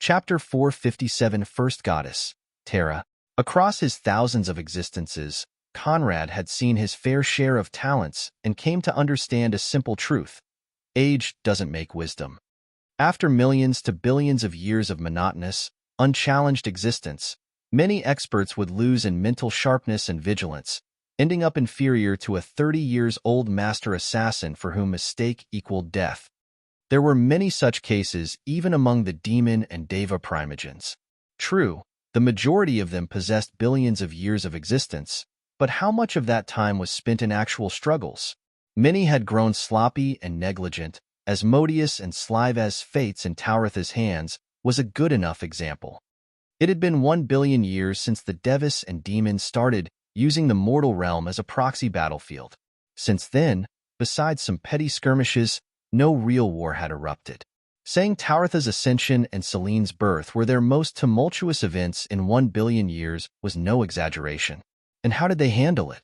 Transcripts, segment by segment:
Chapter 457 First Goddess, Terra. Across his thousands of existences, Conrad had seen his fair share of talents and came to understand a simple truth. Age doesn't make wisdom. After millions to billions of years of monotonous, unchallenged existence, many experts would lose in mental sharpness and vigilance, ending up inferior to a 30-years-old master assassin for whom mistake equaled death. There were many such cases even among the demon and deva primogens. True, the majority of them possessed billions of years of existence, but how much of that time was spent in actual struggles? Many had grown sloppy and negligent. Asmodeus and Slive's fates in Tauratha's hands was a good enough example. It had been 1 billion years since the devas and demons started using the mortal realm as a proxy battlefield. Since then, besides some petty skirmishes, no real war had erupted. Saying Tauratha's ascension and Selene's birth were their most tumultuous events in 1 billion years was no exaggeration. And how did they handle it?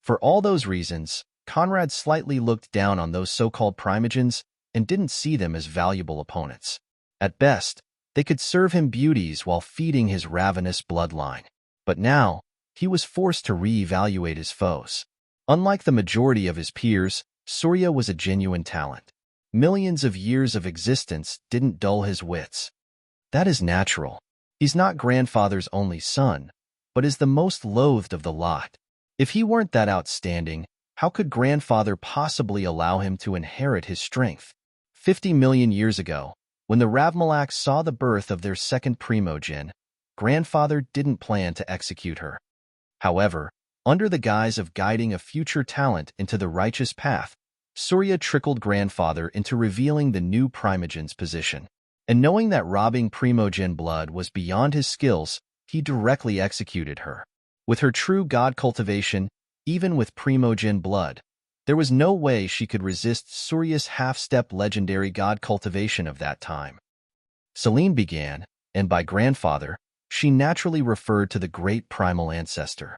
For all those reasons, Conrad slightly looked down on those so-called primogens and didn't see them as valuable opponents. At best, they could serve him beauties while feeding his ravenous bloodline. But now, he was forced to re-evaluate his foes. Unlike the majority of his peers, Surya was a genuine talent. Millions of years of existence didn't dull his wits. That is natural. He's not grandfather's only son, but is the most loathed of the lot. If he weren't that outstanding, how could grandfather possibly allow him to inherit his strength? 50 million years ago, when the Ravmalaks saw the birth of their second primogen, grandfather didn't plan to execute her. However, under the guise of guiding a future talent into the righteous path, Surya trickled grandfather into revealing the new primogen's position. And knowing that robbing primogen blood was beyond his skills, he directly executed her. With her true god cultivation, even with primogen blood, there was no way she could resist Surya's half-step legendary god cultivation of that time. Selene began, and by grandfather, she naturally referred to the great primal ancestor.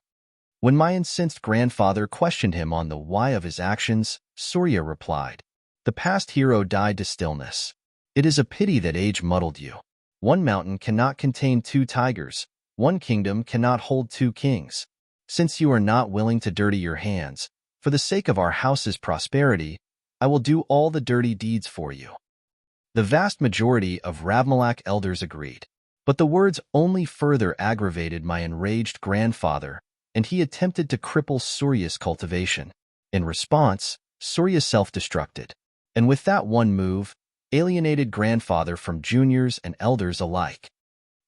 When my incensed grandfather questioned him on the why of his actions, Surya replied, "The past hero died to stillness. It is a pity that age muddled you. One mountain cannot contain 2 tigers, one kingdom cannot hold 2 kings. Since you are not willing to dirty your hands, for the sake of our house's prosperity, I will do all the dirty deeds for you." The vast majority of Ravmalak elders agreed, but the words only further aggravated my enraged grandfather, and he attempted to cripple Surya's cultivation. In response, Surya self-destructed, and with that one move, alienated grandfather from juniors and elders alike.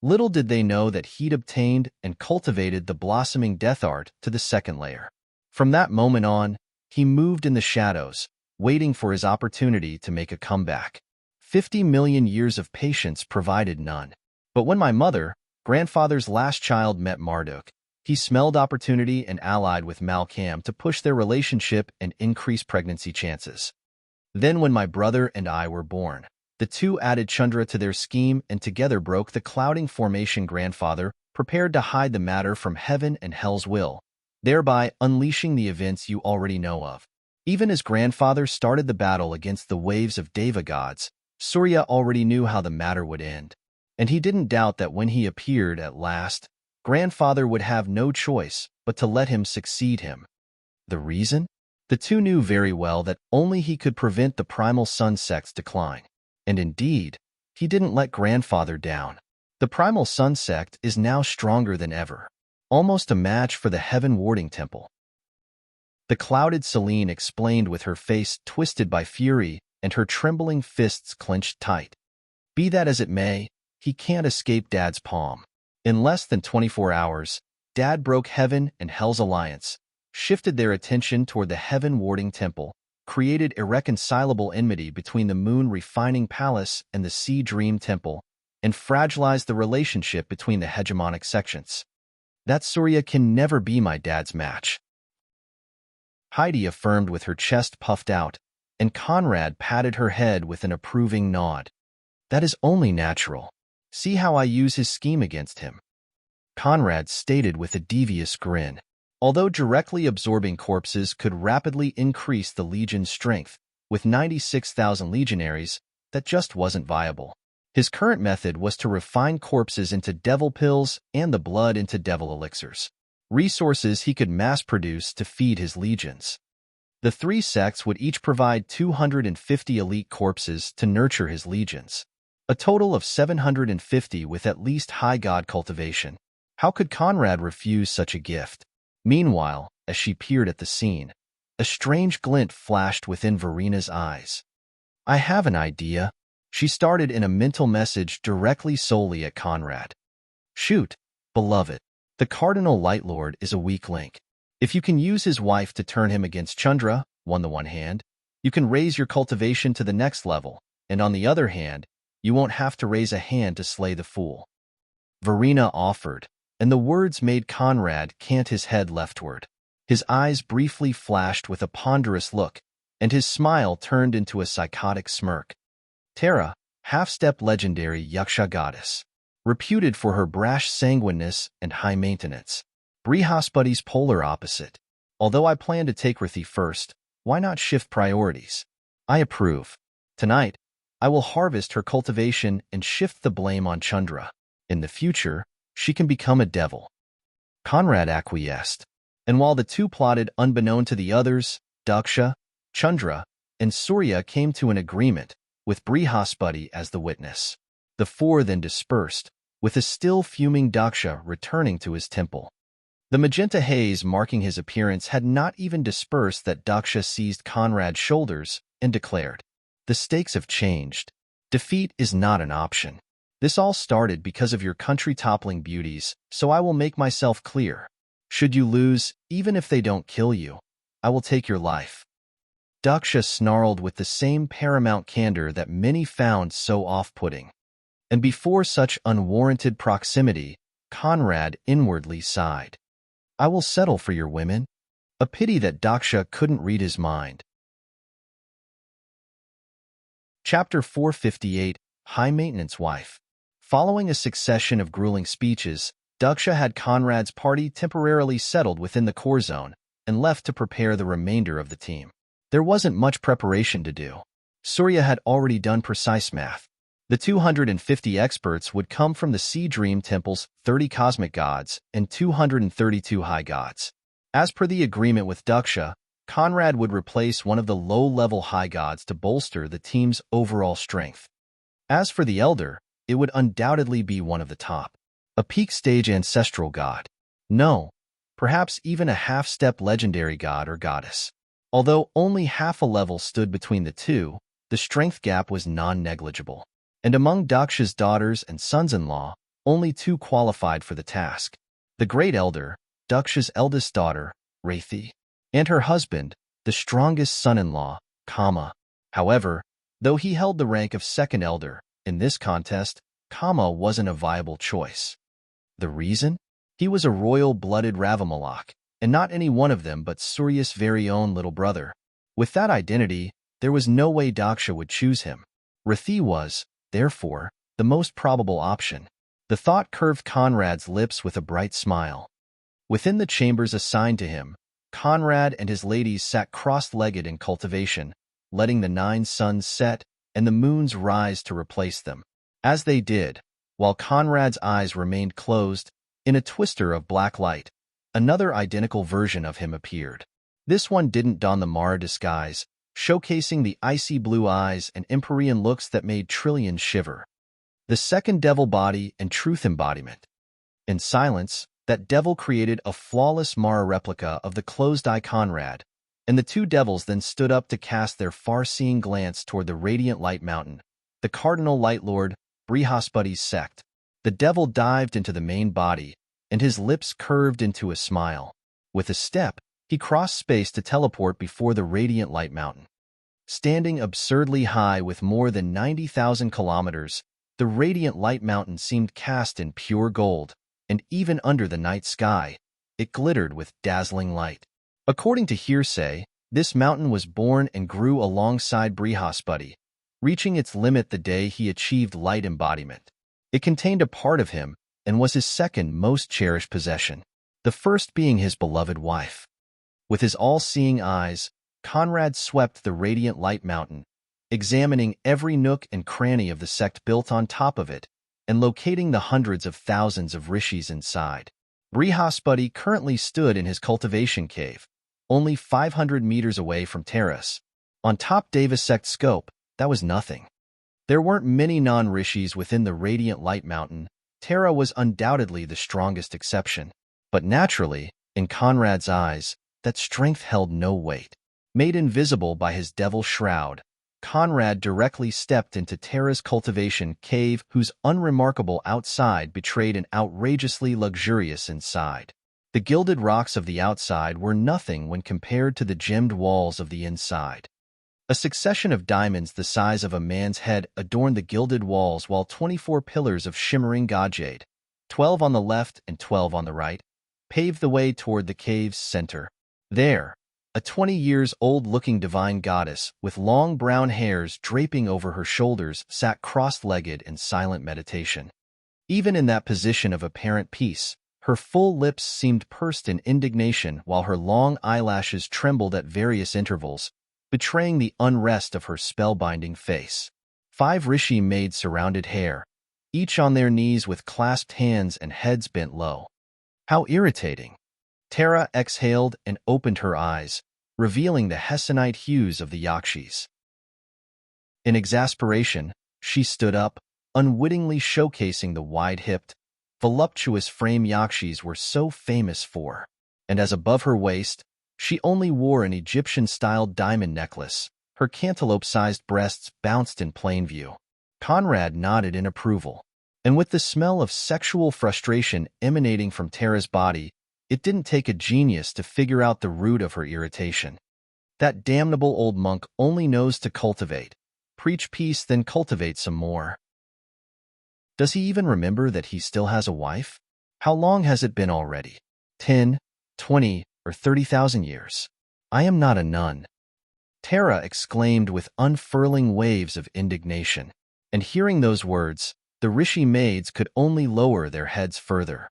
Little did they know that he'd obtained and cultivated the blossoming death art to the second layer. From that moment on, he moved in the shadows, waiting for his opportunity to make a comeback. 50 million years of patience provided none. But when my mother, grandfather's last child, met Marduk, he smelled opportunity and allied with Malcolm to push their relationship and increase pregnancy chances. Then when my brother and I were born, the two added Chandra to their scheme and together broke the clouding formation. Grandfather prepared to hide the matter from heaven and hell's will, thereby unleashing the events you already know of. Even as grandfather started the battle against the waves of Deva gods, Surya already knew how the matter would end. And he didn't doubt that when he appeared at last, grandfather would have no choice but to let him succeed him. The reason? The two knew very well that only he could prevent the primal sun sect's decline. And indeed, he didn't let grandfather down. The primal sun sect is now stronger than ever, almost a match for the heaven-warding temple. The clouded Selene explained with her face twisted by fury and her trembling fists clenched tight. Be that as it may, he can't escape Dad's palm. In less than 24 hours, Dad broke heaven and hell's alliance, shifted their attention toward the heaven-warding temple, created irreconcilable enmity between the moon-refining palace and the sea-dream temple, and fragilized the relationship between the hegemonic sections. That Surya can never be my dad's match, Heidi affirmed with her chest puffed out, and Conrad patted her head with an approving nod. That is only natural. See how I use his scheme against him. Conrad stated with a devious grin. Although directly absorbing corpses could rapidly increase the legion's strength, with 96,000 legionaries, that just wasn't viable. His current method was to refine corpses into devil pills and the blood into devil elixirs, resources he could mass-produce to feed his legions. The three sects would each provide 250 elite corpses to nurture his legions, a total of 750 with at least high god cultivation. How could Conrad refuse such a gift? Meanwhile, as she peered at the scene, a strange glint flashed within Verina's eyes. I have an idea. She started in a mental message directly solely at Conrad. Shoot, beloved. The Cardinal Lightlord is a weak link. If you can use his wife to turn him against Chandra, on the one hand, you can raise your cultivation to the next level, and on the other hand, you won't have to raise a hand to slay the fool. Verina offered, and the words made Conrad cant his head leftward. His eyes briefly flashed with a ponderous look, and his smile turned into a psychotic smirk. Tara, half-step legendary Yaksha goddess, reputed for her brash sanguineness and high maintenance. Brihaspati's polar opposite. Although I plan to take Rithi first, why not shift priorities? I approve. Tonight, I will harvest her cultivation and shift the blame on Chandra. In the future, she can become a devil. Conrad acquiesced, and while the two plotted unbeknown to the others, Daksha, Chandra, and Surya came to an agreement, with Brihaspati as the witness. The four then dispersed, with a still fuming Daksha returning to his temple. The magenta haze marking his appearance had not even dispersed that Daksha seized Conrad's shoulders and declared, "The stakes have changed. Defeat is not an option. This all started because of your country-toppling beauties, so I will make myself clear. Should you lose, even if they don't kill you, I will take your life." Daksha snarled with the same paramount candor that many found so off-putting. And before such unwarranted proximity, Conrad inwardly sighed. I will settle for your women. A pity that Daksha couldn't read his mind. Chapter 458, High Maintenance Wife. Following a succession of grueling speeches, Daksha had Conrad's party temporarily settled within the core zone and left to prepare the remainder of the team. There wasn't much preparation to do. Surya had already done precise math. The 250 experts would come from the Sea Dream Temple's 30 cosmic gods and 232 high gods. As per the agreement with Daksha, Conrad would replace one of the low-level high gods to bolster the team's overall strength. As for the Elder, it would undoubtedly be one of the top. A peak-stage ancestral god. No, perhaps even a half-step legendary god or goddess. Although only half a level stood between the two, the strength gap was non-negligible. And among Daksha's daughters and sons-in-law, only two qualified for the task. The Great Elder, Daksha's eldest daughter, Rithi, and her husband, the strongest son-in-law, Kama. However, though he held the rank of second elder, in this contest, Kama wasn't a viable choice. The reason? He was a royal-blooded Ravamalak, and not any one of them but Surya's very own little brother. With that identity, there was no way Daksha would choose him. Rithi was, therefore, the most probable option. The thought curved Conrad's lips with a bright smile. Within the chambers assigned to him, Conrad and his ladies sat cross-legged in cultivation, letting the 9 suns set and the moons rise to replace them. As they did, while Conrad's eyes remained closed, in a twister of black light, another identical version of him appeared. This one didn't don the Mara disguise, showcasing the icy blue eyes and Empyrean looks that made trillions shiver. The second devil body and truth embodiment. In silence, that devil created a flawless Mara replica of the closed-eye Conrad, and the two devils then stood up to cast their far-seeing glance toward the radiant light mountain, the Cardinal Lightlord, Brihaspati's sect. The devil dived into the main body, and his lips curved into a smile. With a step, he crossed space to teleport before the radiant light mountain. Standing absurdly high with more than 90,000 kilometers, the radiant light mountain seemed cast in pure gold, and even under the night sky, it glittered with dazzling light. According to hearsay, this mountain was born and grew alongside Brihaspati, reaching its limit the day he achieved light embodiment. It contained a part of him and was his second most cherished possession, the first being his beloved wife. With his all-seeing eyes, Conrad swept the radiant light mountain, examining every nook and cranny of the sect built on top of it, and locating the hundreds of thousands of rishis inside. Brihaspati currently stood in his cultivation cave, only 500 meters away from Taras. On top Deva sect scope, that was nothing. There weren't many non-rishis within the radiant light mountain. Tara was undoubtedly the strongest exception. But naturally, in Conrad's eyes, that strength held no weight. Made invisible by his devil shroud, Conrad directly stepped into Tara's cultivation cave, whose unremarkable outside betrayed an outrageously luxurious inside. The gilded rocks of the outside were nothing when compared to the gemmed walls of the inside. A succession of diamonds the size of a man's head adorned the gilded walls, while 24 pillars of shimmering godjade, 12 on the left and 12 on the right, paved the way toward the cave's center. There, a 20-years-old-looking divine goddess with long brown hairs draping over her shoulders sat cross-legged in silent meditation. Even in that position of apparent peace, her full lips seemed pursed in indignation, while her long eyelashes trembled at various intervals, betraying the unrest of her spellbinding face. 5 rishi maids surrounded her, each on their knees with clasped hands and heads bent low. How irritating! Tara exhaled and opened her eyes, revealing the Hessenite hues of the Yakshis. In exasperation, she stood up, unwittingly showcasing the wide-hipped, voluptuous frame Yakshis were so famous for, and as above her waist, she only wore an Egyptian-styled diamond necklace. Her cantaloupe-sized breasts bounced in plain view. Conrad nodded in approval, and with the smell of sexual frustration emanating from Tara's body, it didn't take a genius to figure out the root of her irritation. That damnable old monk only knows to cultivate. Preach peace, then cultivate some more. Does he even remember that he still has a wife? How long has it been already? 10, 20, or 30,000 years? I am not a nun. Tara exclaimed with unfurling waves of indignation, and hearing those words, the rishi maids could only lower their heads further.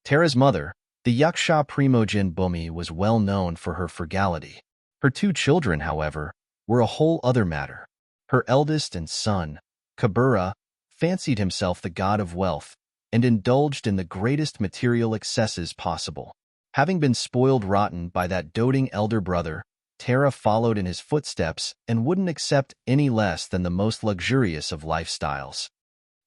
Tara's mother, the Yaksha Primogen Bhumi, was well known for her frugality. Her 2 children, however, were a whole other matter. Her eldest and son, Kabura, fancied himself the god of wealth and indulged in the greatest material excesses possible. Having been spoiled rotten by that doting elder brother, Tara followed in his footsteps and wouldn't accept any less than the most luxurious of lifestyles.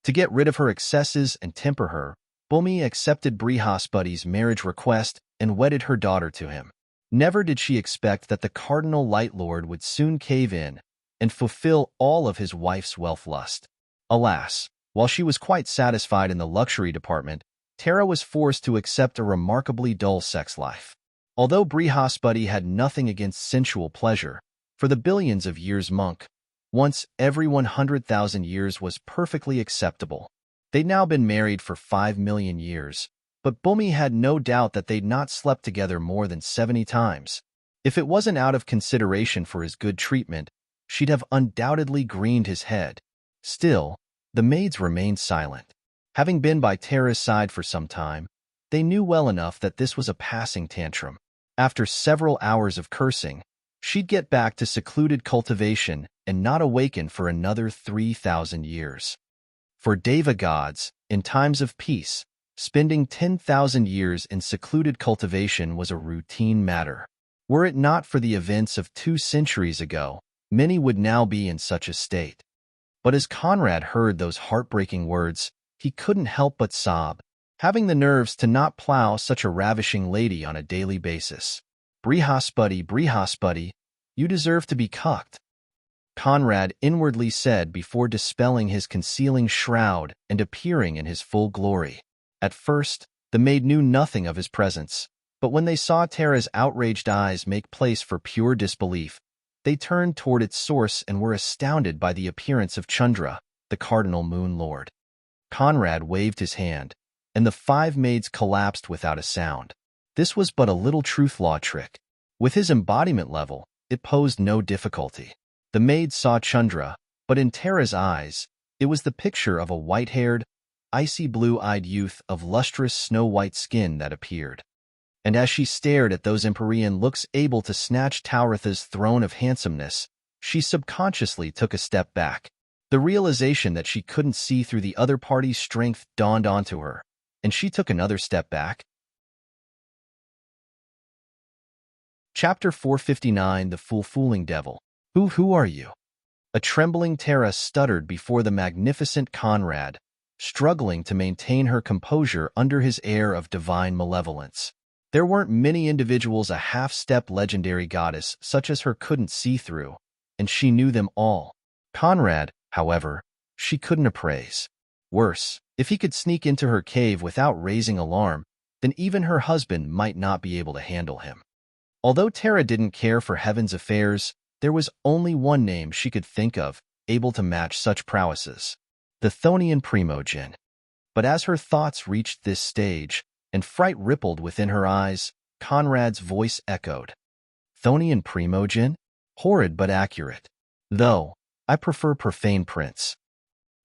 To get rid of her excesses and temper her, Bhumi accepted Brihaspati's marriage request and wedded her daughter to him. Never did she expect that the Cardinal Light Lord would soon cave in and fulfill all of his wife's wealth lust. Alas, while she was quite satisfied in the luxury department, Tara was forced to accept a remarkably dull sex life. Although Brihaspati had nothing against sensual pleasure, for the billions of years monk, once every 100,000 years was perfectly acceptable. They'd now been married for 5 million years, but Bhumi had no doubt that they'd not slept together more than 70 times. If it wasn't out of consideration for his good treatment, she'd have undoubtedly greened his head. Still, the maids remained silent. Having been by Tara's side for some time, they knew well enough that this was a passing tantrum. After several hours of cursing, she'd get back to secluded cultivation and not awaken for another 3,000 years. For Deva gods, in times of peace, spending 10,000 years in secluded cultivation was a routine matter. Were it not for the events of 2 centuries ago, many would now be in such a state. But as Conrad heard those heartbreaking words, he couldn't help but sob, having the nerves to not plow such a ravishing lady on a daily basis. Brihaspati, Brihaspati, you deserve to be cucked, Conrad inwardly said before dispelling his concealing shroud and appearing in his full glory. At first, the maid knew nothing of his presence, but when they saw Tara's outraged eyes make place for pure disbelief, they turned toward its source and were astounded by the appearance of Chandra, the Cardinal Moon Lord. Conrad waved his hand, and the 5 maids collapsed without a sound. This was but a little truth law trick. With his embodiment level, it posed no difficulty. The maids saw Chandra, but in Tara's eyes, it was the picture of a white-haired, icy blue-eyed youth of lustrous snow-white skin that appeared. And as she stared at those Empyrean looks able to snatch Tauratha's throne of handsomeness, She subconsciously took a step back. The realization that she couldn't see through the other party's strength dawned onto her, and she took another step back. Chapter 459, The Fooling Devil. Who are you? A trembling Tara stuttered before the magnificent Conrad, struggling to maintain her composure under his air of divine malevolence. There weren't many individuals a half-step legendary goddess such as her couldn't see through, and she knew them all. Conrad, however, she couldn't appraise. Worse, if he could sneak into her cave without raising alarm, then even her husband might not be able to handle him. Although Tara didn't care for heaven's affairs, there was only one name she could think of able to match such prowesses: the Chthonian Primogen. But as her thoughts reached this stage, and fright rippled within her eyes, Conrad's voice echoed. Chthonian Primogen? Horrid but accurate. Though, I prefer Profane Prince.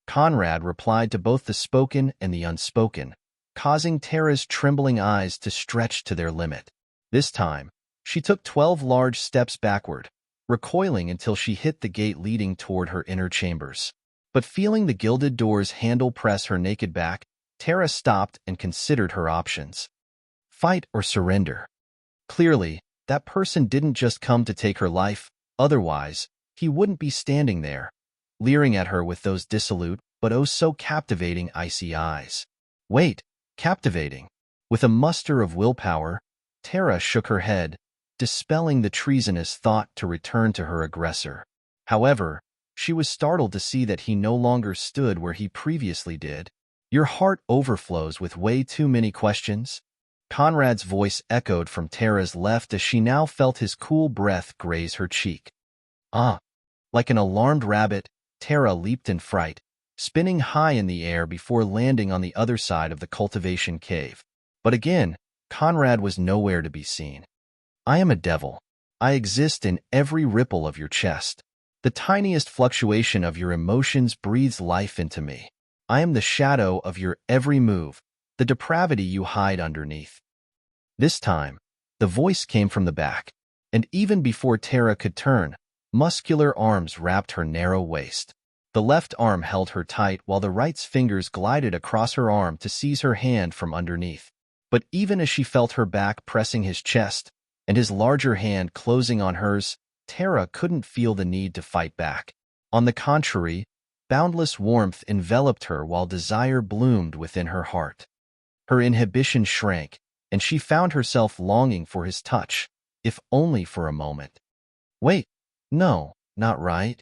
Conrad replied to both the spoken and the unspoken, causing Tara's trembling eyes to stretch to their limit. This time, she took 12 large steps backward, recoiling until she hit the gate leading toward her inner chambers. But feeling the gilded door's handle press her naked back, Tara stopped and considered her options. Fight or surrender? Clearly, that person didn't just come to take her life, otherwise, he wouldn't be standing there, leering at her with those dissolute, but oh so captivating icy eyes. Wait, captivating. With a muster of willpower, Tara shook her head, dispelling the treasonous thought to return to her aggressor. However, she was startled to see that he no longer stood where he previously did. Your heart overflows with way too many questions? Conrad's voice echoed from Tara's left as she now felt his cool breath graze her cheek. Ah! Like an alarmed rabbit, Tara leaped in fright, spinning high in the air before landing on the other side of the cultivation cave. But again, Conrad was nowhere to be seen. I am a devil. I exist in every ripple of your chest. The tiniest fluctuation of your emotions breathes life into me. I am the shadow of your every move, the depravity you hide underneath. This time, the voice came from the back, and even before Tara could turn, muscular arms wrapped her narrow waist. The left arm held her tight while the right's fingers glided across her arm to seize her hand from underneath. But even as she felt her back pressing his chest, and his larger hand closing on hers, Tara couldn't feel the need to fight back. On the contrary, boundless warmth enveloped her while desire bloomed within her heart. Her inhibition shrank, and she found herself longing for his touch, if only for a moment. Wait, no, not right.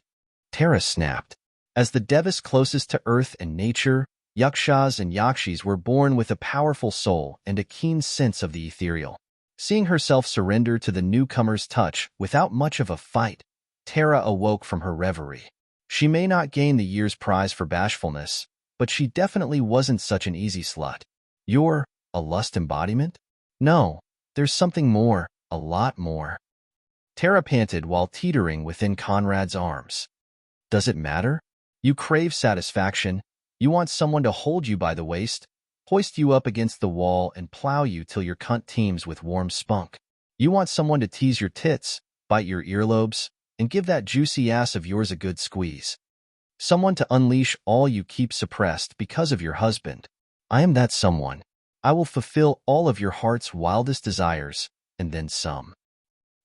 Tara snapped. As the devas closest to earth and nature, yakshas and yakshis were born with a powerful soul and a keen sense of the ethereal. Seeing herself surrender to the newcomer's touch without much of a fight, Tara awoke from her reverie. She may not gain the year's prize for bashfulness, but she definitely wasn't such an easy slut. You're a lust embodiment? No, there's something more, a lot more. Tara panted while teetering within Conrad's arms. Does it matter? You crave satisfaction. You want someone to hold you by the waist, hoist you up against the wall and plow you till your cunt teems with warm spunk. You want someone to tease your tits, bite your earlobes, and give that juicy ass of yours a good squeeze. Someone to unleash all you keep suppressed because of your husband. I am that someone. I will fulfill all of your heart's wildest desires, and then some.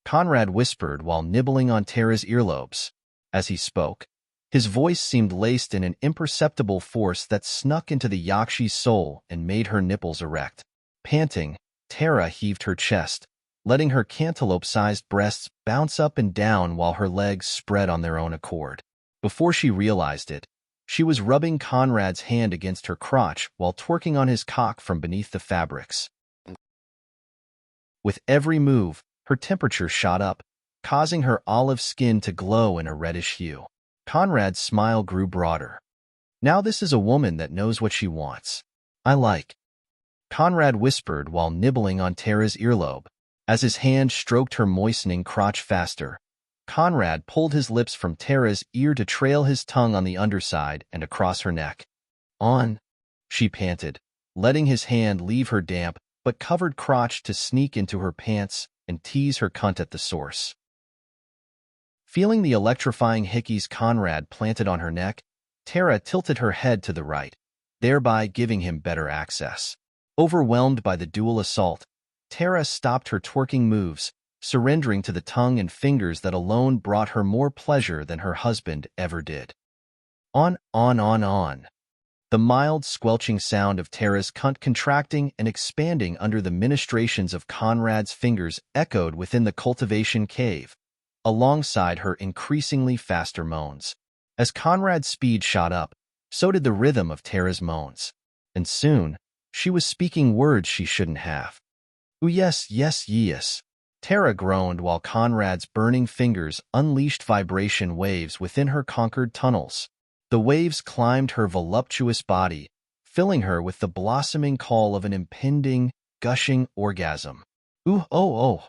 Conrad whispered while nibbling on Tara's earlobes. As he spoke, his voice seemed laced in an imperceptible force that snuck into the Yakshi's soul and made her nipples erect. Panting, Tara heaved her chest, letting her cantaloupe-sized breasts bounce up and down while her legs spread on their own accord. Before she realized it, she was rubbing Conrad's hand against her crotch while twerking on his cock from beneath the fabrics. With every move, her temperature shot up, causing her olive skin to glow in a reddish hue. Conrad's smile grew broader. Now this is a woman that knows what she wants. I like. Conrad whispered while nibbling on Tara's earlobe. As his hand stroked her moistening crotch faster, Conrad pulled his lips from Tara's ear to trail his tongue on the underside and across her neck. On, she panted, letting his hand leave her damp but covered crotch to sneak into her pants and tease her cunt at the source. Feeling the electrifying hickeys Conrad planted on her neck, Tara tilted her head to the right, thereby giving him better access. Overwhelmed by the dual assault, Tara stopped her twerking moves, surrendering to the tongue and fingers that alone brought her more pleasure than her husband ever did. On. The mild, squelching sound of Tara's cunt contracting and expanding under the ministrations of Conrad's fingers echoed within the cultivation cave, alongside her increasingly faster moans. As Conrad's speed shot up, so did the rhythm of Tara's moans. And soon, she was speaking words she shouldn't have. "Ooh, yes. Tara groaned while Conrad's burning fingers unleashed vibration waves within her conquered tunnels. The waves climbed her voluptuous body, filling her with the blossoming call of an impending, gushing orgasm. "Ooh, oh.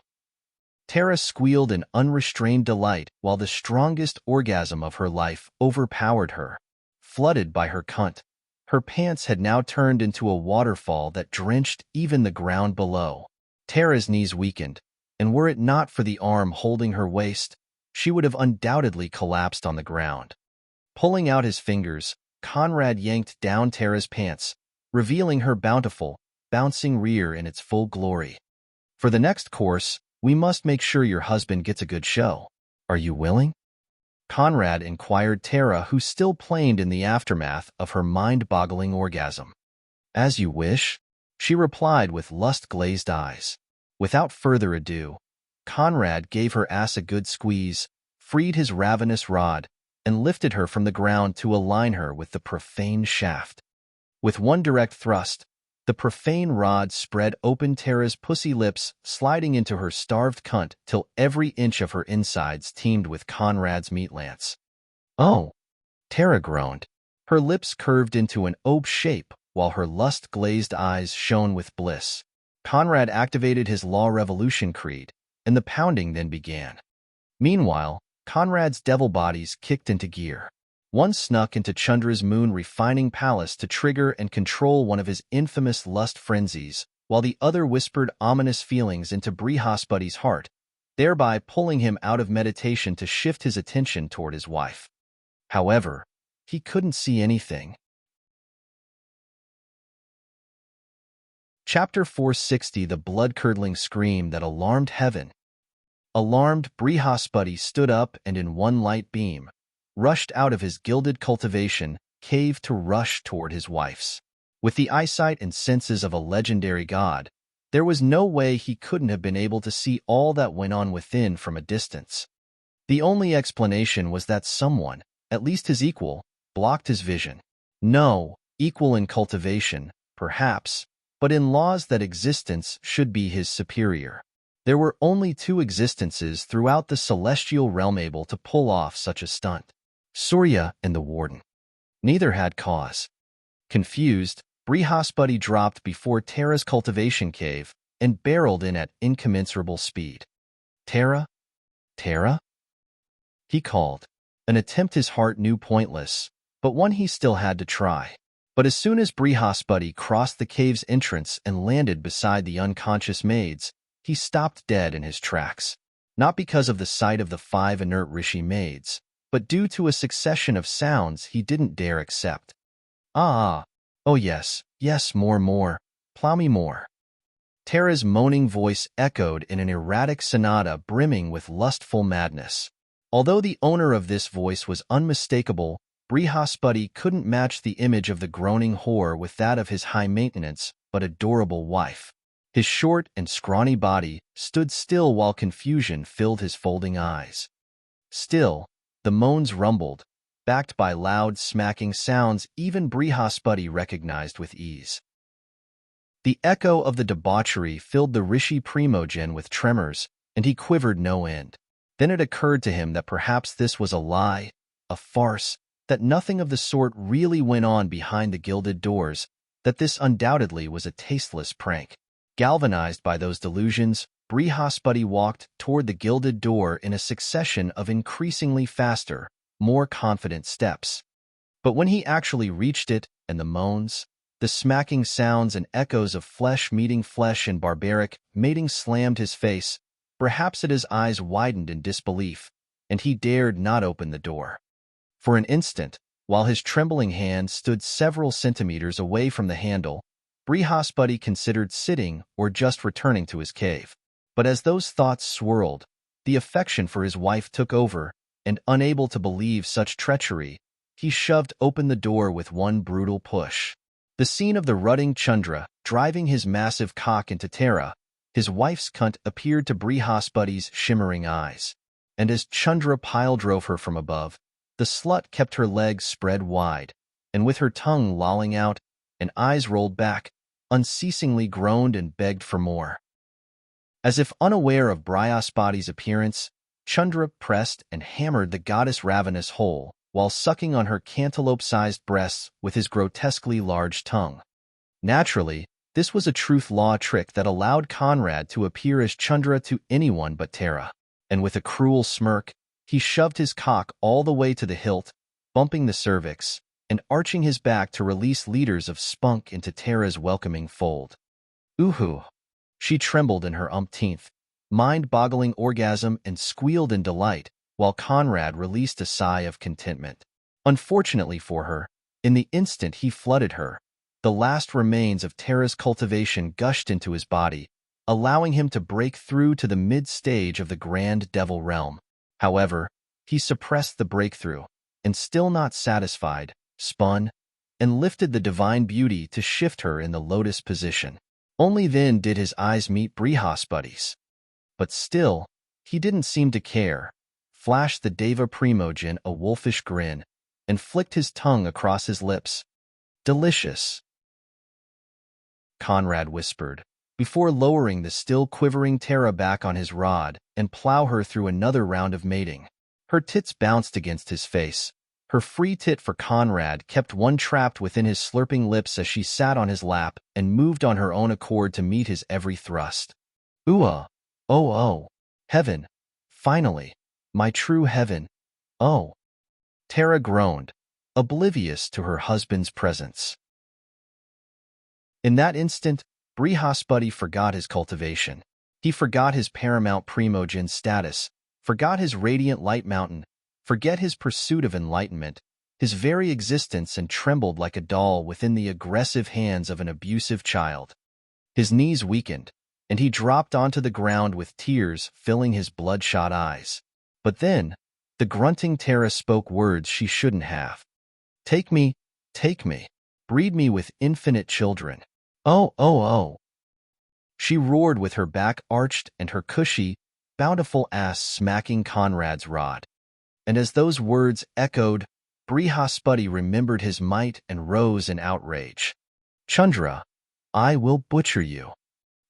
Tara squealed in unrestrained delight while the strongest orgasm of her life overpowered her. Flooded by her cunt, her pants had now turned into a waterfall that drenched even the ground below. Tara's knees weakened, and were it not for the arm holding her waist, she would have undoubtedly collapsed on the ground. Pulling out his fingers, Conrad yanked down Tara's pants, revealing her bountiful, bouncing rear in its full glory. "For the next course, we must make sure your husband gets a good show. Are you willing?" Conrad inquired Tara, who still planed in the aftermath of her mind-boggling orgasm. "As you wish," she replied with lust-glazed eyes. Without further ado, Conrad gave her ass a good squeeze, freed his ravenous rod, and lifted her from the ground to align her with the profane shaft. With one direct thrust, the profane rod spread open Tara's pussy lips, sliding into her starved cunt till every inch of her insides teemed with Conrad's meat lance. "Oh," Tara groaned. Her lips curved into an O shape while her lust-glazed eyes shone with bliss. Conrad activated his Law Revolution creed, and the pounding then began. Meanwhile, Conrad's devil bodies kicked into gear. One snuck into Chandra's moon refining palace to trigger and control one of his infamous lust frenzies, while the other whispered ominous feelings into Brihaspati's heart, thereby pulling him out of meditation to shift his attention toward his wife. However, he couldn't see anything. Chapter 460, the blood-curdling scream that alarmed heaven. Alarmed, Brihaspati stood up and in one light beam, rushed out of his gilded cultivation cave to rush toward his wife's. With the eyesight and senses of a legendary god, there was no way he couldn't have been able to see all that went on within from a distance. The only explanation was that someone, at least his equal, blocked his vision. No, equal in cultivation, perhaps, but in laws that existence should be his superior. There were only two existences throughout the celestial realm able to pull off such a stunt: Surya and the Warden. Neither had cause. Confused, Brihaspati dropped before Tara's cultivation cave and barreled in at incommensurable speed. "Tara? Tara?" he called, an attempt his heart knew pointless, but one he still had to try. But as soon as Brihaspati crossed the cave's entrance and landed beside the unconscious maids, he stopped dead in his tracks, not because of the sight of the 5 inert Rishi maids, but due to a succession of sounds he didn't dare accept. "Ah, oh yes, more, plow me more." Tara's moaning voice echoed in an erratic sonata brimming with lustful madness. Although the owner of this voice was unmistakable, Brihaspati couldn't match the image of the groaning whore with that of his high-maintenance but adorable wife. His short and scrawny body stood still while confusion filled his folding eyes. Still, the moans rumbled, backed by loud, smacking sounds even Brihaspati recognized with ease. The echo of the debauchery filled the Rishi Primogen with tremors, and he quivered no end. Then it occurred to him that perhaps this was a lie, a farce, that nothing of the sort really went on behind the gilded doors, that this undoubtedly was a tasteless prank. Galvanized by those delusions, Brihaspati walked toward the gilded door in a succession of increasingly faster, more confident steps. But when he actually reached it, and the moans, the smacking sounds and echoes of flesh meeting flesh and barbaric mating slammed his face, perhaps his eyes widened in disbelief, and he dared not open the door. For an instant, while his trembling hand stood several centimeters away from the handle, Brihaspati considered sitting or just returning to his cave. But as those thoughts swirled, the affection for his wife took over, and unable to believe such treachery, he shoved open the door with one brutal push. The scene of the rutting Chandra driving his massive cock into Tara, his wife's cunt, appeared to Brihaspati's shimmering eyes. And as Chandra pile drove her from above, the slut kept her legs spread wide, and with her tongue lolling out and eyes rolled back, unceasingly groaned and begged for more. As if unaware of Brihaspati's appearance, Chandra pressed and hammered the goddess ravenous whole, while sucking on her cantaloupe-sized breasts with his grotesquely large tongue. Naturally, this was a truth-law trick that allowed Conrad to appear as Chandra to anyone but Tara, and with a cruel smirk, he shoved his cock all the way to the hilt, bumping the cervix, and arching his back to release liters of spunk into Tara's welcoming fold. Ooh! She trembled in her umpteenth, mind-boggling orgasm and squealed in delight, while Conrad released a sigh of contentment. Unfortunately for her, in the instant he flooded her, the last remains of Tara's cultivation gushed into his body, allowing him to break through to the mid-stage of the grand devil realm. However, he suppressed the breakthrough, and still not satisfied, spun, and lifted the divine beauty to shift her in the lotus position. Only then did his eyes meet Brihaspati's. But still, he didn't seem to care, flashed the Deva Primogen a wolfish grin, and flicked his tongue across his lips. Delicious, Conrad whispered, before lowering the still quivering Tara back on his rod and plow her through another round of mating. Her tits bounced against his face. Her free tit for Conrad kept one trapped within his slurping lips as she sat on his lap and moved on her own accord to meet his every thrust. Oh, heaven, finally, my true heaven, oh. Tara groaned, oblivious to her husband's presence. In that instant, Brihaspati forgot his cultivation. He forgot his paramount primogen status, forgot his radiant light mountain, forget his pursuit of enlightenment, his very existence, and trembled like a doll within the aggressive hands of an abusive child. His knees weakened, and he dropped onto the ground with tears filling his bloodshot eyes. But then, the grunting Tara spoke words she shouldn't have. Take me, breed me with infinite children. Oh. She roared with her back arched and her cushy, bountiful ass smacking Conrad's rod. And as those words echoed, Brihaspati remembered his might and rose in outrage. Chandra, I will butcher you.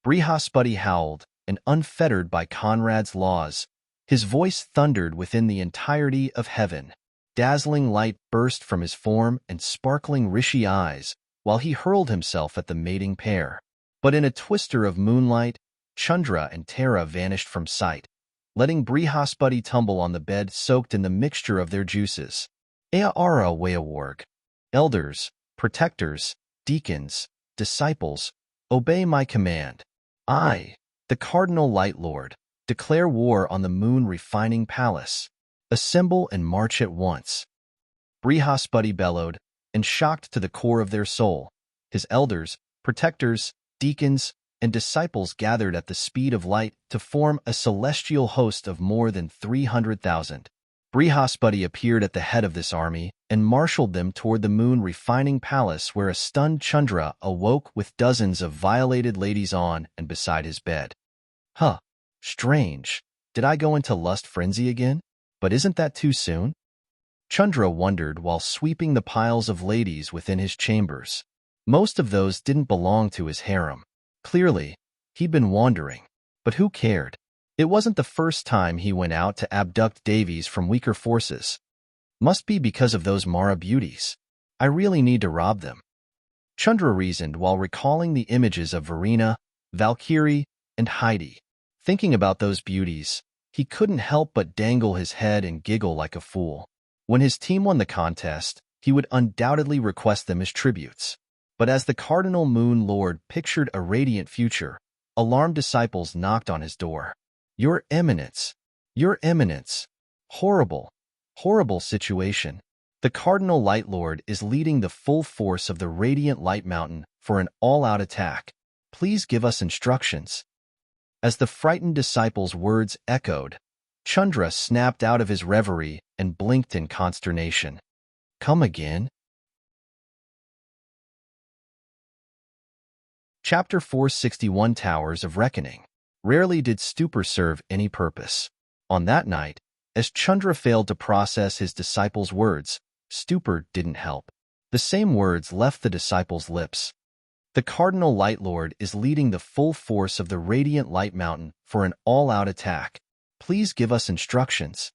Brihaspati howled, and unfettered by Conrad's laws, his voice thundered within the entirety of heaven. Dazzling light burst from his form and sparkling rishi eyes, while he hurled himself at the mating pair. But in a twister of moonlight, Chandra and Tara vanished from sight, letting Brihaspati tumble on the bed soaked in the mixture of their juices. Aara Wayawarg. Elders, protectors, deacons, disciples, obey my command. I, the Cardinal Light Lord, declare war on the moon refining palace. Assemble and march at once. Brihaspati bellowed, and shocked to the core of their soul, his elders, protectors, deacons, and disciples gathered at the speed of light to form a celestial host of more than 300,000. Brihaspati appeared at the head of this army and marshaled them toward the moon refining palace, where a stunned Chandra awoke with dozens of violated ladies on and beside his bed. Huh, strange. Did I go into lust frenzy again? But isn't that too soon? Chandra wondered while sweeping the piles of ladies within his chambers. Most of those didn't belong to his harem. Clearly, he'd been wandering. But who cared? It wasn't the first time he went out to abduct Davies from weaker forces. Must be because of those Mara beauties. I really need to rob them. Chandra reasoned while recalling the images of Verena, Valkyrie, and Heidi. Thinking about those beauties, he couldn't help but dangle his head and giggle like a fool. When his team won the contest, he would undoubtedly request them as tributes. But as the Cardinal Moon Lord pictured a radiant future, alarmed disciples knocked on his door. Your Eminence! Your Eminence! Horrible, horrible situation. The Cardinal Light Lord is leading the full force of the Radiant Light Mountain for an all-out attack. Please give us instructions. As the frightened disciple's words echoed, Chandra snapped out of his reverie and blinked in consternation. Come again? Chapter 461 Towers of Reckoning. Rarely did stupor serve any purpose. On that night, as Chandra failed to process his disciple's words, stupor didn't help. The same words left the disciple's lips. The Cardinal Light Lord is leading the full force of the Radiant Light Mountain for an all-out attack. Please give us instructions.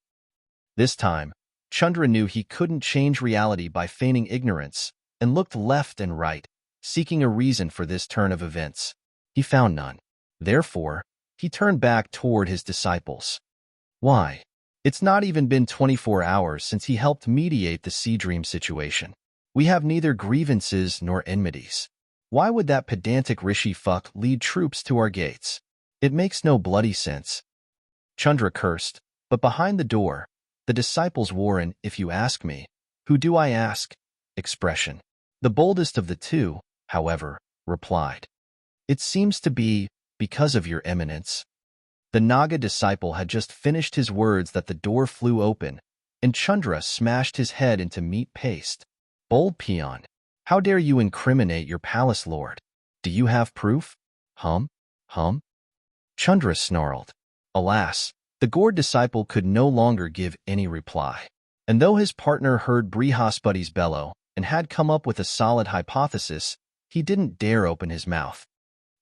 This time, Chandra knew he couldn't change reality by feigning ignorance and looked left and right, seeking a reason for this turn of events. He found none. Therefore, he turned back toward his disciples. Why? It's not even been 24 hours since he helped mediate the Sea Dream situation. We have neither grievances nor enmities. Why would that pedantic Rishi fuck lead troops to our gates? It makes no bloody sense. Chandra cursed, but behind the door, the disciples wore an "if you ask me, who do I ask?" expression. The boldest of the two, however, replied, "It seems to be because of your eminence." The Naga disciple had just finished his words that the door flew open, and Chandra smashed his head into meat paste. Bold peon, how dare you incriminate your palace lord? Do you have proof? Hum? Chandra snarled. Alas, the gourd disciple could no longer give any reply. And though his partner heard Brihaspati's bellow and had come up with a solid hypothesis, he didn't dare open his mouth.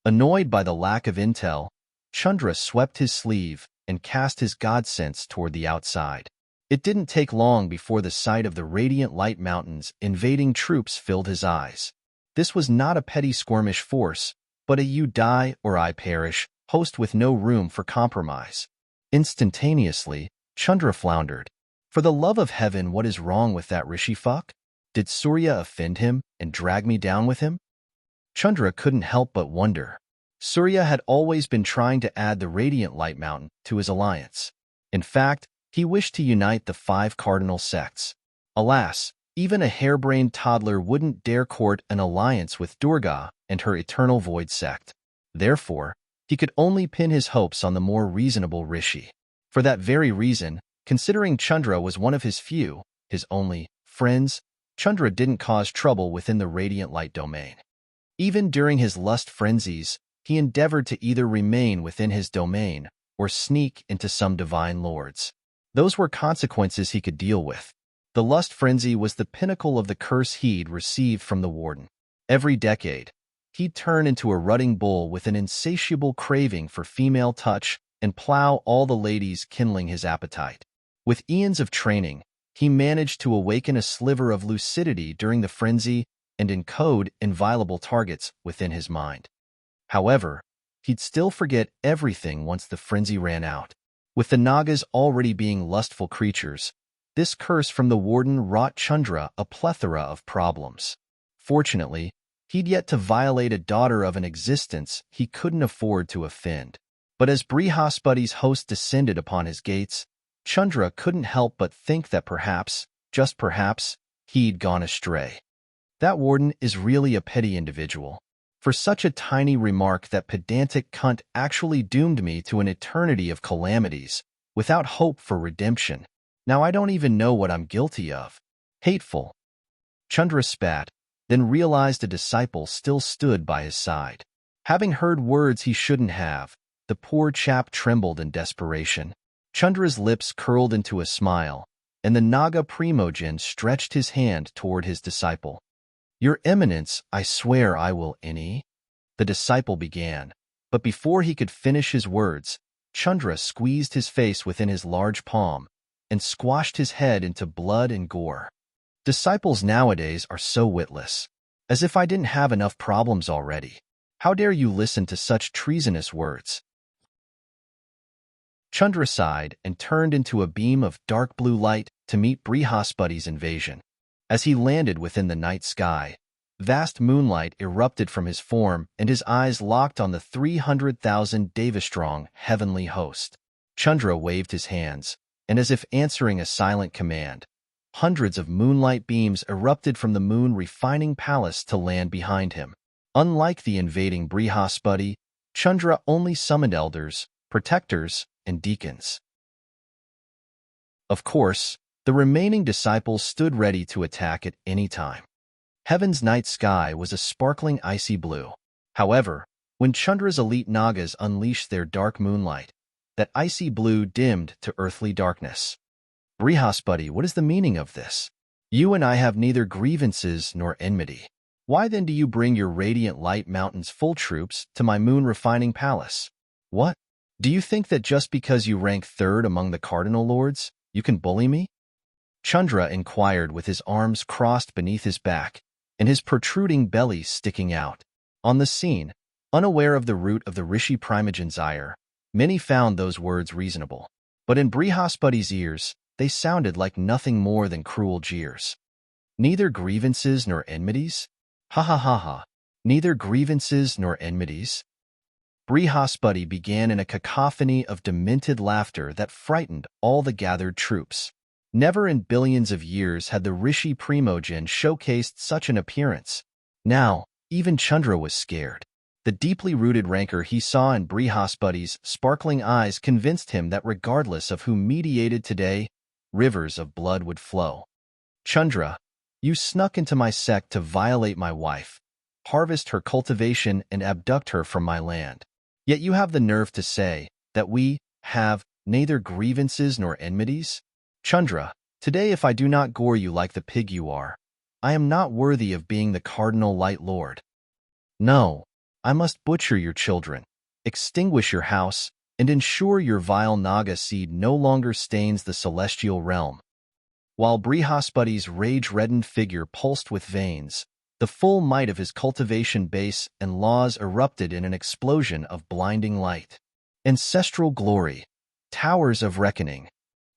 Annoyed by the lack of intel, Chandra swept his sleeve and cast his god sense toward the outside. It didn't take long before the sight of the Radiant Light Mountains invading troops filled his eyes. This was not a petty skirmish force, but a you die or I perish host with no room for compromise. Instantaneously, Chandra floundered. For the love of heaven, what is wrong with that Rishi fuck? Did Surya offend him and drag me down with him? Chandra couldn't help but wonder. Surya had always been trying to add the Radiant Light Mountain to his alliance. In fact, he wished to unite the 5 cardinal sects. Alas, even a harebrained toddler wouldn't dare court an alliance with Durga and her Eternal Void sect. Therefore, he could only pin his hopes on the more reasonable Rishi. For that very reason, considering Chandra was one of his few, his only, friends, Chandra didn't cause trouble within the Radiant Light domain. Even during his lust frenzies, he endeavored to either remain within his domain or sneak into some divine lords. Those were consequences he could deal with. The lust frenzy was the pinnacle of the curse he'd received from the warden. Every decade, he'd turn into a rutting bull with an insatiable craving for female touch and plow all the ladies, kindling his appetite. With eons of training, he managed to awaken a sliver of lucidity during the frenzy and encode inviolable targets within his mind. However, he'd still forget everything once the frenzy ran out. With the Nagas already being lustful creatures, this curse from the warden wrought Chandra a plethora of problems. Fortunately, he'd yet to violate a daughter of an existence he couldn't afford to offend. But as Brihaspati's host descended upon his gates, Chandra couldn't help but think that perhaps, just perhaps, he'd gone astray. That warden is really a petty individual. For such a tiny remark, that pedantic cunt actually doomed me to an eternity of calamities, without hope for redemption. Now I don't even know what I'm guilty of. Hateful. Chandra spat, then realized a disciple still stood by his side. Having heard words he shouldn't have, the poor chap trembled in desperation. Chandra's lips curled into a smile, and the Naga primogen stretched his hand toward his disciple. Your Eminence, I swear I will any. The disciple began, but before he could finish his words, Chandra squeezed his face within his large palm and squashed his head into blood and gore. Disciples nowadays are so witless. As if I didn't have enough problems already. How dare you listen to such treasonous words? Chandra sighed and turned into a beam of dark blue light to meet Brihaspati's invasion. As he landed within the night sky, vast moonlight erupted from his form and his eyes locked on the 300,000 Devastrong heavenly host. Chandra waved his hands, and as if answering a silent command, hundreds of moonlight beams erupted from the moon refining palace to land behind him. Unlike the invading Brihaspati, Chandra only summoned elders, protectors, and deacons. Of course, the remaining disciples stood ready to attack at any time. Heaven's night sky was a sparkling icy blue. However, when Chandra's elite Nagas unleashed their dark moonlight, that icy blue dimmed to earthly darkness. Brihaspati, what is the meaning of this? You and I have neither grievances nor enmity. Why then do you bring your radiant light mountains full troops to my moon refining palace? What? Do you think that just because you rank third among the cardinal lords, you can bully me? Chandra inquired with his arms crossed beneath his back and his protruding belly sticking out. On the scene, unaware of the root of the Rishi Primogen's ire, many found those words reasonable. But in Brihaspati's ears, they sounded like nothing more than cruel jeers. Neither grievances nor enmities? Ha ha ha ha. Neither grievances nor enmities? Brihaspati began in a cacophony of demented laughter that frightened all the gathered troops. Never in billions of years had the Rishi Primogen showcased such an appearance. Now, even Chandra was scared. The deeply rooted rancor he saw in Brihaspati's sparkling eyes convinced him that regardless of who mediated today, rivers of blood would flow. Chandra, you snuck into my sect to violate my wife, harvest her cultivation and abduct her from my land. Yet you have the nerve to say that we have neither grievances nor enmities? Chandra, today if I do not gore you like the pig you are, I am not worthy of being the cardinal light lord. No, I must butcher your children, extinguish your house, and ensure your vile Naga seed no longer stains the celestial realm. While Brihaspati's rage-reddened figure pulsed with veins, the full might of his cultivation base and laws erupted in an explosion of blinding light. Ancestral glory, towers of reckoning.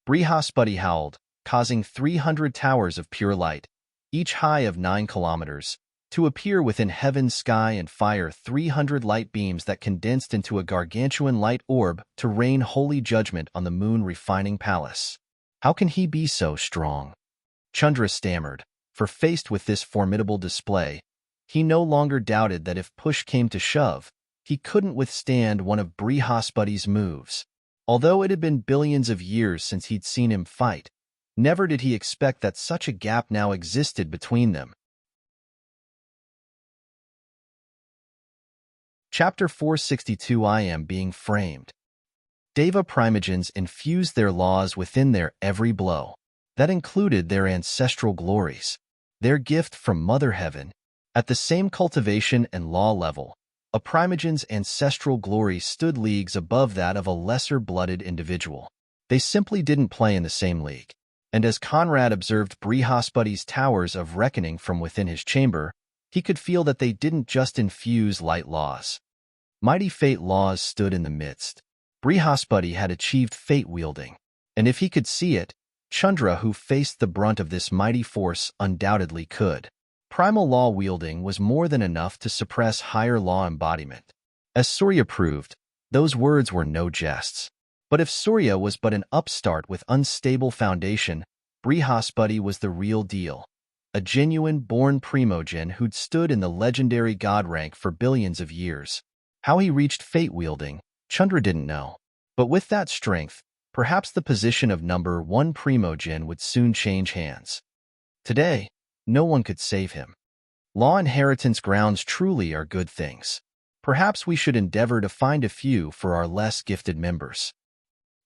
Brihaspati howled, causing 300 towers of pure light, each high of 9 kilometers, to appear within heaven's sky and fire 300 light beams that condensed into a gargantuan light orb to rain holy judgment on the moon refining palace. How can he be so strong? Chandra stammered, for faced with this formidable display, he no longer doubted that if push came to shove, he couldn't withstand one of Brihaspati's moves. Although it had been billions of years since he'd seen him fight, never did he expect that such a gap now existed between them. Chapter 462 I am being framed. Deva Primogens infused their laws within their every blow. That included their ancestral glories, their gift from Mother Heaven. At the same cultivation and law level, a Primogen's ancestral glory stood leagues above that of a lesser-blooded individual. They simply didn't play in the same league. And as Conrad observed Brihaspati's towers of reckoning from within his chamber, he could feel that they didn't just infuse light laws. Mighty fate laws stood in the midst. Brihaspati had achieved fate-wielding, and if he could see it, Chandra, who faced the brunt of this mighty force, undoubtedly could. Primal law wielding was more than enough to suppress higher law embodiment. As Surya proved, those words were no jests. But if Surya was but an upstart with unstable foundation, Brihaspati was the real deal. A genuine born Primogen who'd stood in the legendary god rank for billions of years. How he reached fate-wielding, Chandra didn't know. But with that strength, perhaps the position of number 1 Primogen would soon change hands. Today, no one could save him. Law inheritance grounds truly are good things. Perhaps we should endeavor to find a few for our less gifted members.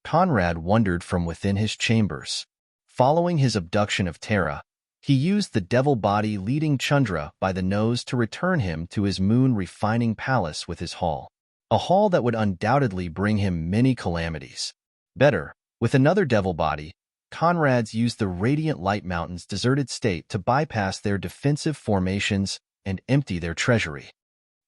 Conrad wondered from within his chambers. Following his abduction of Tara, he used the devil body leading Chandra by the nose to return him to his moon refining palace with his haul. A haul that would undoubtedly bring him many calamities. Better, with another devil body, Conrad's used the radiant light mountain's deserted state to bypass their defensive formations and empty their treasury.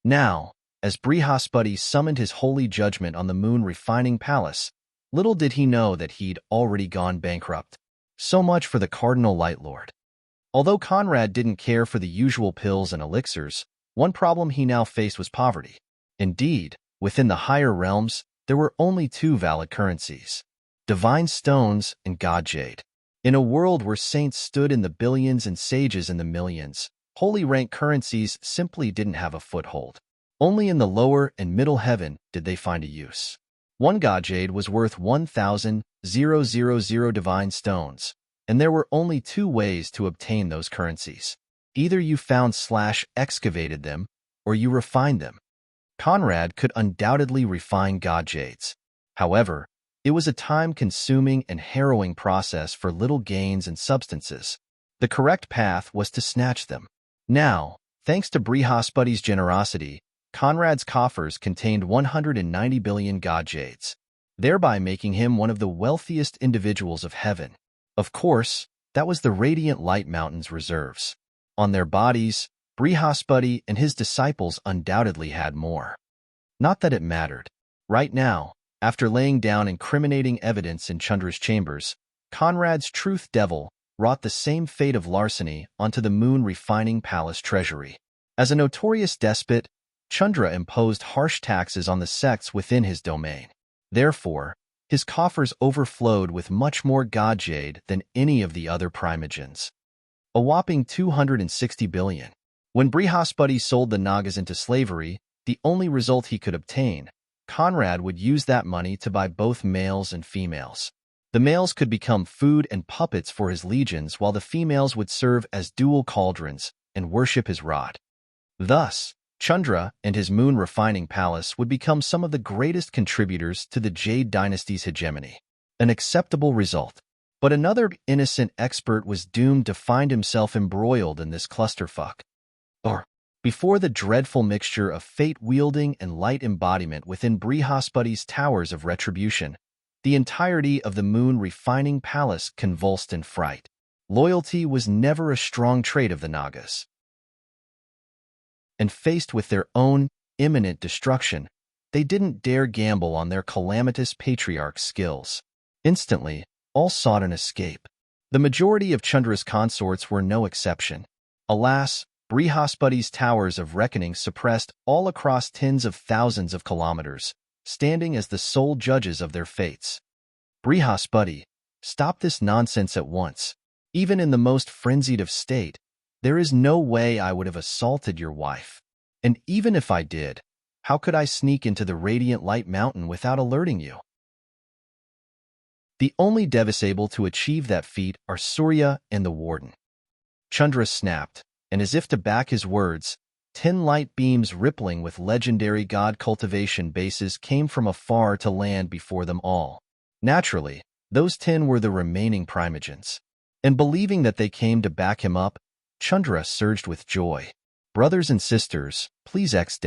Now, as Brihaspati summoned his holy judgment on the moon refining palace, little did he know that he'd already gone bankrupt. So much for the cardinal light lord. Although Conrad didn't care for the usual pills and elixirs, one problem he now faced was poverty. Indeed, within the higher realms, there were only 2 valid currencies. divine stones, and god jade. In a world where saints stood in the billions and sages in the millions, holy rank currencies simply didn't have a foothold. Only in the lower and middle heaven did they find a use. One god jade was worth 1,000 divine stones, and there were only two ways to obtain those currencies. Either you found/excavated them, or you refined them. Conrad could undoubtedly refine god jades. However, it was a time-consuming and harrowing process for little gains and substances. The correct path was to snatch them. Now, thanks to Brihaspati's generosity, Conrad's coffers contained 190 billion god jades, thereby making him one of the wealthiest individuals of heaven. Of course, that was the Radiant Light Mountain's reserves. On their bodies, Brihaspati and his disciples undoubtedly had more. Not that it mattered. Right now, after laying down incriminating evidence in Chandra's chambers, Conrad's truth devil wrought the same fate of larceny onto the moon refining palace treasury. As a notorious despot, Chandra imposed harsh taxes on the sects within his domain. Therefore, his coffers overflowed with much more god jade than any of the other primogens. A whopping 260 billion. When Brihaspati sold the Nagas into slavery, the only result he could obtain, Conrad would use that money to buy both males and females. The males could become food and puppets for his legions, while the females would serve as dual cauldrons and worship his rod. Thus, Chandra and his moon refining palace would become some of the greatest contributors to the Jade dynasty's hegemony. An acceptable result. But another innocent expert was doomed to find himself embroiled in this clusterfuck. Before the dreadful mixture of fate-wielding and light embodiment within Brihaspati's towers of retribution, the entirety of the moon refining palace convulsed in fright. Loyalty was never a strong trait of the Nagas. And faced with their own imminent destruction, they didn't dare gamble on their calamitous patriarch's skills. Instantly, all sought an escape. The majority of Chandra's consorts were no exception. Alas, Brihaspati's towers of reckoning suppressed all across tens of thousands of kilometers, standing as the sole judges of their fates. Brihaspati, stop this nonsense at once. Even in the most frenzied of state, there is no way I would have assaulted your wife. And even if I did, how could I sneak into the Radiant Light Mountain without alerting you? The only devs able to achieve that feat are Surya and the Warden. Chandra snapped, and as if to back his words, 10 light beams rippling with legendary god cultivation bases came from afar to land before them all. Naturally, those 10 were the remaining primogens. And believing that they came to back him up, Chandra surged with joy. Brothers and sisters, please X-.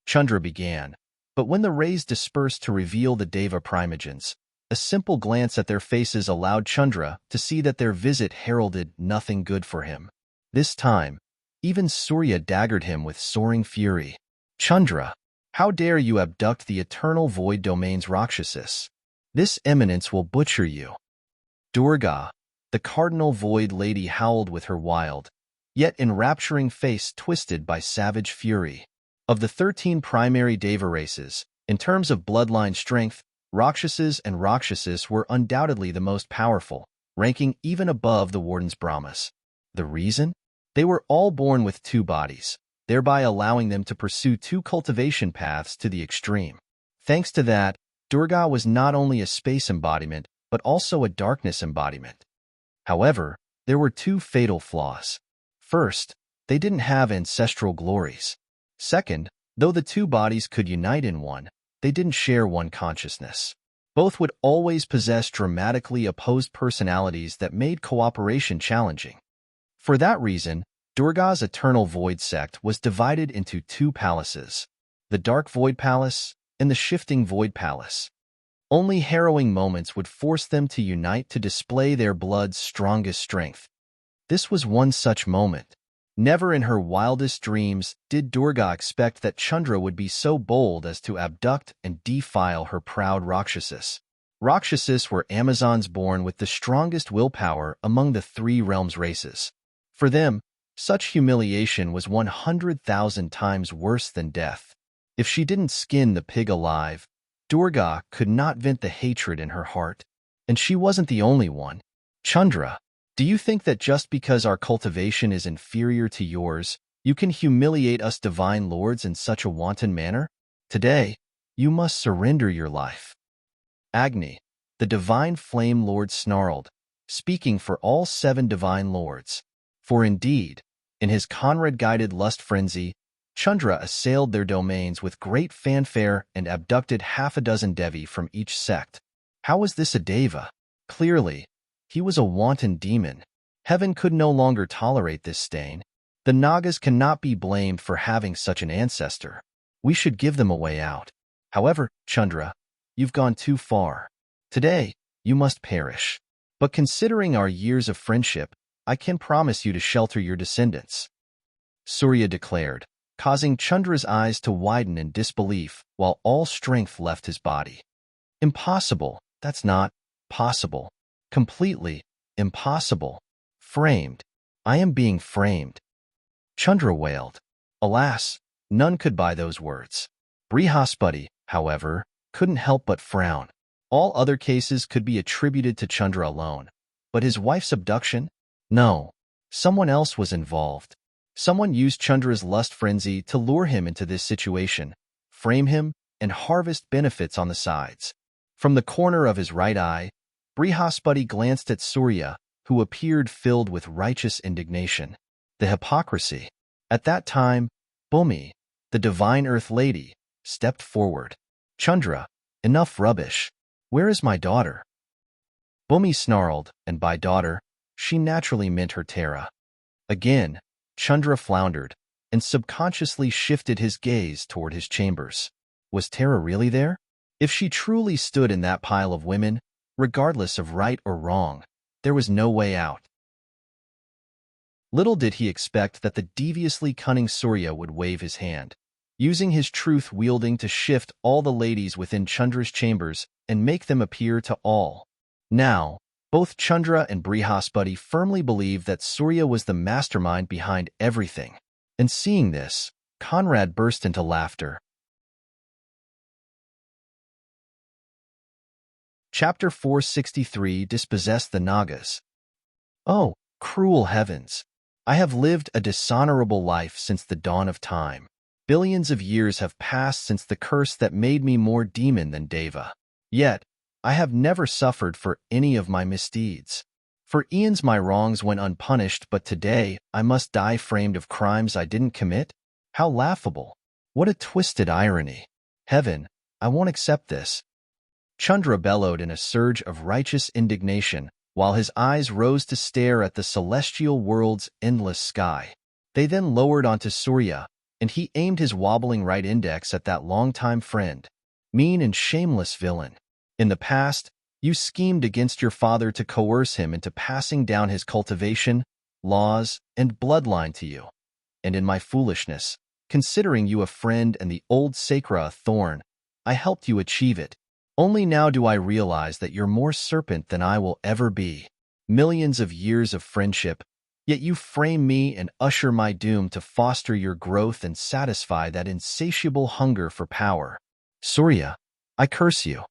Chandra began, but when the rays dispersed to reveal the Deva primogens, a simple glance at their faces allowed Chandra to see that their visit heralded nothing good for him. This time, even Surya daggered him with soaring fury. Chandra, how dare you abduct the eternal void domain's Rakshasas? This eminence will butcher you. Durga, the cardinal void lady, howled with her wild, yet enrapturing face twisted by savage fury. Of the 13 primary Deva races, in terms of bloodline strength, Rakshasas and Rakshasas were undoubtedly the most powerful, ranking even above the Warden's Brahmas. The reason? They were all born with 2 bodies, thereby allowing them to pursue 2 cultivation paths to the extreme. Thanks to that, Durga was not only a space embodiment, but also a darkness embodiment. However, there were 2 fatal flaws. First, they didn't have ancestral glories. Second, though the 2 bodies could unite in one, they didn't share one consciousness. Both would always possess dramatically opposed personalities that made cooperation challenging. For that reason, Durga's Eternal Void sect was divided into 2 palaces, the Dark Void Palace and the Shifting Void Palace. Only harrowing moments would force them to unite to display their blood's strongest strength. This was one such moment. Never in her wildest dreams did Durga expect that Chandra would be so bold as to abduct and defile her proud Rakshasas. Rakshasas were Amazons born with the strongest willpower among the 3 realms races. For them, such humiliation was 100,000 times worse than death. If she didn't skin the pig alive, Durga could not vent the hatred in her heart. And she wasn't the only one. Chandra, do you think that just because our cultivation is inferior to yours, you can humiliate us divine lords in such a wanton manner? Today, you must surrender your life. Agni, the divine flame lord snarled, speaking for all 7 divine lords. For indeed, in his Conrad-guided lust frenzy, Chandra assailed their domains with great fanfare and abducted half a dozen Devi from each sect. How was this a Deva? Clearly, he was a wanton demon. Heaven could no longer tolerate this stain. The Nagas cannot be blamed for having such an ancestor. We should give them a way out. However, Chandra, you've gone too far. Today, you must perish. But considering our years of friendship, I can promise you to shelter your descendants. Surya declared, causing Chandra's eyes to widen in disbelief while all strength left his body. Impossible. That's not possible. Completely impossible. Framed. I am being framed. Chandra wailed. Alas, none could buy those words. Brihaspati, however, couldn't help but frown. All other cases could be attributed to Chandra alone. But his wife's abduction? No. Someone else was involved. Someone used Chandra's lust frenzy to lure him into this situation, frame him, and harvest benefits on the sides. From the corner of his right eye, Brihaspati glanced at Surya, who appeared filled with righteous indignation. The hypocrisy. At that time, Bhumi, the divine earth lady, stepped forward. Chandra, enough rubbish. Where is my daughter? Bhumi snarled, and by daughter, she naturally meant her Tara. Again, Chandra floundered, and subconsciously shifted his gaze toward his chambers. Was Tara really there? If she truly stood in that pile of women, regardless of right or wrong, there was no way out. Little did he expect that the deviously cunning Surya would wave his hand, using his truth-wielding to shift all the ladies within Chandra's chambers and make them appear to all. Now, both Chandra and Brihaspati firmly believed that Surya was the mastermind behind everything. And seeing this, Conrad burst into laughter. Chapter 463 Dispossess the Nagas. Oh, cruel heavens! I have lived a dishonorable life since the dawn of time. Billions of years have passed since the curse that made me more demon than Deva. Yet, I have never suffered for any of my misdeeds. For eons my wrongs went unpunished, but today I must die framed of crimes I didn't commit? How laughable! What a twisted irony! Heaven, I won't accept this. Chandra bellowed in a surge of righteous indignation, while his eyes rose to stare at the celestial world's endless sky. They then lowered onto Surya, and he aimed his wobbling right index at that longtime friend. Mean and shameless villain. In the past, you schemed against your father to coerce him into passing down his cultivation, laws, and bloodline to you. And in my foolishness, considering you a friend and the old Sacra a thorn, I helped you achieve it. Only now do I realize that you're more serpent than I will ever be. Millions of years of friendship, yet you frame me and usher my doom to foster your growth and satisfy that insatiable hunger for power. Surya, I curse you.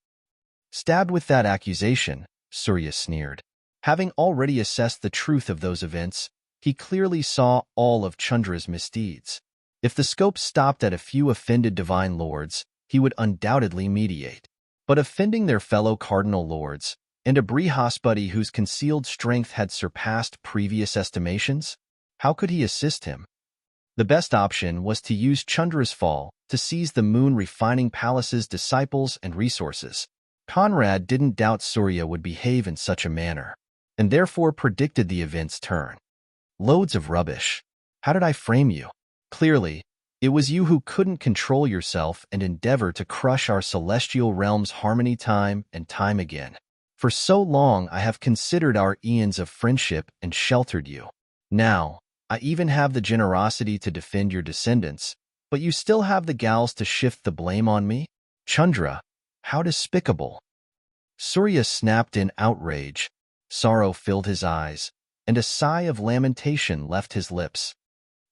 Stabbed with that accusation, Surya sneered. Having already assessed the truth of those events, he clearly saw all of Chandra's misdeeds. If the scope stopped at a few offended divine lords, he would undoubtedly mediate. But offending their fellow cardinal lords, and a Brihaspati whose concealed strength had surpassed previous estimations? How could he assist him? The best option was to use Chandra's fall to seize the Moon Refining Palace's disciples and resources. Conrad didn't doubt Surya would behave in such a manner, and therefore predicted the event's turn. Loads of rubbish. How did I frame you? Clearly, it was you who couldn't control yourself and endeavor to crush our celestial realm's harmony time and time again. For so long I have considered our eons of friendship and sheltered you. Now, I even have the generosity to defend your descendants, but you still have the gals to shift the blame on me? Chandra, how despicable! Surya snapped in outrage. Sorrow filled his eyes, and a sigh of lamentation left his lips.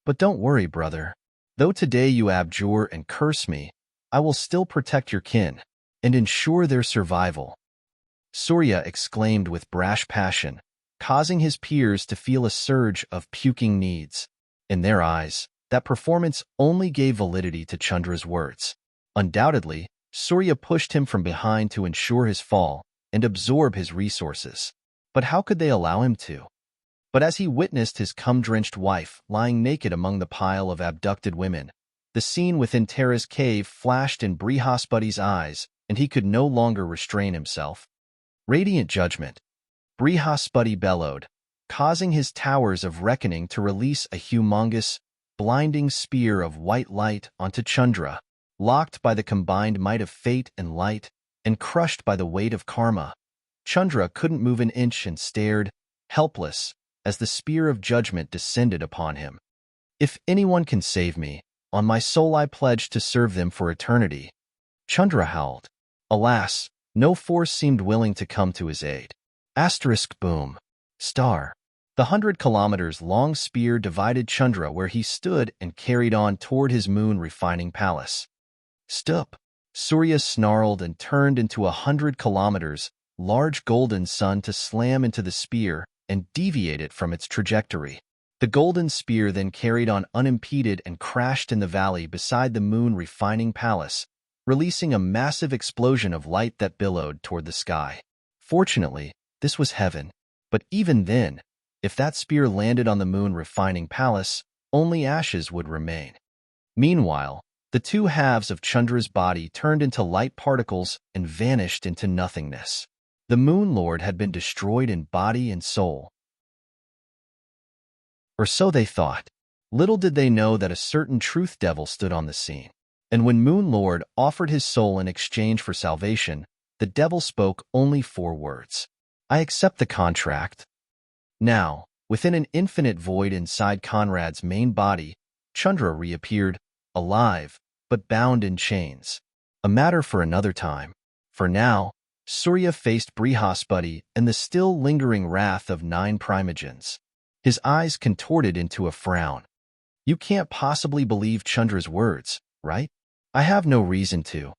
But don't worry, brother. Though today you abjure and curse me, I will still protect your kin and ensure their survival. Surya exclaimed with brash passion, causing his peers to feel a surge of puking needs. In their eyes, that performance only gave validity to Chandra's words. Undoubtedly, Surya pushed him from behind to ensure his fall and absorb his resources. But how could they allow him to? But as he witnessed his cum-drenched wife lying naked among the pile of abducted women, the scene within Tara's cave flashed in Brihaspati's eyes, and he could no longer restrain himself. Radiant judgment, Brihaspati bellowed, causing his towers of reckoning to release a humongous, blinding spear of white light onto Chandra, locked by the combined might of fate and light, and crushed by the weight of karma. Chandra couldn't move an inch and stared, helpless, as the spear of judgment descended upon him. If anyone can save me, on my soul I pledge to serve them for eternity. Chandra howled. Alas, no force seemed willing to come to his aid. Asterisk boom. Star. The 100-kilometers-long spear divided Chandra where he stood and carried on toward his moon-refining palace. Stup. Surya snarled and turned into 100 kilometers, large golden sun to slam into the spear and deviate it from its trajectory. The golden spear then carried on unimpeded and crashed in the valley beside the moon-refining palace, releasing a massive explosion of light that billowed toward the sky. Fortunately, this was heaven, but even then, if that spear landed on the moon-refining palace, only ashes would remain. Meanwhile, the two halves of Chandra's body turned into light particles and vanished into nothingness. The Moon Lord had been destroyed in body and soul. Or so they thought. Little did they know that a certain truth devil stood on the scene. And when Moon Lord offered his soul in exchange for salvation, the devil spoke only 4 words. I accept the contract. Now, within an infinite void inside Conrad's main body, Chandra reappeared, alive, but bound in chains. A matter for another time. For now, Surya faced Brihaspati and the still lingering wrath of 9 primogens. His eyes contorted into a frown. You can't possibly believe Chandra's words, right? I have no reason to.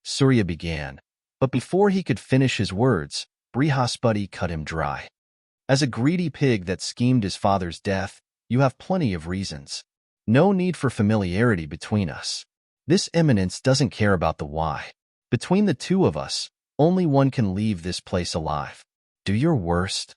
Surya began, but before he could finish his words, Brihaspati cut him dry. As a greedy pig that schemed his father's death, you have plenty of reasons. No need for familiarity between us. This eminence doesn't care about the why. Between the two of us, only one can leave this place alive. Do your worst.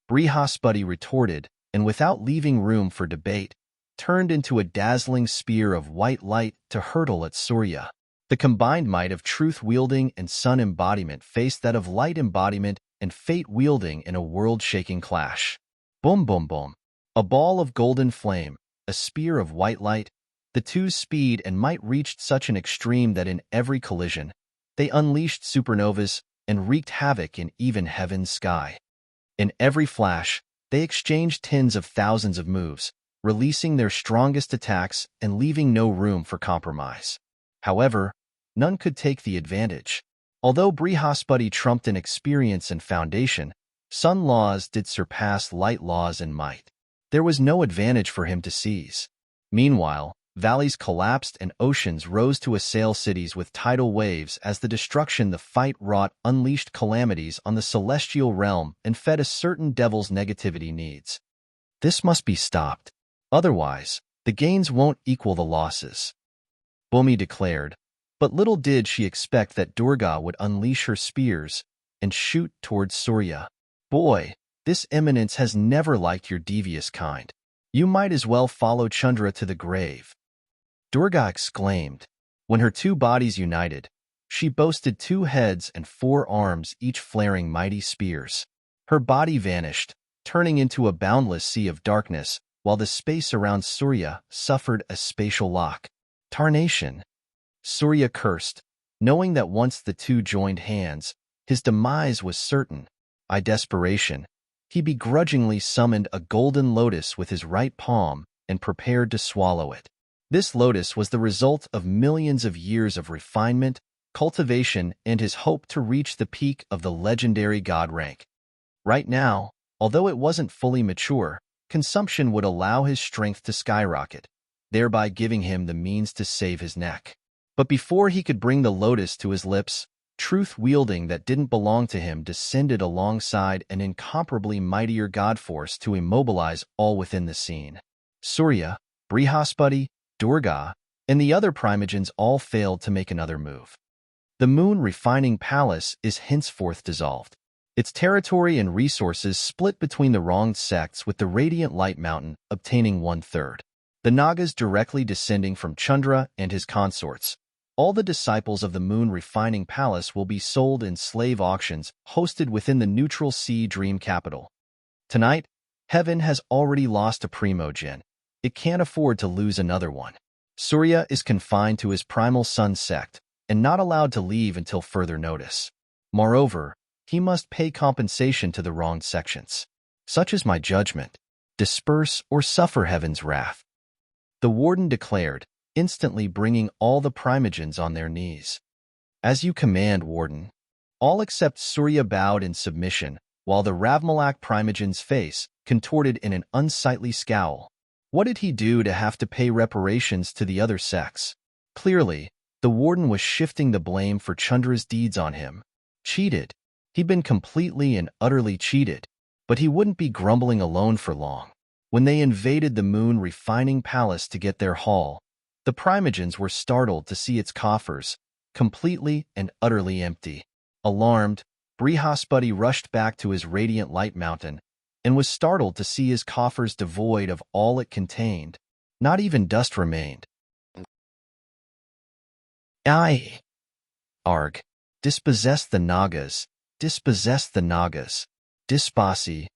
Brihaspati retorted, and without leaving room for debate, turned into a dazzling spear of white light to hurtle at Surya. The combined might of truth-wielding and sun embodiment faced that of light embodiment and fate-wielding in a world-shaking clash. Boom, boom, boom. A ball of golden flame, a spear of white light, the two's speed and might reached such an extreme that in every collision, they unleashed supernovas and wreaked havoc in even heaven's sky. In every flash, they exchanged tens of thousands of moves, releasing their strongest attacks and leaving no room for compromise. However, none could take the advantage. Although Brihaspati trumped in experience and foundation, sun laws did surpass light laws in might. There was no advantage for him to seize. Meanwhile, valleys collapsed and oceans rose to assail cities with tidal waves as the destruction the fight wrought unleashed calamities on the celestial realm and fed a certain devil's negativity needs. This must be stopped. Otherwise, the gains won't equal the losses. Bhumi declared, but little did she expect that Durga would unleash her spears and shoot towards Surya. Boy, this eminence has never liked your devious kind. You might as well follow Chandra to the grave. Durga exclaimed. When her 2 bodies united, she boasted 2 heads and 4 arms, each flaring mighty spears. Her body vanished, turning into a boundless sea of darkness, while the space around Surya suffered a spatial lock. Tarnation. Surya cursed, knowing that once the two joined hands, his demise was certain. By desperation, he begrudgingly summoned a golden lotus with his right palm and prepared to swallow it. This lotus was the result of millions of years of refinement, cultivation, and his hope to reach the peak of the legendary god rank. Right now, although it wasn't fully mature, consumption would allow his strength to skyrocket, thereby giving him the means to save his neck. But before he could bring the lotus to his lips, Truth wielding that didn't belong to him descended alongside an incomparably mightier god force to immobilize all within the scene. Surya, Brihaspati, Durga, and the other primogens all failed to make another move. The moon refining palace is henceforth dissolved. Its territory and resources split between the wronged sects, with the radiant light mountain obtaining 1/3. The Nagas directly descending from Chandra and his consorts. All the disciples of the moon refining palace will be sold in slave auctions hosted within the neutral sea dream capital. Tonight, heaven has already lost a primogen. It can't afford to lose another one. Surya is confined to his primal sun sect and not allowed to leave until further notice. Moreover, he must pay compensation to the wronged sections. Such is my judgment. Disperse or suffer heaven's wrath. The warden declared, instantly bringing all the primogens on their knees. As you command, warden. All except Surya bowed in submission, while the Ravmalak primogen's face contorted in an unsightly scowl. What did he do to have to pay reparations to the other sects? Clearly, the warden was shifting the blame for Chandra's deeds on him. Cheated. He'd been completely and utterly cheated, but he wouldn't be grumbling alone for long. When they invaded the moon refining palace to get their haul, the primogens were startled to see its coffers, completely and utterly empty. Alarmed, Brihaspati rushed back to his radiant light mountain and was startled to see his coffers devoid of all it contained. Not even dust remained. Arg. Dispossess the Nagas. Dispossess the Nagas. Dispasi.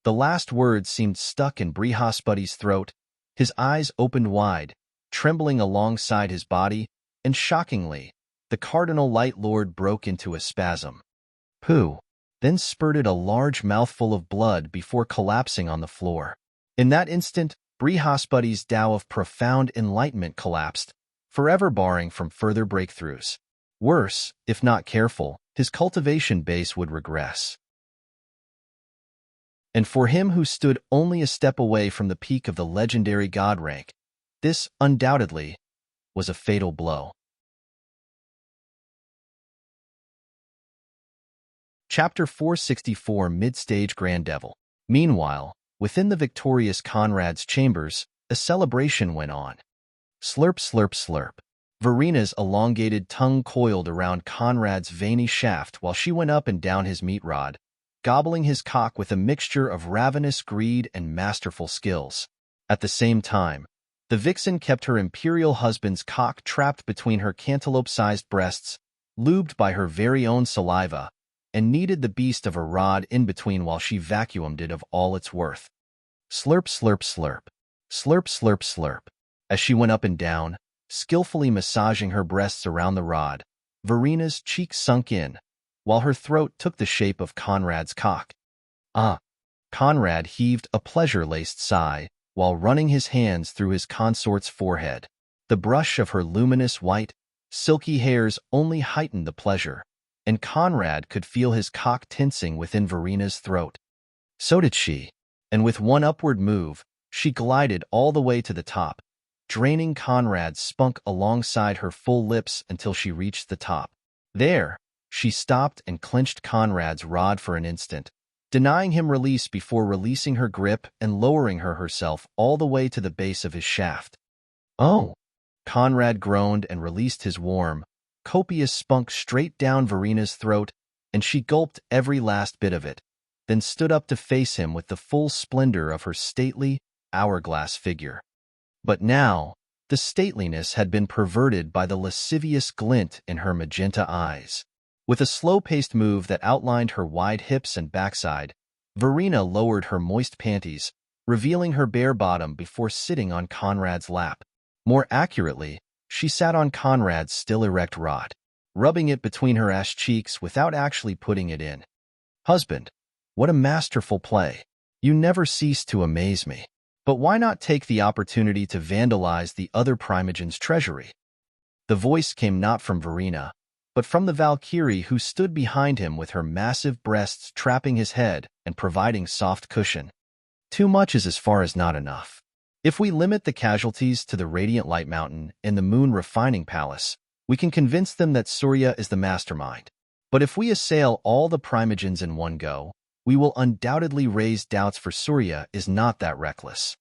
The last word seemed stuck in Brihaspati's throat. His eyes opened wide, trembling alongside his body, and shockingly, the Cardinal Light Lord broke into a spasm. Pooh, then spurted a large mouthful of blood before collapsing on the floor. In that instant, Brihaspati's Tao of profound enlightenment collapsed, forever barring from further breakthroughs. Worse, if not careful, his cultivation base would regress. And for him who stood only a step away from the peak of the legendary god rank, this, undoubtedly, was a fatal blow. Chapter 464, Mid-Stage Grand Devil. Meanwhile, within the victorious Conrad's chambers, a celebration went on. Slurp, slurp, slurp. Verina's elongated tongue coiled around Conrad's veiny shaft while she went up and down his meat rod, gobbling his cock with a mixture of ravenous greed and masterful skills. At the same time, the vixen kept her imperial husband's cock trapped between her cantaloupe-sized breasts, lubed by her very own saliva, and kneaded the beast of a rod in between while she vacuumed it of all its worth. Slurp, slurp, slurp. Slurp, slurp, slurp. As she went up and down, skillfully massaging her breasts around the rod, Verina's cheeks sunk in, while her throat took the shape of Conrad's cock. Ah! Conrad heaved a pleasure-laced sigh, while running his hands through his consort's forehead. The brush of her luminous white, silky hairs only heightened the pleasure, and Conrad could feel his cock tensing within Verina's throat. So did she, and with one upward move, she glided all the way to the top, draining Conrad's spunk alongside her full lips until she reached the top. There, she stopped and clenched Conrad's rod for an instant, denying him release before releasing her grip and lowering her herself all the way to the base of his shaft. Oh! Conrad groaned and released his warm, copious spunk straight down Verina's throat, and she gulped every last bit of it, then stood up to face him with the full splendor of her stately, hourglass figure. But now, the stateliness had been perverted by the lascivious glint in her magenta eyes. With a slow-paced move that outlined her wide hips and backside, Verina lowered her moist panties, revealing her bare bottom before sitting on Conrad's lap. More accurately, she sat on Conrad's still erect rod, rubbing it between her ass cheeks without actually putting it in. Husband, what a masterful play. You never cease to amaze me. But why not take the opportunity to vandalize the other primogen's treasury? The voice came not from Verina, but from the Valkyrie who stood behind him with her massive breasts trapping his head and providing soft cushion. Too much is as far as not enough. If we limit the casualties to the Radiant Light Mountain and the Moon Refining Palace, we can convince them that Surya is the mastermind. But if we assail all the primogens in one go, we will undoubtedly raise doubts, for Surya is not that reckless.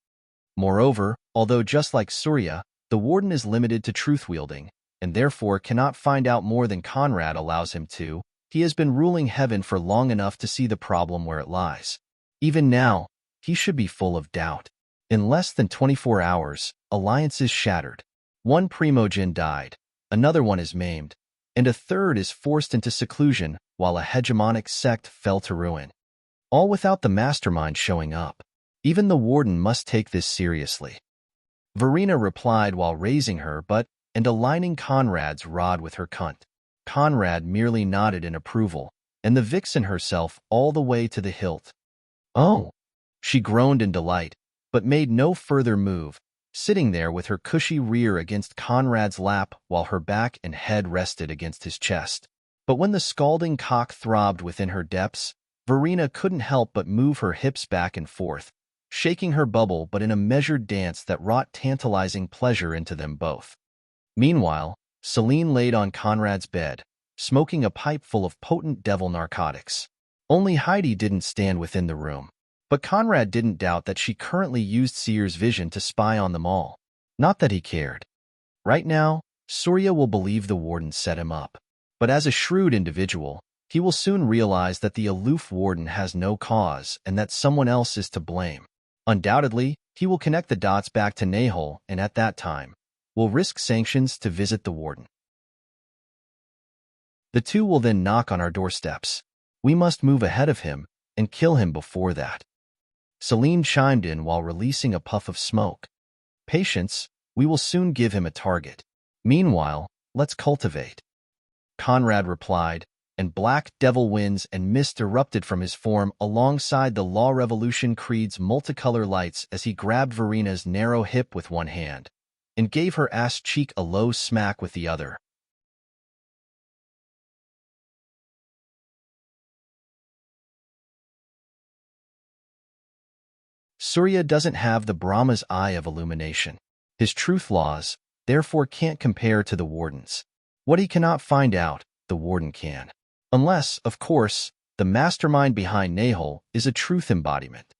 Moreover, although just like Surya, the warden is limited to truth-wielding, and therefore cannot find out more than Conrad allows him to, he has been ruling heaven for long enough to see the problem where it lies. Even now, he should be full of doubt. In less than 24 hours, alliances shattered. One primogen died, another one is maimed, and a third is forced into seclusion while a hegemonic sect fell to ruin. All without the mastermind showing up. Even the warden must take this seriously. Verena replied while raising her butt and aligning Conrad's rod with her cunt. Conrad merely nodded in approval, and the vixen herself all the way to the hilt. "Oh!" She groaned in delight, but made no further move, sitting there with her cushy rear against Conrad's lap while her back and head rested against his chest. But when the scalding cock throbbed within her depths, Verena couldn't help but move her hips back and forth, shaking her bubble but in a measured dance that wrought tantalizing pleasure into them both. Meanwhile, Celine laid on Conrad's bed, smoking a pipe full of potent devil narcotics. Only Heidi didn't stand within the room. But Conrad didn't doubt that she currently used Seer's vision to spy on them all. Not that he cared. Right now, Surya will believe the warden set him up. But as a shrewd individual, he will soon realize that the aloof warden has no cause and that someone else is to blame. Undoubtedly, he will connect the dots back to Nahal and at that time, will risk sanctions to visit the warden. The two will then knock on our doorsteps. We must move ahead of him and kill him before that. Celine chimed in while releasing a puff of smoke. Patience, we will soon give him a target. Meanwhile, let's cultivate. Conrad replied, and black devil winds and mist erupted from his form alongside the Law Revolution Creed's multicolor lights as he grabbed Verena's narrow hip with one hand and gave her ass cheek a low smack with the other. Surya doesn't have the Brahma's eye of illumination. His truth laws, therefore, can't compare to the warden's. What he cannot find out, the warden can. Unless, of course, the mastermind behind Nahal is a truth embodiment.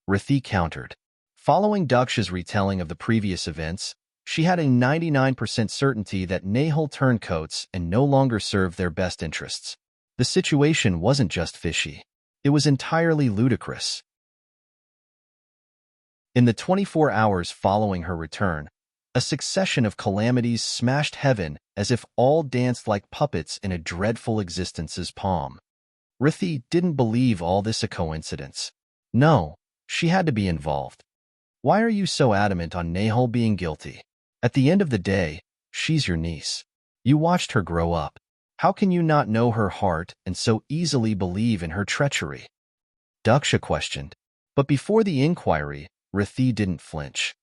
Rithi countered. Following Daksha's retelling of the previous events, she had a 99% certainty that Nahal turncoats and no longer served their best interests. The situation wasn't just fishy. It was entirely ludicrous. In the 24 hours following her return, a succession of calamities smashed heaven as if all danced like puppets in a dreadful existence's palm. Rithi didn't believe all this a coincidence. No, she had to be involved. Why are you so adamant on Nahal being guilty? At the end of the day, she's your niece. You watched her grow up. How can you not know her heart and so easily believe in her treachery? Daksha questioned. But before the inquiry, Rithi didn't flinch.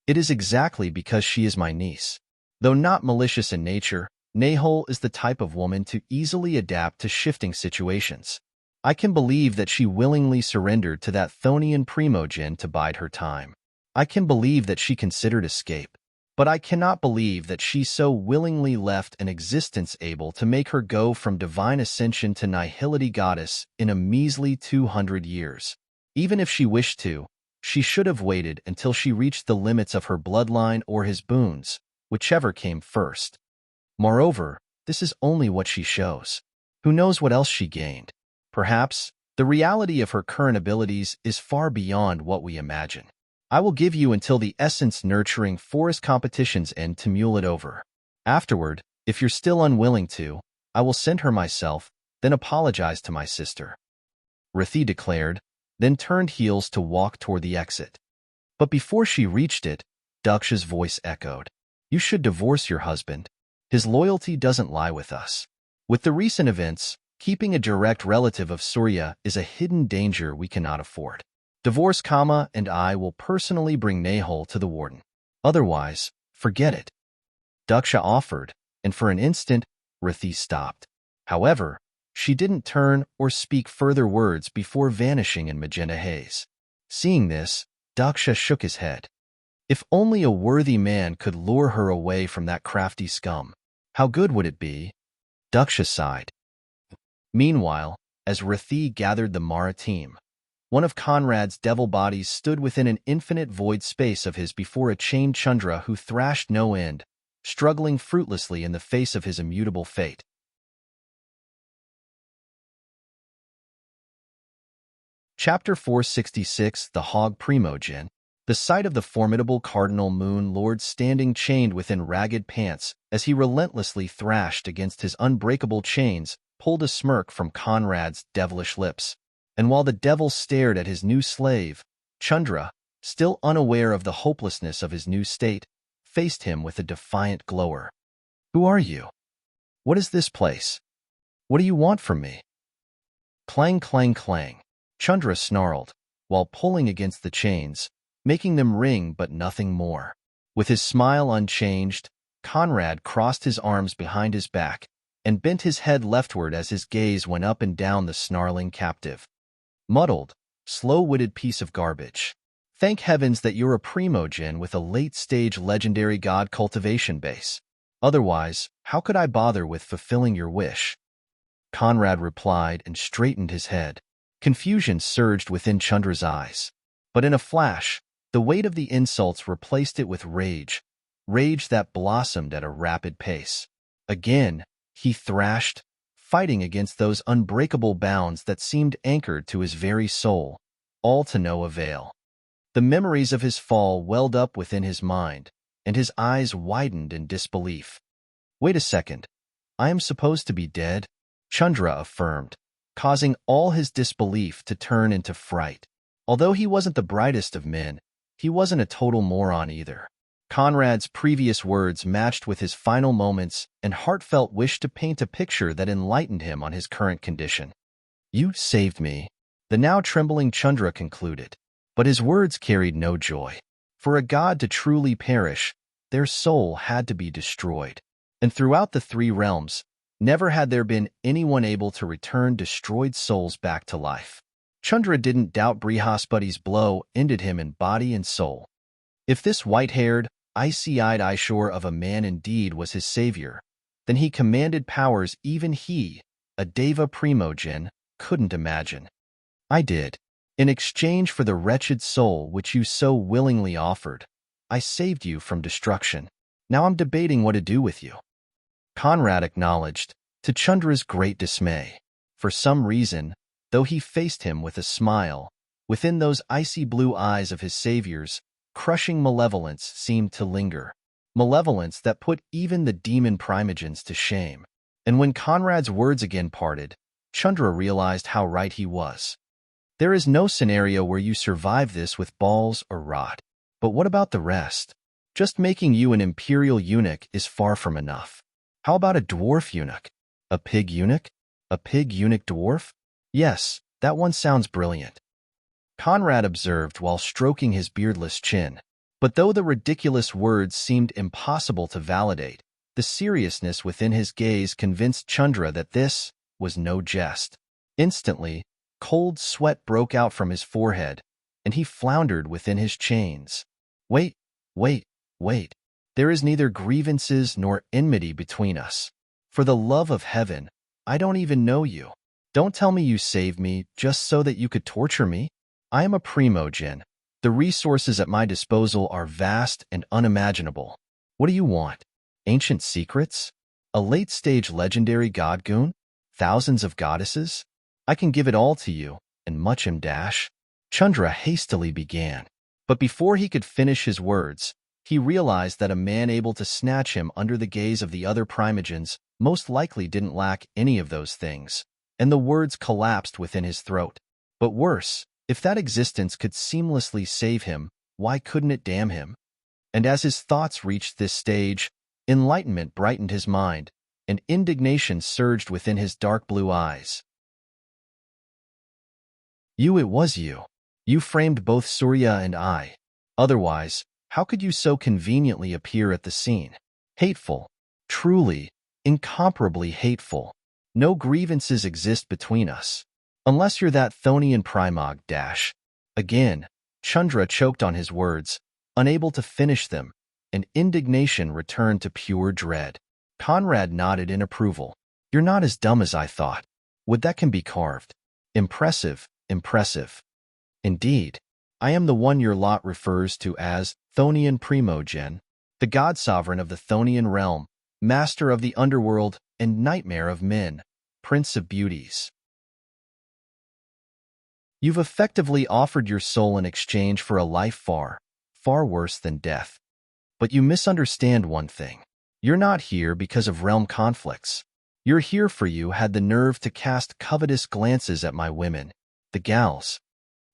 It is exactly because she is my niece. Though not malicious in nature, Nahal is the type of woman to easily adapt to shifting situations. I can believe that she willingly surrendered to that Thonian primogen to bide her time. I can believe that she considered escape. But I cannot believe that she so willingly left an existence able to make her go from divine ascension to nihility goddess in a measly 200 years. Even if she wished to, she should have waited until she reached the limits of her bloodline or his boons, whichever came first. Moreover, this is only what she shows. Who knows what else she gained? Perhaps, the reality of her current abilities is far beyond what we imagine. I will give you until the essence-nurturing forest competitions end to mule it over. Afterward, if you're still unwilling to, I will send her myself, then apologize to my sister. Rithi declared, then turned heels to walk toward the exit. But before she reached it, Daksha's voice echoed. You should divorce your husband. His loyalty doesn't lie with us. With the recent events, keeping a direct relative of Surya is a hidden danger we cannot afford. Divorce, and I will personally bring Nahal to the warden. Otherwise, forget it. Daksha offered, and for an instant, Rithi stopped. However, she didn't turn or speak further words before vanishing in magenta haze. Seeing this, Daksha shook his head. If only a worthy man could lure her away from that crafty scum. How good would it be? Daksha sighed. Meanwhile, as Rathi gathered the Mara team, one of Conrad's devil bodies stood within an infinite void space of his before a chained Chandra who thrashed no end, struggling fruitlessly in the face of his immutable fate. Chapter 466 The Hog Primogen. The sight of the formidable Cardinal Moon Lord standing chained within ragged pants as he relentlessly thrashed against his unbreakable chains pulled a smirk from Conrad's devilish lips. And while the devil stared at his new slave, Chandra, still unaware of the hopelessness of his new state, faced him with a defiant glower. "Who are you? What is this place? What do you want from me?" Clang, clang, clang. Chandra snarled, while pulling against the chains, making them ring but nothing more. With his smile unchanged, Conrad crossed his arms behind his back and bent his head leftward as his gaze went up and down the snarling captive. Muddled, slow-witted piece of garbage. Thank heavens that you're a primogen with a late-stage legendary god cultivation base. Otherwise, how could I bother with fulfilling your wish? Conrad replied and straightened his head. Confusion surged within Chandra's eyes. But in a flash, the weight of the insults replaced it with rage that blossomed at a rapid pace. Again, he thrashed, fighting against those unbreakable bounds that seemed anchored to his very soul, all to no avail. The memories of his fall welled up within his mind, and his eyes widened in disbelief. "Wait a second. I am supposed to be dead?" Chandra affirmed, causing all his disbelief to turn into fright. Although he wasn't the brightest of men, he wasn't a total moron either. Conrad's previous words matched with his final moments and heartfelt wish to paint a picture that enlightened him on his current condition. "You saved me," the now trembling Chandra concluded. But his words carried no joy. For a god to truly perish, their soul had to be destroyed. And throughout the three realms, never had there been anyone able to return destroyed souls back to life. Chandra didn't doubt Brihaspati's blow ended him in body and soul. If this white-haired, icy-eyed Ishore of a man indeed was his savior, then he commanded powers even he, a Deva primogen, couldn't imagine. "I did. In exchange for the wretched soul which you so willingly offered, I saved you from destruction. Now I'm debating what to do with you." Conrad acknowledged, to Chandra's great dismay. For some reason, though he faced him with a smile, within those icy blue eyes of his saviors, crushing malevolence seemed to linger. Malevolence that put even the demon primogens to shame. And when Conrad's words again parted, Chandra realized how right he was. There is no scenario where you survive this with balls or rot. But what about the rest? Just making you an imperial eunuch is far from enough. How about a dwarf eunuch? A pig eunuch? A pig eunuch dwarf? Yes, that one sounds brilliant. Conrad observed while stroking his beardless chin. But though the ridiculous words seemed impossible to validate, the seriousness within his gaze convinced Chandra that this was no jest. Instantly, cold sweat broke out from his forehead, and he floundered within his chains. Wait. There is neither grievances nor enmity between us. For the love of heaven, I don't even know you. Don't tell me you saved me just so that you could torture me. I am a primogen. The resources at my disposal are vast and unimaginable. What do you want? Ancient secrets? A late-stage legendary god goon? Thousands of goddesses? I can give it all to you, and much em dash. Chandra hastily began. But before he could finish his words, he realized that a man able to snatch him under the gaze of the other primogens most likely didn't lack any of those things, and the words collapsed within his throat. But worse, if that existence could seamlessly save him, why couldn't it damn him? And as his thoughts reached this stage, enlightenment brightened his mind, and indignation surged within his dark blue eyes. It was you. You framed both Surya and I. Otherwise, how could you so conveniently appear at the scene? Hateful. Truly, incomparably hateful. No grievances exist between us. Unless you're that Thonian primog dash. Again, Chandra choked on his words, unable to finish them, and indignation returned to pure dread. Conrad nodded in approval. You're not as dumb as I thought. Wood that can be carved. Impressive, impressive. Indeed, I am the one your lot refers to as Thonian Primogen, the god-sovereign of the Thonian realm, master of the underworld and nightmare of men, prince of beauties. You've effectively offered your soul in exchange for a life far, far worse than death. But you misunderstand one thing. You're not here because of realm conflicts. You're here for you had the nerve to cast covetous glances at my women, the gals.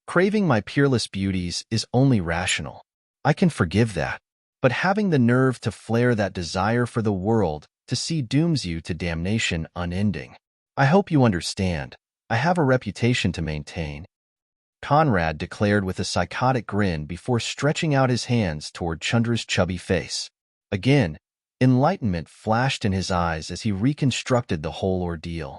Craving my peerless beauties is only rational. I can forgive that. But having the nerve to flare that desire for the world to see dooms you to damnation unending. I hope you understand. I have a reputation to maintain. Conrad declared with a psychotic grin before stretching out his hands toward Chandra's chubby face. Again, enlightenment flashed in his eyes as he reconstructed the whole ordeal.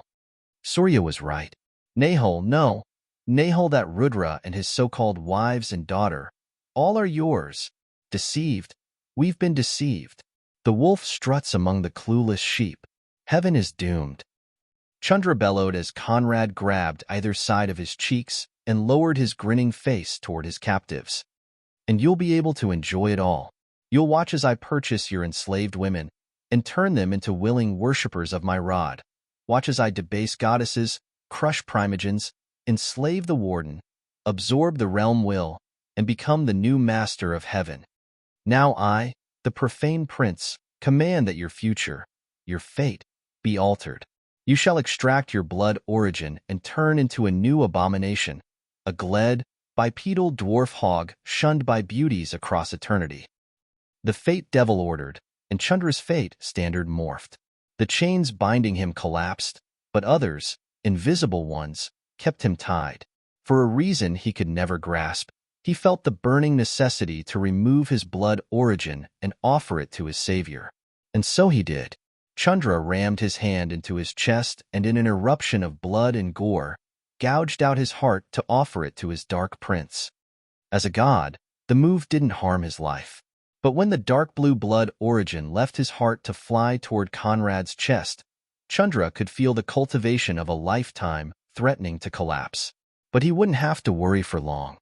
Surya was right. Nehal, no. Nehal, that Rudra and his so-called wives and daughter, all are yours. Deceived. We've been deceived. The wolf struts among the clueless sheep. Heaven is doomed. Chandra bellowed as Conrad grabbed either side of his cheeks and lowered his grinning face toward his captives. And you'll be able to enjoy it all. You'll watch as I purchase your enslaved women and turn them into willing worshippers of my rod. Watch as I debase goddesses, crush primogens, enslave the warden, absorb the realm will, and become the new master of heaven. Now I, the profane prince, command that your future, your fate, be altered. You shall extract your blood origin and turn into a new abomination, a gled, bipedal dwarf hog shunned by beauties across eternity. The fate devil ordered, and Chandra's fate standard morphed. The chains binding him collapsed, but others, invisible ones, kept him tied. For a reason he could never grasp, he felt the burning necessity to remove his blood origin and offer it to his savior. And so he did. Chandra rammed his hand into his chest and in an eruption of blood and gore, gouged out his heart to offer it to his dark prince. As a god, the move didn't harm his life. But when the dark blue blood origin left his heart to fly toward Conrad's chest, Chandra could feel the cultivation of a lifetime threatening to collapse. But he wouldn't have to worry for long.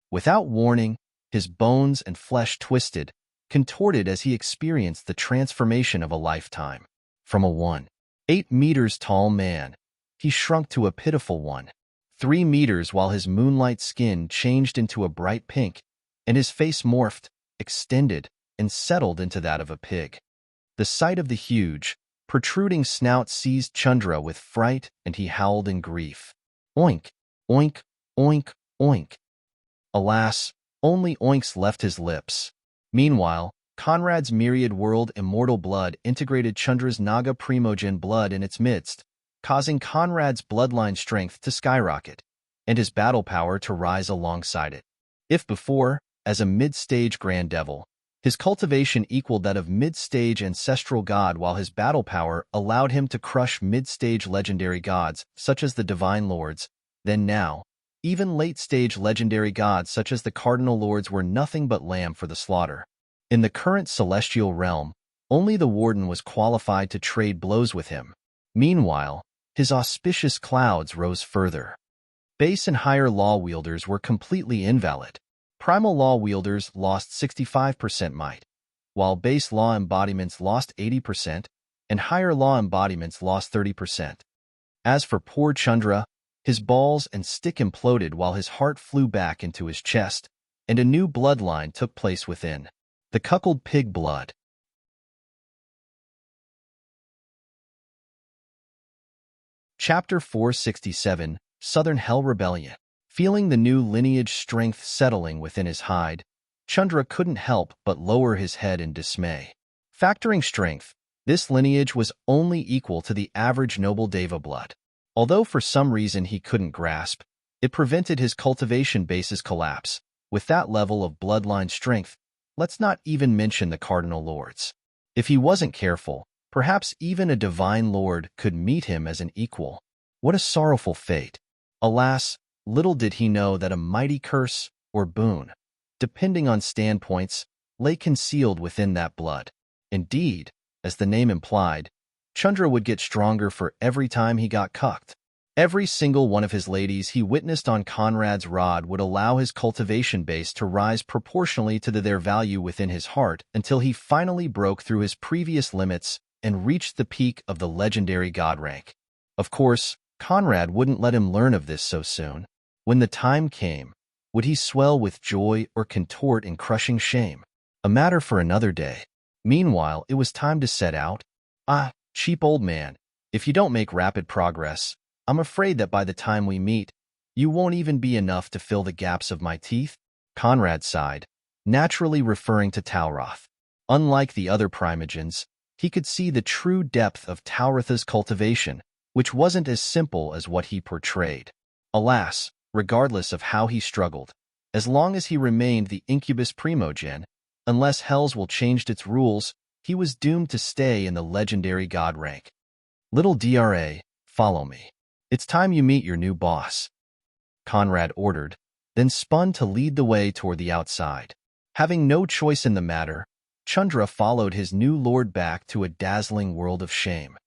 Without warning, his bones and flesh twisted, contorted as he experienced the transformation of a lifetime. From a 1.8 meters tall man, he shrunk to a pitiful 1.3 meters while his moonlight skin changed into a bright pink, and his face morphed, extended, and settled into that of a pig. The sight of the huge, protruding snout seized Chandra with fright, and he howled in grief. Oink, oink, oink, oink. Alas, only oinks left his lips. Meanwhile, Conrad's myriad world immortal blood integrated Chandra's Naga Primogen blood in its midst, causing Conrad's bloodline strength to skyrocket, and his battle power to rise alongside it. If before, as a mid-stage Grand Devil, his cultivation equaled that of mid-stage ancestral god while his battle power allowed him to crush mid-stage legendary gods such as the Divine Lords, then now, even late-stage legendary gods such as the Cardinal Lords were nothing but lamb for the slaughter. In the current celestial realm, only the Warden was qualified to trade blows with him. Meanwhile, his auspicious clouds rose further. Base and higher law wielders were completely invalid. Primal law wielders lost 65% might, while base law embodiments lost 80%, and higher law embodiments lost 30%. As for poor Chandra, his balls and stick imploded while his heart flew back into his chest, and a new bloodline took place within. The cuckold pig blood. Chapter 467, Southern Hell Rebellion. Feeling the new lineage strength settling within his hide, Chandra couldn't help but lower his head in dismay. Factoring strength, this lineage was only equal to the average noble Deva blood. Although for some reason he couldn't grasp, it prevented his cultivation base's collapse. With that level of bloodline strength, let's not even mention the Cardinal Lords. If he wasn't careful, perhaps even a Divine Lord could meet him as an equal. What a sorrowful fate. Alas, little did he know that a mighty curse, or boon, depending on standpoints, lay concealed within that blood. Indeed, as the name implied, Chandra would get stronger for every time he got cucked. Every single one of his ladies he witnessed on Conrad's rod would allow his cultivation base to rise proportionally to their value within his heart until he finally broke through his previous limits and reached the peak of the legendary god rank. Of course, Conrad wouldn't let him learn of this so soon. When the time came, would he swell with joy or contort in crushing shame? A matter for another day. Meanwhile, it was time to set out. Ah, cheap old man, if you don't make rapid progress, I'm afraid that by the time we meet, you won't even be enough to fill the gaps of my teeth. Conrad sighed, naturally referring to Talroth. Unlike the other primogens, he could see the true depth of Talrotha's cultivation, which wasn't as simple as what he portrayed. Alas, regardless of how he struggled, as long as he remained the incubus primogen, unless Hell's will changed its rules, he was doomed to stay in the legendary god rank. Little Dra, follow me. It's time you meet your new boss, Conrad ordered, then spun to lead the way toward the outside. Having no choice in the matter, Chandra followed his new lord back to a dazzling world of shame.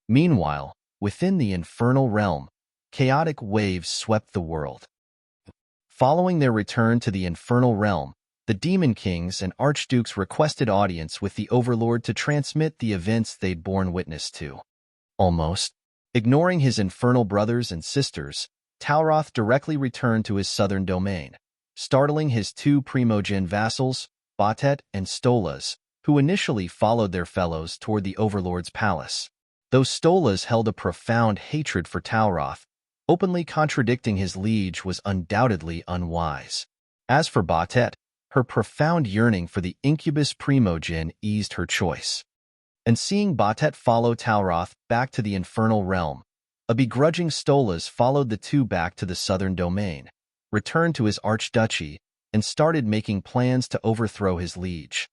Meanwhile, within the infernal realm, chaotic waves swept the world. Following their return to the infernal realm, the demon kings and archdukes requested audience with the overlord to transmit the events they'd borne witness to. Almost ignoring his infernal brothers and sisters, Talroth directly returned to his southern domain, startling his two primogen vassals, Batet and Stolas, who initially followed their fellows toward the overlord's palace. Though Stolas held a profound hatred for Talroth, openly contradicting his liege was undoubtedly unwise. As for Batet, her profound yearning for the incubus primogen eased her choice. And seeing Batet follow Talroth back to the infernal realm, a begrudging Stolas followed the two back to the southern domain, returned to his archduchy, and started making plans to overthrow his liege.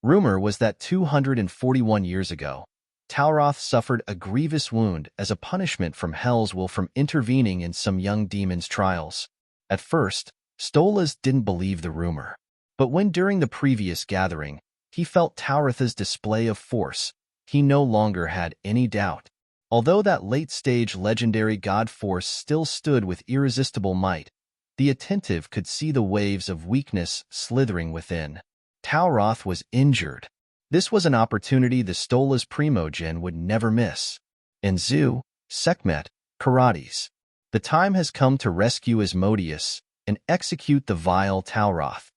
Rumor was that 241 years ago, Talroth suffered a grievous wound as a punishment from Hell's will from intervening in some young demon's trials. At first, Stolas didn't believe the rumor, but when during the previous gathering, he felt Talrotha's display of force, he no longer had any doubt. Although that late-stage legendary god force still stood with irresistible might, the attentive could see the waves of weakness slithering within. Talroth was injured. This was an opportunity the Stolas primogen would never miss. Enzu, Sekhmet, Karates. The time has come to rescue Asmodeus and execute the vile Talroth.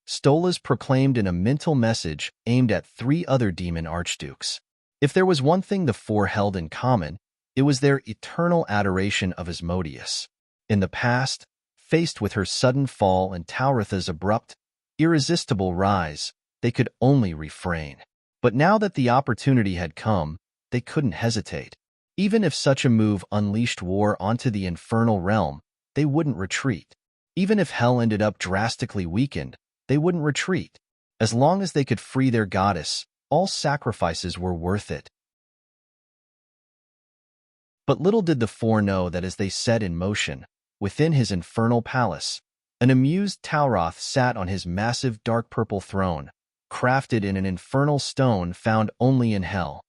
Stolas proclaimed in a mental message aimed at 3 other demon archdukes. If there was one thing the 4 held in common, it was their eternal adoration of Asmodeus. In the past, faced with her sudden fall and Talrotha's abrupt, irresistible rise, they could only refrain. But now that the opportunity had come, they couldn't hesitate. Even if such a move unleashed war onto the infernal realm, they wouldn't retreat. Even if Hell ended up drastically weakened, they wouldn't retreat. As long as they could free their goddess, all sacrifices were worth it. But little did the 4 know that as they set in motion, within his infernal palace, an amused Talroth sat on his massive dark purple throne, crafted in an infernal stone found only in Hell.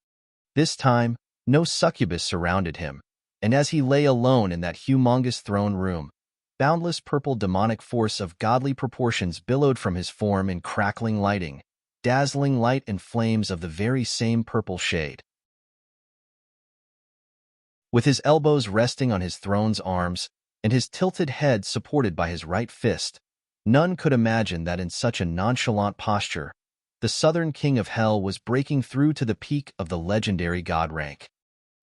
This time, no succubus surrounded him, and as he lay alone in that humongous throne room, boundless purple demonic force of godly proportions billowed from his form in crackling lighting, dazzling light and flames of the very same purple shade. With his elbows resting on his throne's arms and his tilted head supported by his right fist, none could imagine that in such a nonchalant posture, the southern king of Hell was breaking through to the peak of the legendary god rank.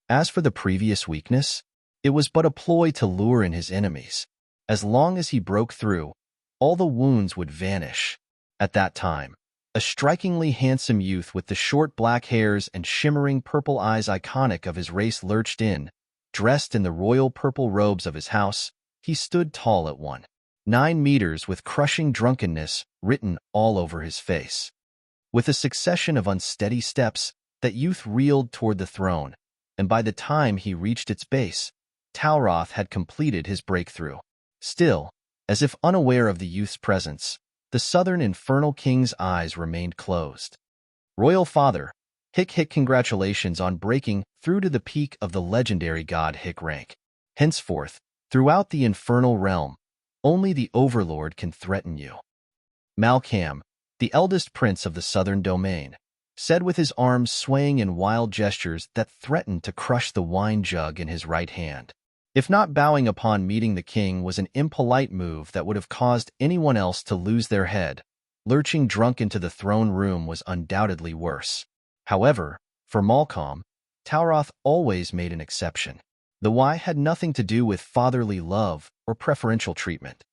As for the previous weakness, it was but a ploy to lure in his enemies. As long as he broke through, all the wounds would vanish. At that time, a strikingly handsome youth with the short black hairs and shimmering purple eyes iconic of his race lurched in. Dressed in the royal purple robes of his house, he stood tall at 1.9 meters with crushing drunkenness written all over his face. With a succession of unsteady steps, that youth reeled toward the throne, and by the time he reached its base, Talroth had completed his breakthrough. Still, as if unaware of the youth's presence, the southern infernal king's eyes remained closed. Royal father, Hick congratulations on breaking through to the peak of the legendary god Hick rank. Henceforth, throughout the infernal realm, only the Overlord can threaten you. Malcolm, the eldest prince of the southern domain, said with his arms swaying in wild gestures that threatened to crush the wine jug in his right hand. If not bowing upon meeting the king was an impolite move that would have caused anyone else to lose their head, lurching drunk into the throne room was undoubtedly worse. However, for Malcolm, Tauroth always made an exception. The why had nothing to do with fatherly love or preferential treatment.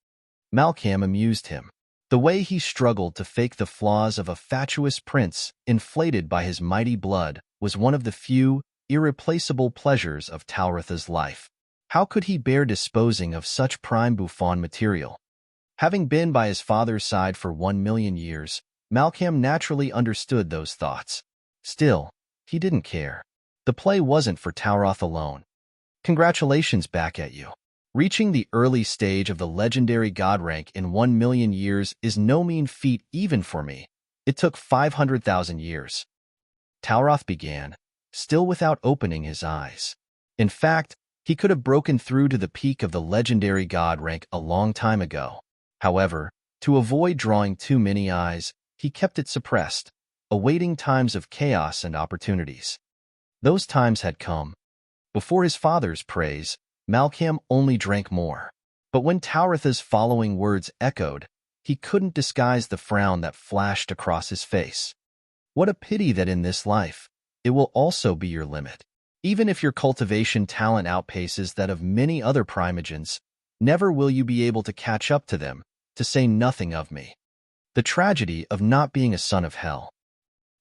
Malcolm amused him. The way he struggled to fake the flaws of a fatuous prince inflated by his mighty blood was one of the few, irreplaceable pleasures of Tauroth's life. How could he bear disposing of such prime bouffon material? Having been by his father's side for 1,000,000 years, Malcolm naturally understood those thoughts. Still, he didn't care. The play wasn't for Tauroth alone. Congratulations back at you. Reaching the early stage of the legendary god rank in 1,000,000 years is no mean feat even for me. It took 500,000 years. Tauroth began, still without opening his eyes. In fact, he could have broken through to the peak of the legendary god rank a long time ago. However, to avoid drawing too many eyes, he kept it suppressed, awaiting times of chaos and opportunities. Those times had come. Before his father's praise, Malcolm only drank more. But when Tauroth's following words echoed, he couldn't disguise the frown that flashed across his face. What a pity that in this life, it will also be your limit. Even if your cultivation talent outpaces that of many other primogens, never will you be able to catch up to them, to say nothing of me. The tragedy of not being a son of hell.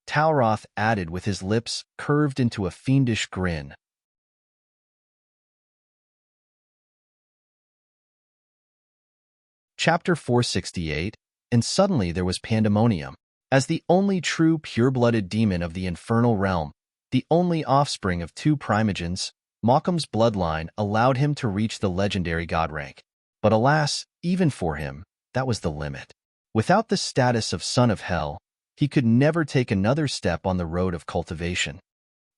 Tauroth added with his lips curved into a fiendish grin. Chapter 468, and suddenly there was pandemonium. As the only true pure-blooded demon of the infernal realm, the only offspring of two primogens, Malcolm's bloodline allowed him to reach the legendary god rank. But alas, even for him, that was the limit. Without the status of son of hell, he could never take another step on the road of cultivation.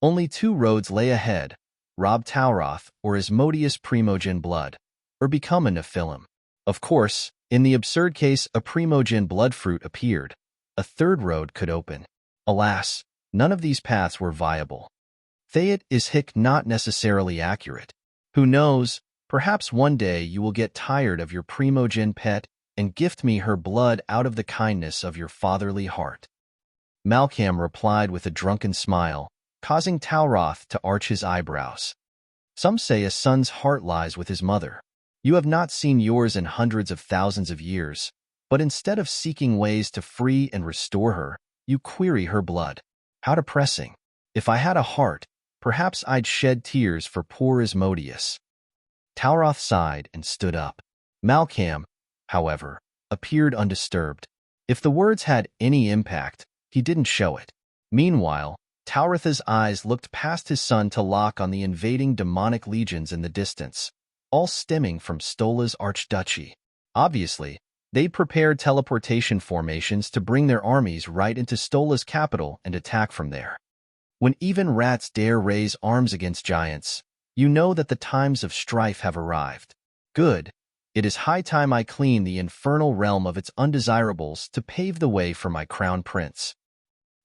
Only two roads lay ahead: rob Tauroth or Asmodeus primogen blood, or become a Nephilim. Of course, in the absurd case a primogen blood fruit appeared, a third road could open. Alas, none of these paths were viable. Theat is hic not necessarily accurate. Who knows, perhaps one day you will get tired of your primogen pet and gift me her blood out of the kindness of your fatherly heart. Malcolm replied with a drunken smile, causing Tauroth to arch his eyebrows. Some say a son's heart lies with his mother. You have not seen yours in hundreds of thousands of years, but instead of seeking ways to free and restore her, you query her blood. How depressing. If I had a heart, perhaps I'd shed tears for poor Asmodeus. Tauroth sighed and stood up. Malcolm, however, appeared undisturbed. If the words had any impact, he didn't show it. Meanwhile, Tauroth's eyes looked past his son to lock on the invading demonic legions in the distance, all stemming from Stola's archduchy. Obviously, they'd prepared teleportation formations to bring their armies right into Stola's capital and attack from there. When even rats dare raise arms against giants, you know that the times of strife have arrived. Good. It is high time I clean the infernal realm of its undesirables to pave the way for my crown prince.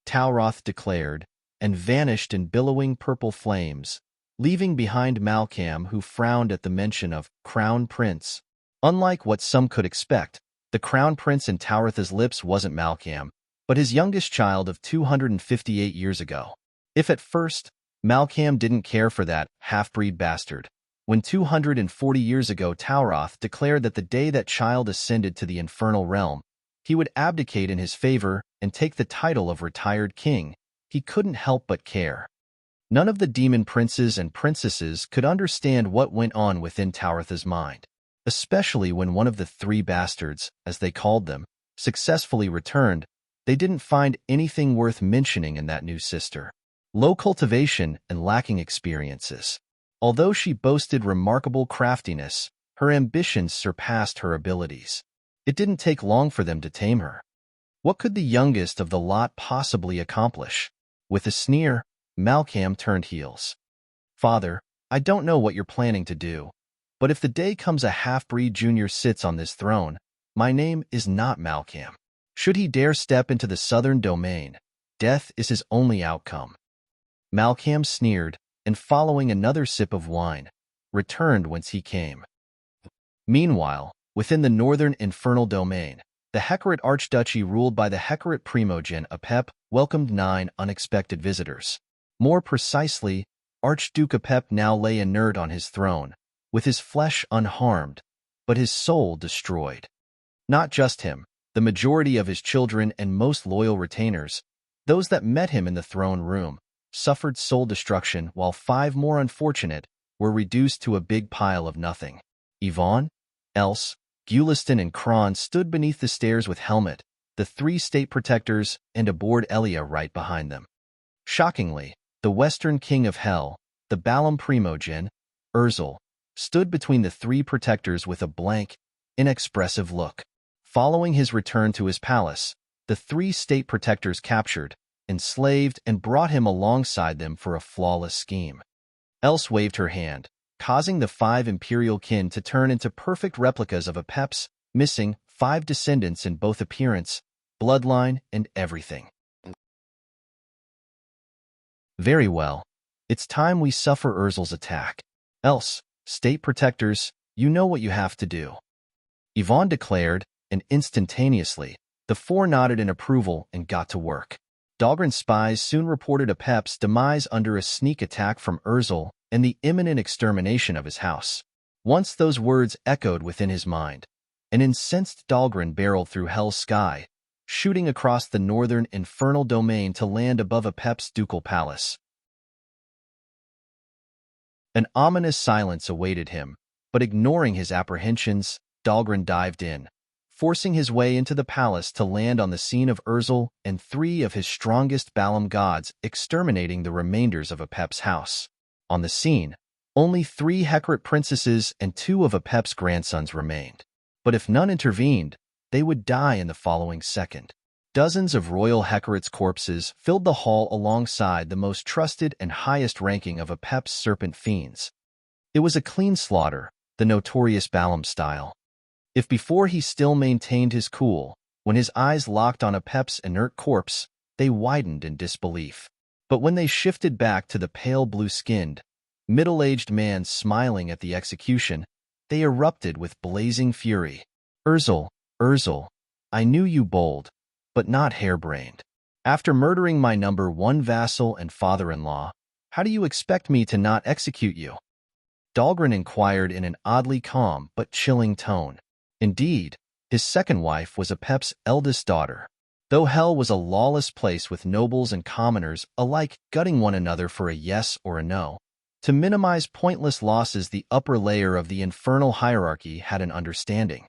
Tauroth declared, and vanished in billowing purple flames, leaving behind Malcolm, who frowned at the mention of crown prince. Unlike what some could expect, the crown prince in Tauroth's lips wasn't Malcolm, but his youngest child of 258 years ago. If at first, Malcolm didn't care for that half-breed bastard, when 240 years ago Tauroth declared that the day that child ascended to the infernal realm, he would abdicate in his favor and take the title of retired king, he couldn't help but care. None of the demon princes and princesses could understand what went on within Tauroth's mind, especially when one of the three bastards, as they called them, successfully returned. They didn't find anything worth mentioning in that new sister. Low cultivation and lacking experiences. Although she boasted remarkable craftiness, her ambitions surpassed her abilities. It didn't take long for them to tame her. What could the youngest of the lot possibly accomplish? With a sneer, Malcolm turned heels. Father, I don't know what you're planning to do, But if the day comes a half-breed junior sits on this throne, my name is not Malcolm. Should he dare step into the southern domain, death is his only outcome." Malcolm sneered, and following another sip of wine, returned whence he came. Meanwhile, within the northern infernal domain, the Hekarit Archduchy ruled by the Hekarit Primogen Apep welcomed 9 unexpected visitors. More precisely, Archduke Apep now lay inert on his throne, with his flesh unharmed, but his soul destroyed. Not just him, the majority of his children and most loyal retainers, those that met him in the throne room, suffered soul destruction, while 5 more unfortunate were reduced to a big pile of nothing. Yvonne, Else, Gulistan, and Kron stood beneath the stairs with Helmet, the 3 state protectors, and aboard Elia right behind them. Shockingly, the Western King of Hell, the Balam Primogen, Urzel, stood between the 3 protectors with a blank, inexpressive look. Following his return to his palace, the 3 state protectors captured, enslaved, and brought him alongside them for a flawless scheme. Else waved her hand, causing the 5 imperial kin to turn into perfect replicas of Apep's, missing 5 descendants in both appearance, bloodline, and everything. "Very well. It's time we suffer Urzel's attack. Else, state protectors, you know what you have to do," Yvonne declared, and instantaneously, the 4 nodded in approval and got to work. Dahlgren's spies soon reported Apep's demise under a sneak attack from Urzel and the imminent extermination of his house. Once those words echoed within his mind, an incensed Dahlgren barreled through Hell's sky, shooting across the northern infernal domain to land above Apep's ducal palace. An ominous silence awaited him, but ignoring his apprehensions, Dahlgren dived in, forcing his way into the palace to land on the scene of Urzel and 3 of his strongest Balam gods, exterminating the remainders of Apep's house. On the scene, only 3 Hekarit princesses and 2 of Apep's grandsons remained. But if none intervened, they would die in the following second. Dozens of royal Hekarit's corpses filled the hall alongside the most trusted and highest ranking of Apep's serpent fiends. It was a clean slaughter, the notorious Balam style. If before he still maintained his cool, when his eyes locked on Apep's inert corpse, they widened in disbelief. But when they shifted back to the pale blue-skinned, middle-aged man smiling at the execution, they erupted with blazing fury. "Urzel, Urzel, I knew you bold, but not harebrained. After murdering my number 1 vassal and father-in-law, how do you expect me to not execute you?" Dahlgren inquired in an oddly calm but chilling tone. Indeed, his second wife was Apep's eldest daughter. Though Hell was a lawless place with nobles and commoners alike gutting one another for a yes or a no, to minimize pointless losses the upper layer of the infernal hierarchy had an understanding.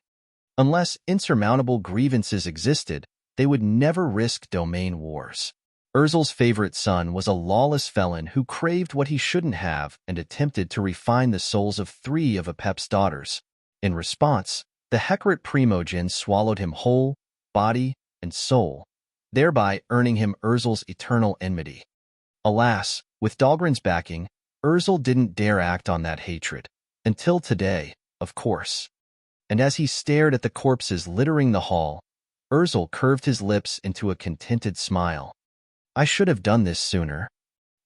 Unless insurmountable grievances existed, they would never risk domain wars. Urzel's favorite son was a lawless felon who craved what he shouldn't have and attempted to refine the souls of 3 of Apep's daughters. In response, the Hekarit Primogen swallowed him whole, body, and soul, thereby earning him Urzel's eternal enmity. Alas, with Dahlgren's backing, Urzel didn't dare act on that hatred. Until today, of course. And as he stared at the corpses littering the hall, Urzel curved his lips into a contented smile. "I should have done this sooner,"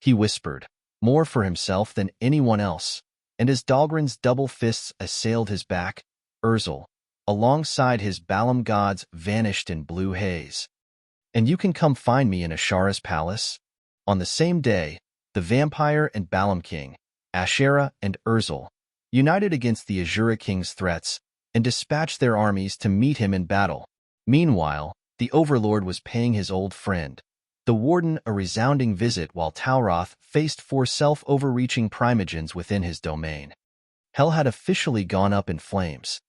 he whispered, more for himself than anyone else, and as Dahlgren's double fists assailed his back, Urzel, alongside his Balam gods, vanished in blue haze. "And you can come find me in Ashara's palace?" On the same day, the vampire and Balam king, Asherah and Urzel, united against the Azura king's threats and dispatched their armies to meet him in battle. Meanwhile, the Overlord was paying his old friend, the Warden, a resounding visit while Talroth faced 4 self-overreaching primogens within his domain. Hell had officially gone up in flames.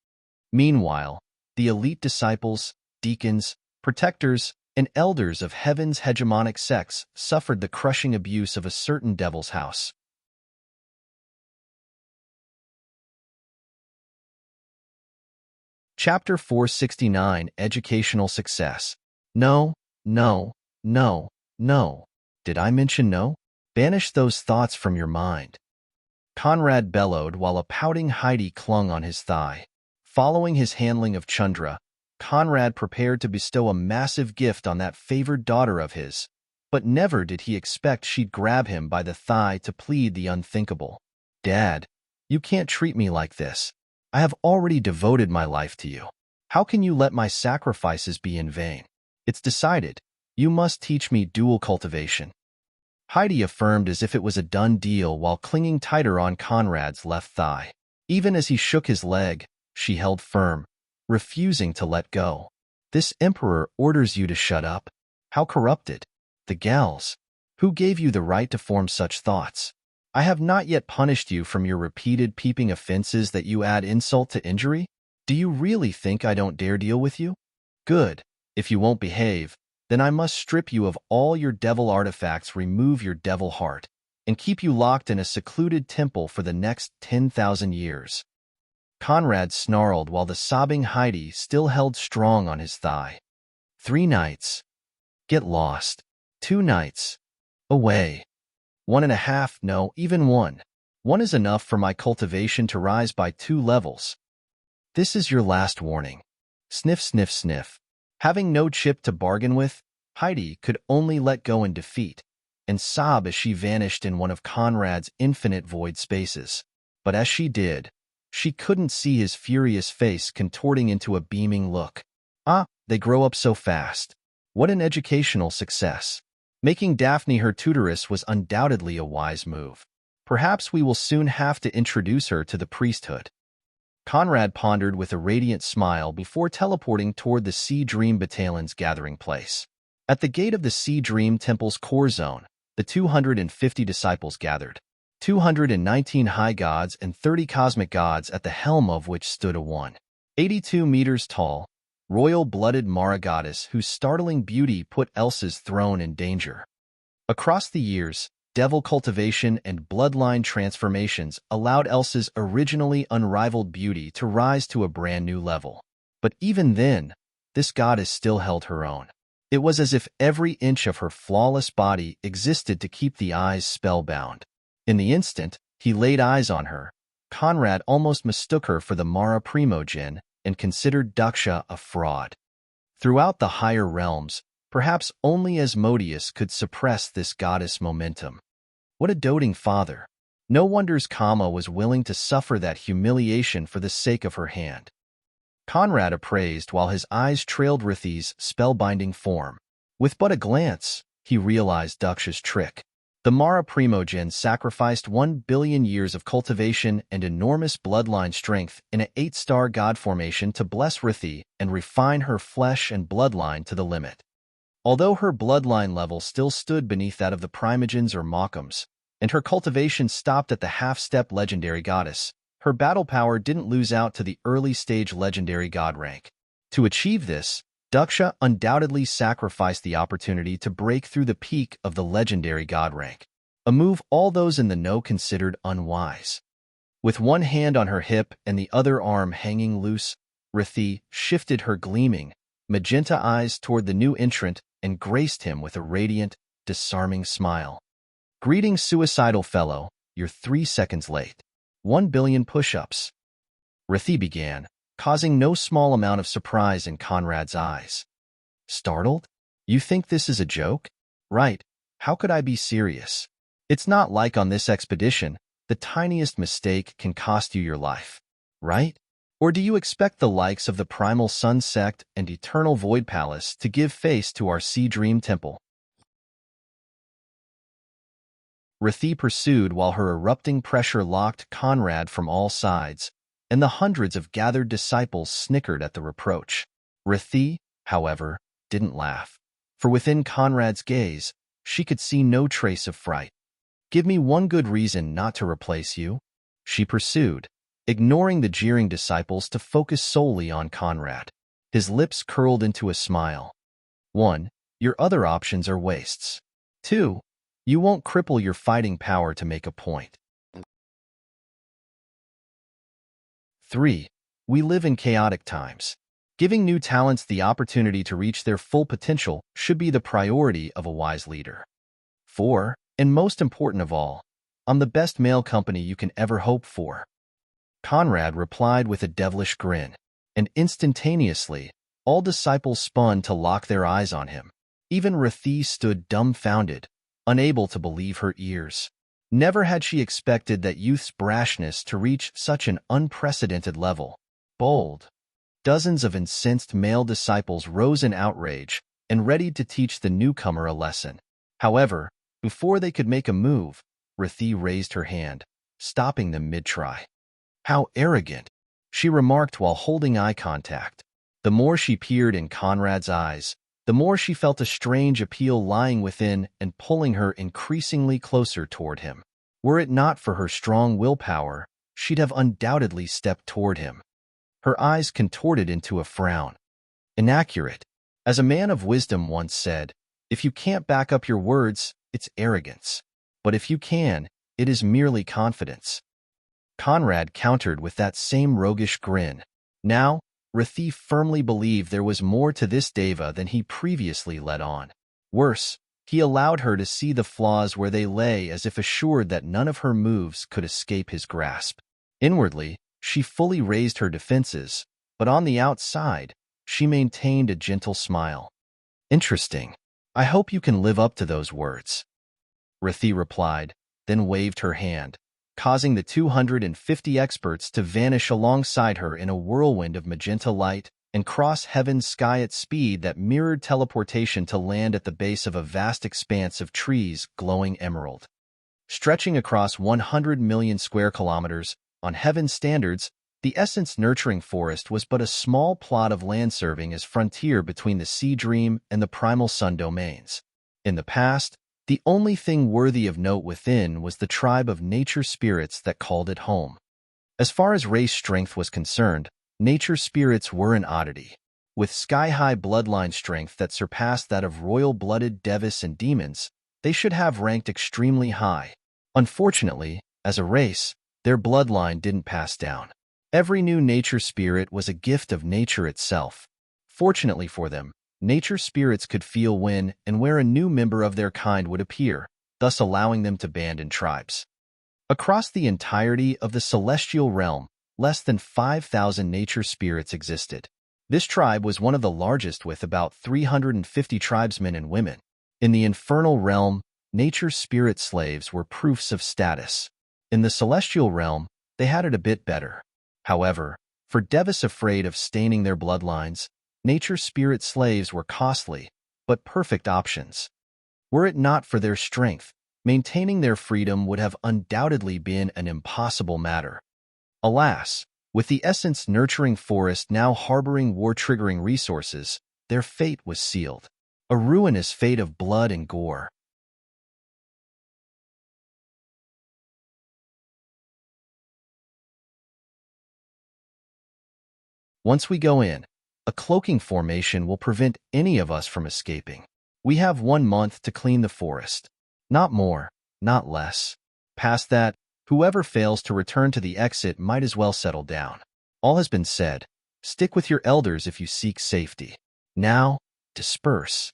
Meanwhile, the elite disciples, deacons, protectors, and elders of heaven's hegemonic sects suffered the crushing abuse of a certain devil's house. Chapter 469, Educational Success. No, no, no. Did I mention no? Banish those thoughts from your mind. Conrad bellowed while a pouting Heidi clung on his thigh. Following his handling of Chandra, Conrad prepared to bestow a massive gift on that favored daughter of his, but never did he expect she'd grab him by the thigh to plead the unthinkable. "Dad, you can't treat me like this. I have already devoted my life to you. How can you let my sacrifices be in vain? It's decided. You must teach me dual cultivation." Heidi affirmed as if it was a done deal while clinging tighter on Conrad's left thigh. Even as he shook his leg, she held firm, refusing to let go. "This emperor orders you to shut up? How corrupted. The gals. Who gave you the right to form such thoughts? I have not yet punished you from your repeated peeping offenses that you add insult to injury? Do you really think I don't dare deal with you? Good. If you won't behave, then I must strip you of all your devil artifacts, remove your devil heart, and keep you locked in a secluded temple for the next 10,000 years. Conrad snarled while the sobbing Heidi still held strong on his thigh. 3 nights. Get lost. 2 nights. Away. 1.5, no, even 1. 1 is enough for my cultivation to rise by 2 levels. This is your last warning. Sniff, sniff, sniff. Having no chip to bargain with, Heidi could only let go in defeat and sob as she vanished in one of Conrad's infinite void spaces. But as she did, she couldn't see his furious face contorting into a beaming look. Ah, they grow up so fast. What an educational success. Making Daphne her tutoress was undoubtedly a wise move. Perhaps we will soon have to introduce her to the priesthood. Conrad pondered with a radiant smile before teleporting toward the Sea Dream Battalion's gathering place. At the gate of the Sea Dream Temple's core zone, the 250 disciples gathered. 219 high gods and 30 cosmic gods at the helm of which stood a 182 meters tall, royal-blooded Mara goddess whose startling beauty put Elsa's throne in danger. Across the years, devil cultivation and bloodline transformations allowed Elsa's originally unrivaled beauty to rise to a brand new level. But even then, this goddess still held her own. It was as if every inch of her flawless body existed to keep the eyes spellbound. In the instant he laid eyes on her, Conrad almost mistook her for the Mara Primogen and considered Daksha a fraud. Throughout the higher realms, perhaps only Asmodeus could suppress this goddess momentum. What a doting father. No wonders Kama was willing to suffer that humiliation for the sake of her hand. Conrad appraised while his eyes trailed Rithi's spellbinding form. With but a glance, he realized Daksha's trick. The Mara Primogen sacrificed 1 billion years of cultivation and enormous bloodline strength in an 8-star god formation to bless Rithi and refine her flesh and bloodline to the limit. Although her bloodline level still stood beneath that of the Primogens or Mockums, and her cultivation stopped at the half-step legendary goddess, her battle power didn't lose out to the early-stage legendary god rank. To achieve this, Daksha undoubtedly sacrificed the opportunity to break through the peak of the legendary god rank, a move all those in the know considered unwise. With one hand on her hip and the other arm hanging loose, Rithi shifted her gleaming, magenta eyes toward the new entrant and graced him with a radiant, disarming smile. "Greetings, suicidal fellow, you're 3 seconds late. 1 billion push-ups." Rithi began, causing no small amount of surprise in Conrad's eyes. "Startled? You think this is a joke? Right, how could I be serious? It's not like on this expedition, the tiniest mistake can cost you your life, right? Or do you expect the likes of the Primal Sun Sect and Eternal Void Palace to give face to our Sea Dream Temple?" Rithi pursued while her erupting pressure locked Conrad from all sides, and the hundreds of gathered disciples snickered at the reproach. Rithi, however, didn't laugh, for within Conrad's gaze, she could see no trace of fright. "Give me one good reason not to replace you," she pursued, ignoring the jeering disciples to focus solely on Conrad. His lips curled into a smile. 1. Your other options are wastes. 2. You won't cripple your fighting power to make a point. 3. We live in chaotic times. Giving new talents the opportunity to reach their full potential should be the priority of a wise leader. 4. And most important of all, I'm the best male company you can ever hope for." Conrad replied with a devilish grin, and instantaneously, all disciples spun to lock their eyes on him. Even Rethie stood dumbfounded, unable to believe her ears. Never had she expected that youth's brashness to reach such an unprecedented level. Bold. Dozens of incensed male disciples rose in outrage and readied to teach the newcomer a lesson. However, before they could make a move, Rethie raised her hand, stopping them mid-try. "How arrogant," she remarked while holding eye contact. The more she peered in Conrad's eyes, the more she felt a strange appeal lying within and pulling her increasingly closer toward him. Were it not for her strong willpower, she'd have undoubtedly stepped toward him. Her eyes contorted into a frown. Inaccurate. As a man of wisdom once said, if you can't back up your words, it's arrogance. But if you can, it is merely confidence. Conrad countered with that same roguish grin. Now, Rethie firmly believed there was more to this deva than he previously let on. Worse, he allowed her to see the flaws where they lay as if assured that none of her moves could escape his grasp. Inwardly, she fully raised her defenses, but on the outside, she maintained a gentle smile. "Interesting. I hope you can live up to those words," Rethie replied, then waved her hand, causing the 250 experts to vanish alongside her in a whirlwind of magenta light and cross heaven's sky at speed that mirrored teleportation to land at the base of a vast expanse of trees glowing emerald. Stretching across 100 million square kilometers, on heaven's standards, the Essence Nurturing Forest was but a small plot of land serving as frontier between the Sea Dream and the Primal Sun domains. In the past, the only thing worthy of note within was the tribe of nature spirits that called it home. As far as race strength was concerned, nature spirits were an oddity. With sky-high bloodline strength that surpassed that of royal-blooded devas and demons, they should have ranked extremely high. Unfortunately, as a race, their bloodline didn't pass down. Every new nature spirit was a gift of nature itself. Fortunately for them, nature spirits could feel when and where a new member of their kind would appear, thus allowing them to band in tribes. Across the entirety of the celestial realm, less than 5,000 nature spirits existed. This tribe was one of the largest with about 350 tribesmen and women. In the infernal realm, nature spirit slaves were proofs of status. In the celestial realm, they had it a bit better. However, for devas afraid of staining their bloodlines, nature spirit slaves were costly, but perfect options. Were it not for their strength, maintaining their freedom would have undoubtedly been an impossible matter. Alas, with the Essence Nurturing Forest now harboring war-triggering resources, their fate was sealed. A ruinous fate of blood and gore. Once we go in, a cloaking formation will prevent any of us from escaping. We have 1 month to clean the forest. Not more, not less. Past that, whoever fails to return to the exit might as well settle down. All has been said. Stick with your elders if you seek safety. Now, disperse.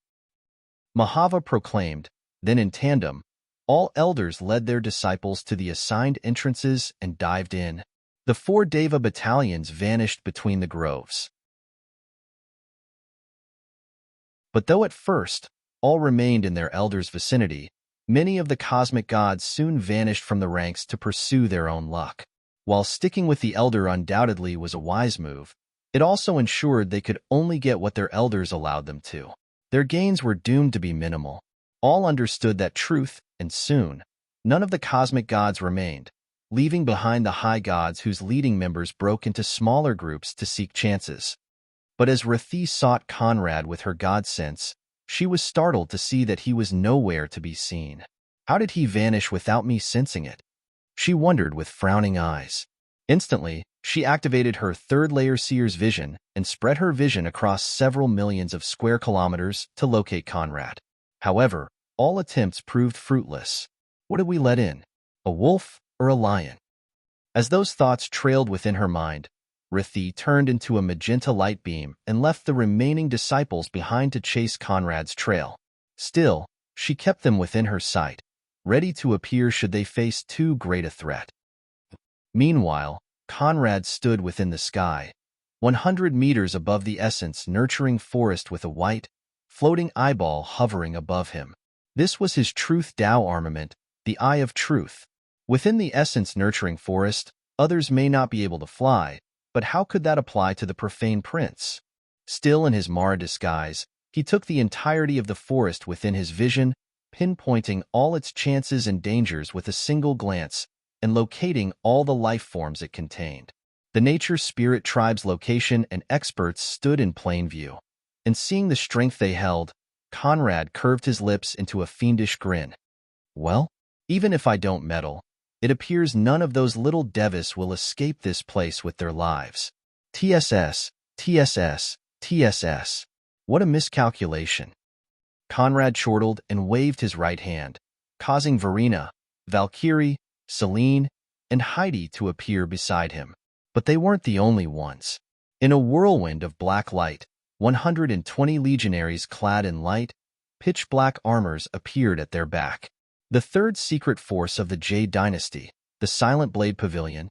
Mahava proclaimed, then in tandem, all elders led their disciples to the assigned entrances and dived in. The 4 Deva battalions vanished between the groves. But though at first, all remained in their elders' vicinity, many of the cosmic gods soon vanished from the ranks to pursue their own luck. While sticking with the elder undoubtedly was a wise move, it also ensured they could only get what their elders allowed them to. Their gains were doomed to be minimal. All understood that truth, and soon, none of the cosmic gods remained, leaving behind the high gods whose leading members broke into smaller groups to seek chances. But as Rethie sought Conrad with her god sense, she was startled to see that he was nowhere to be seen. How did he vanish without me sensing it? She wondered with frowning eyes. Instantly, she activated her third-layer seer's vision and spread her vision across several millions of square kilometers to locate Conrad. However, all attempts proved fruitless. What did we let in? A wolf or a lion? As those thoughts trailed within her mind, Rethie turned into a magenta light beam and left the remaining disciples behind to chase Conrad's trail. Still, she kept them within her sight, ready to appear should they face too great a threat. Meanwhile, Conrad stood within the sky, 100 meters above the essence nurturing forest with a white, floating eyeball hovering above him. This was his Truth Tao armament, the Eye of Truth. Within the essence nurturing forest, others may not be able to fly, but how could that apply to the Profane Prince? Still in his Mara disguise, he took the entirety of the forest within his vision, pinpointing all its chances and dangers with a single glance, and locating all the life forms it contained. The Nature Spirit Tribe's location and experts stood in plain view. And seeing the strength they held, Conrad curved his lips into a fiendish grin. Well, even if I don't meddle, it appears none of those little devis will escape this place with their lives. TSS, TSS, TSS. What a miscalculation. Conrad chortled and waved his right hand, causing Verena, Valkyrie, Celine, and Heidi to appear beside him. But they weren't the only ones. In a whirlwind of black light, 120 legionaries clad in light, pitch-black armors appeared at their back. The third secret force of the Jade Dynasty, the Silent Blade Pavilion.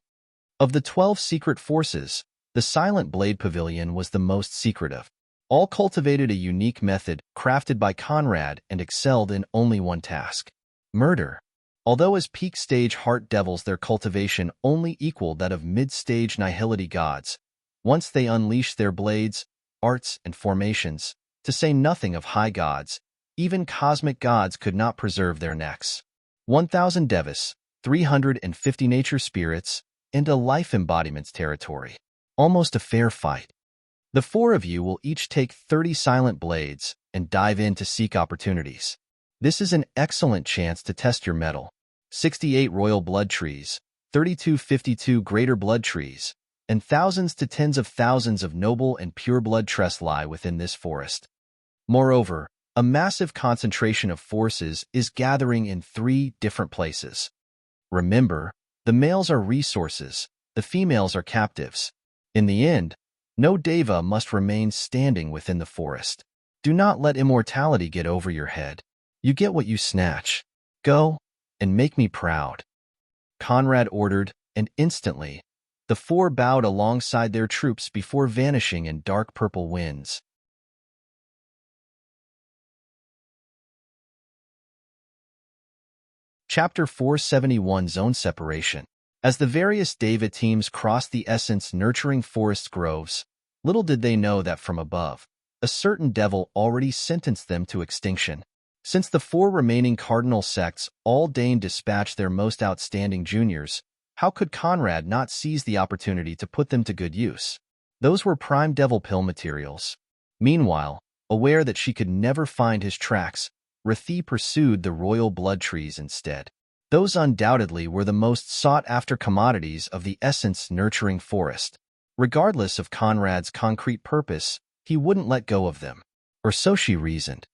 Of the 12 secret forces, the Silent Blade Pavilion was the most secretive. All cultivated a unique method crafted by Conrad and excelled in only one task: murder. Although as peak stage heart devils their cultivation only equaled that of mid-stage nihility gods, once they unleashed their blades, arts, and formations, to say nothing of high gods, even cosmic gods could not preserve their necks. 1,000 devis, 350 nature spirits, and a life embodiment's territory. Almost a fair fight. The four of you will each take 30 silent blades and dive in to seek opportunities. This is an excellent chance to test your mettle. 68 royal blood trees, 3252 greater blood trees, and thousands to tens of thousands of noble and pure blood tress lie within this forest. Moreover, a massive concentration of forces is gathering in 3 different places. Remember, the males are resources, the females are captives. In the end, no deva must remain standing within the forest. Do not let immortality get over your head. You get what you snatch. Go, and make me proud. Conrad ordered, and instantly, the 4 bowed alongside their troops before vanishing in dark purple winds. Chapter 471 Zone Separation. As the various Deva teams crossed the essence nurturing forest groves, little did they know that from above, a certain devil already sentenced them to extinction. Since the 4 remaining cardinal sects all deigned dispatch their most outstanding juniors, how could Conrad not seize the opportunity to put them to good use? Those were prime devil pill materials. Meanwhile, aware that she could never find his tracks, Rathi pursued the royal blood trees instead. Those undoubtedly were the most sought-after commodities of the essence-nurturing forest. Regardless of Conrad's concrete purpose, he wouldn't let go of them. Or so she reasoned.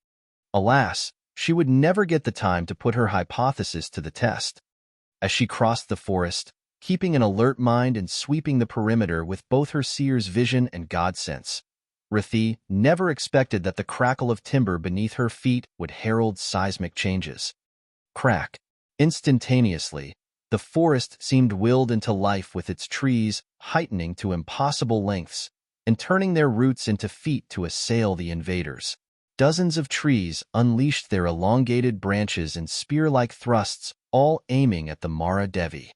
Alas, she would never get the time to put her hypothesis to the test. As she crossed the forest, keeping an alert mind and sweeping the perimeter with both her seer's vision and god sense, Rathi never expected that the crackle of timber beneath her feet would herald seismic changes. Crack. Instantaneously, the forest seemed willed into life with its trees heightening to impossible lengths and turning their roots into feet to assail the invaders. Dozens of trees unleashed their elongated branches in spear-like thrusts, all aiming at the Mara Devi.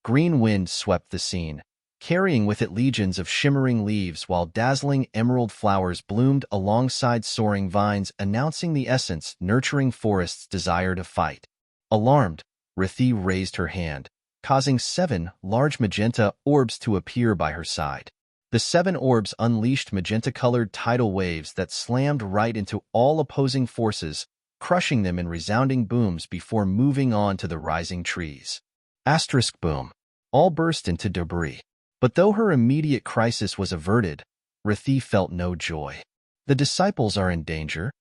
Green wind swept the scene, carrying with it legions of shimmering leaves while dazzling emerald flowers bloomed alongside soaring vines announcing the essence nurturing forest's desire to fight. Alarmed, Rathi raised her hand, causing 7 large magenta orbs to appear by her side. The 7 orbs unleashed magenta-colored tidal waves that slammed right into all opposing forces, crushing them in resounding booms before moving on to the rising trees. Asterisk boom. All burst into debris. But though her immediate crisis was averted, Rathi felt no joy. The disciples are in danger,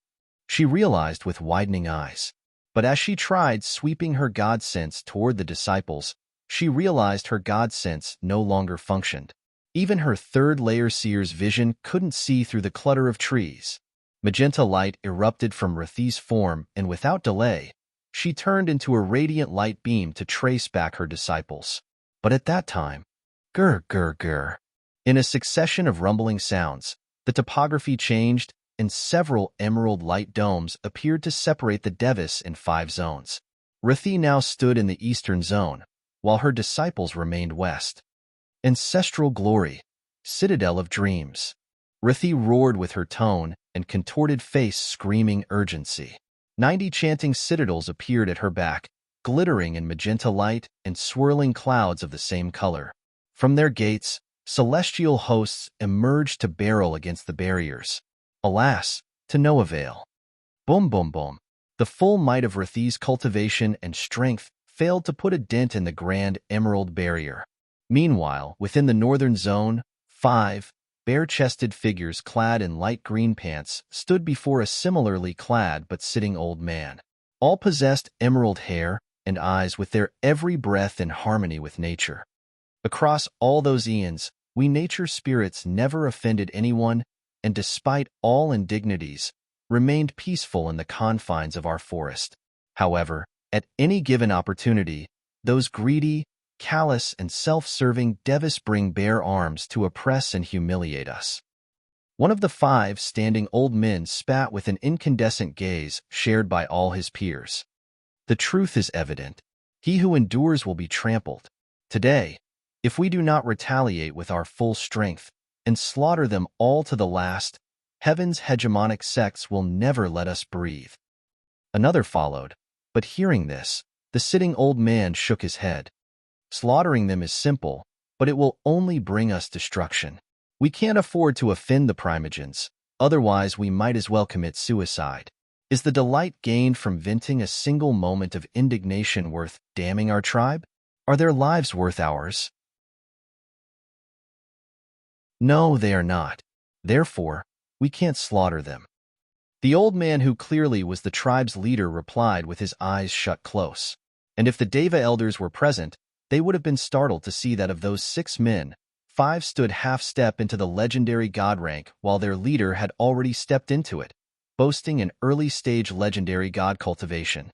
she realized with widening eyes. But as she tried sweeping her god sense toward the disciples, she realized her god sense no longer functioned. Even her third-layer seer's vision couldn't see through the clutter of trees. Magenta light erupted from Rathi's form, and without delay, She turned into a radiant light beam to trace back her disciples. But at that time, grr, grr, grr. In a succession of rumbling sounds, the topography changed, and several emerald light domes appeared to separate the Devis in 5 zones. Rithi now stood in the eastern zone, while her disciples remained west. Ancestral glory, citadel of dreams. Rithi roared with her tone and contorted face screaming urgency. 90 chanting citadels appeared at her back, glittering in magenta light and swirling clouds of the same color. From their gates, celestial hosts emerged to barrel against the barriers. Alas, to no avail. Boom, boom, boom. The full might of Rithi's cultivation and strength failed to put a dent in the grand emerald barrier. Meanwhile, within the northern zone, 5 bare-chested figures clad in light green pants stood before a similarly clad but sitting old man. All possessed emerald hair and eyes, with their every breath in harmony with nature. Across all those eons, we nature spirits never offended anyone, and despite all indignities, remained peaceful in the confines of our forest. However, at any given opportunity, those greedy, callous, and self-serving Devis bring bare arms to oppress and humiliate us. One of the 5 standing old men spat with an incandescent gaze shared by all his peers. The truth is evident. He who endures will be trampled. Today, if we do not retaliate with our full strength and slaughter them all to the last, heaven's hegemonic sects will never let us breathe. Another followed, but hearing this, the sitting old man shook his head. Slaughtering them is simple, but it will only bring us destruction. We can't afford to offend the primogens, otherwise we might as well commit suicide. Is the delight gained from venting a single moment of indignation worth damning our tribe? Are their lives worth ours? No, they are not. Therefore, we can't slaughter them. The old man, who clearly was the tribe's leader, replied with his eyes shut close. And if the Deva elders were present, they would have been startled to see that of those 6 men, 5 stood half-step into the legendary god rank, while their leader had already stepped into it, boasting an early-stage legendary god cultivation.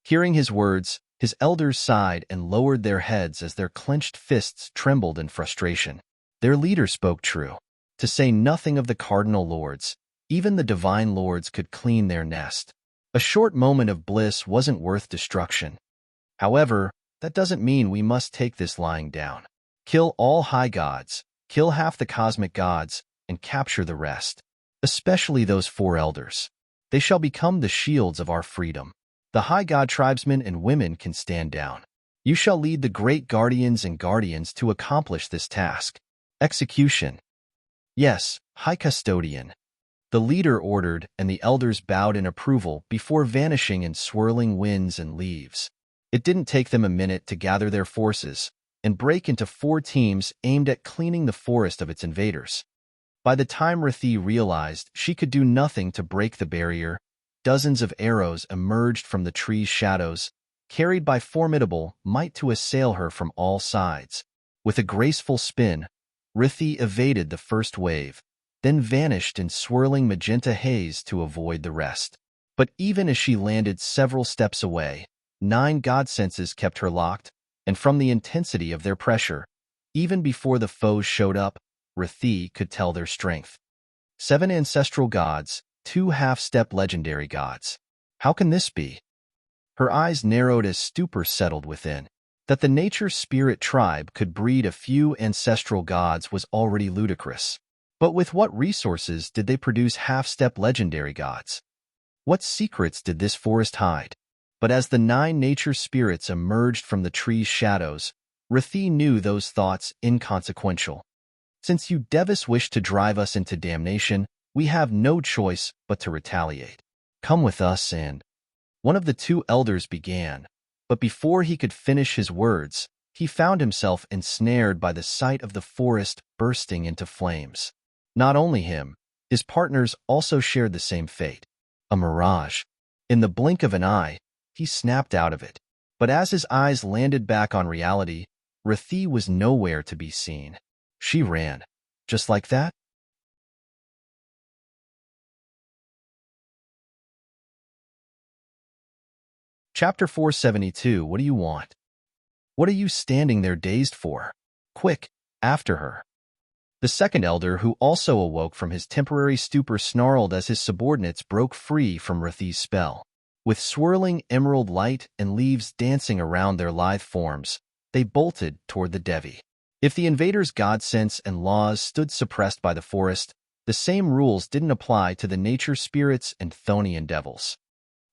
Hearing his words, his elders sighed and lowered their heads as their clenched fists trembled in frustration. Their leader spoke true. To say nothing of the cardinal lords, even the divine lords could clean their nest. A short moment of bliss wasn't worth destruction. However, that doesn't mean we must take this lying down. Kill all high gods, kill half the cosmic gods, and capture the rest, especially those 4 elders. They shall become the shields of our freedom. The high god tribesmen and women can stand down. You shall lead the great guardians and guardians to accomplish this task. Execution. Yes, High Custodian. The leader ordered, and the elders bowed in approval before vanishing in swirling winds and leaves. It didn't take them a minute to gather their forces and break into 4 teams aimed at cleaning the forest of its invaders. By the time Rithi realized she could do nothing to break the barrier, dozens of arrows emerged from the tree's shadows, carried by formidable might to assail her from all sides. With a graceful spin, Rithi evaded the first wave, then vanished in swirling magenta haze to avoid the rest. But even as she landed several steps away, 9 god senses kept her locked, and from the intensity of their pressure, even before the foes showed up, Rithi could tell their strength. 7 ancestral gods, 2 half-step legendary gods. How can this be? Her eyes narrowed as stupor settled within. That the nature spirit tribe could breed a few ancestral gods was already ludicrous. But with what resources did they produce half-step legendary gods? What secrets did this forest hide? But as the 9 nature spirits emerged from the tree's shadows, Rithi knew those thoughts inconsequential. Since you Devis wish to drive us into damnation, we have no choice but to retaliate. Come with us and... One of the 2 elders began, but before he could finish his words, he found himself ensnared by the sight of the forest bursting into flames. Not only him, his partners also shared the same fate. A mirage. In the blink of an eye, he snapped out of it. But as his eyes landed back on reality, Rithi was nowhere to be seen. She ran. Just like that, Chapter 472. What do you want? What are you standing there dazed for? Quick, after her. The second elder, who also awoke from his temporary stupor, snarled as his subordinates broke free from Rathi's spell. With swirling emerald light and leaves dancing around their lithe forms, they bolted toward the Devi. If the invaders' god sense and laws stood suppressed by the forest, the same rules didn't apply to the nature spirits and Thonian devils.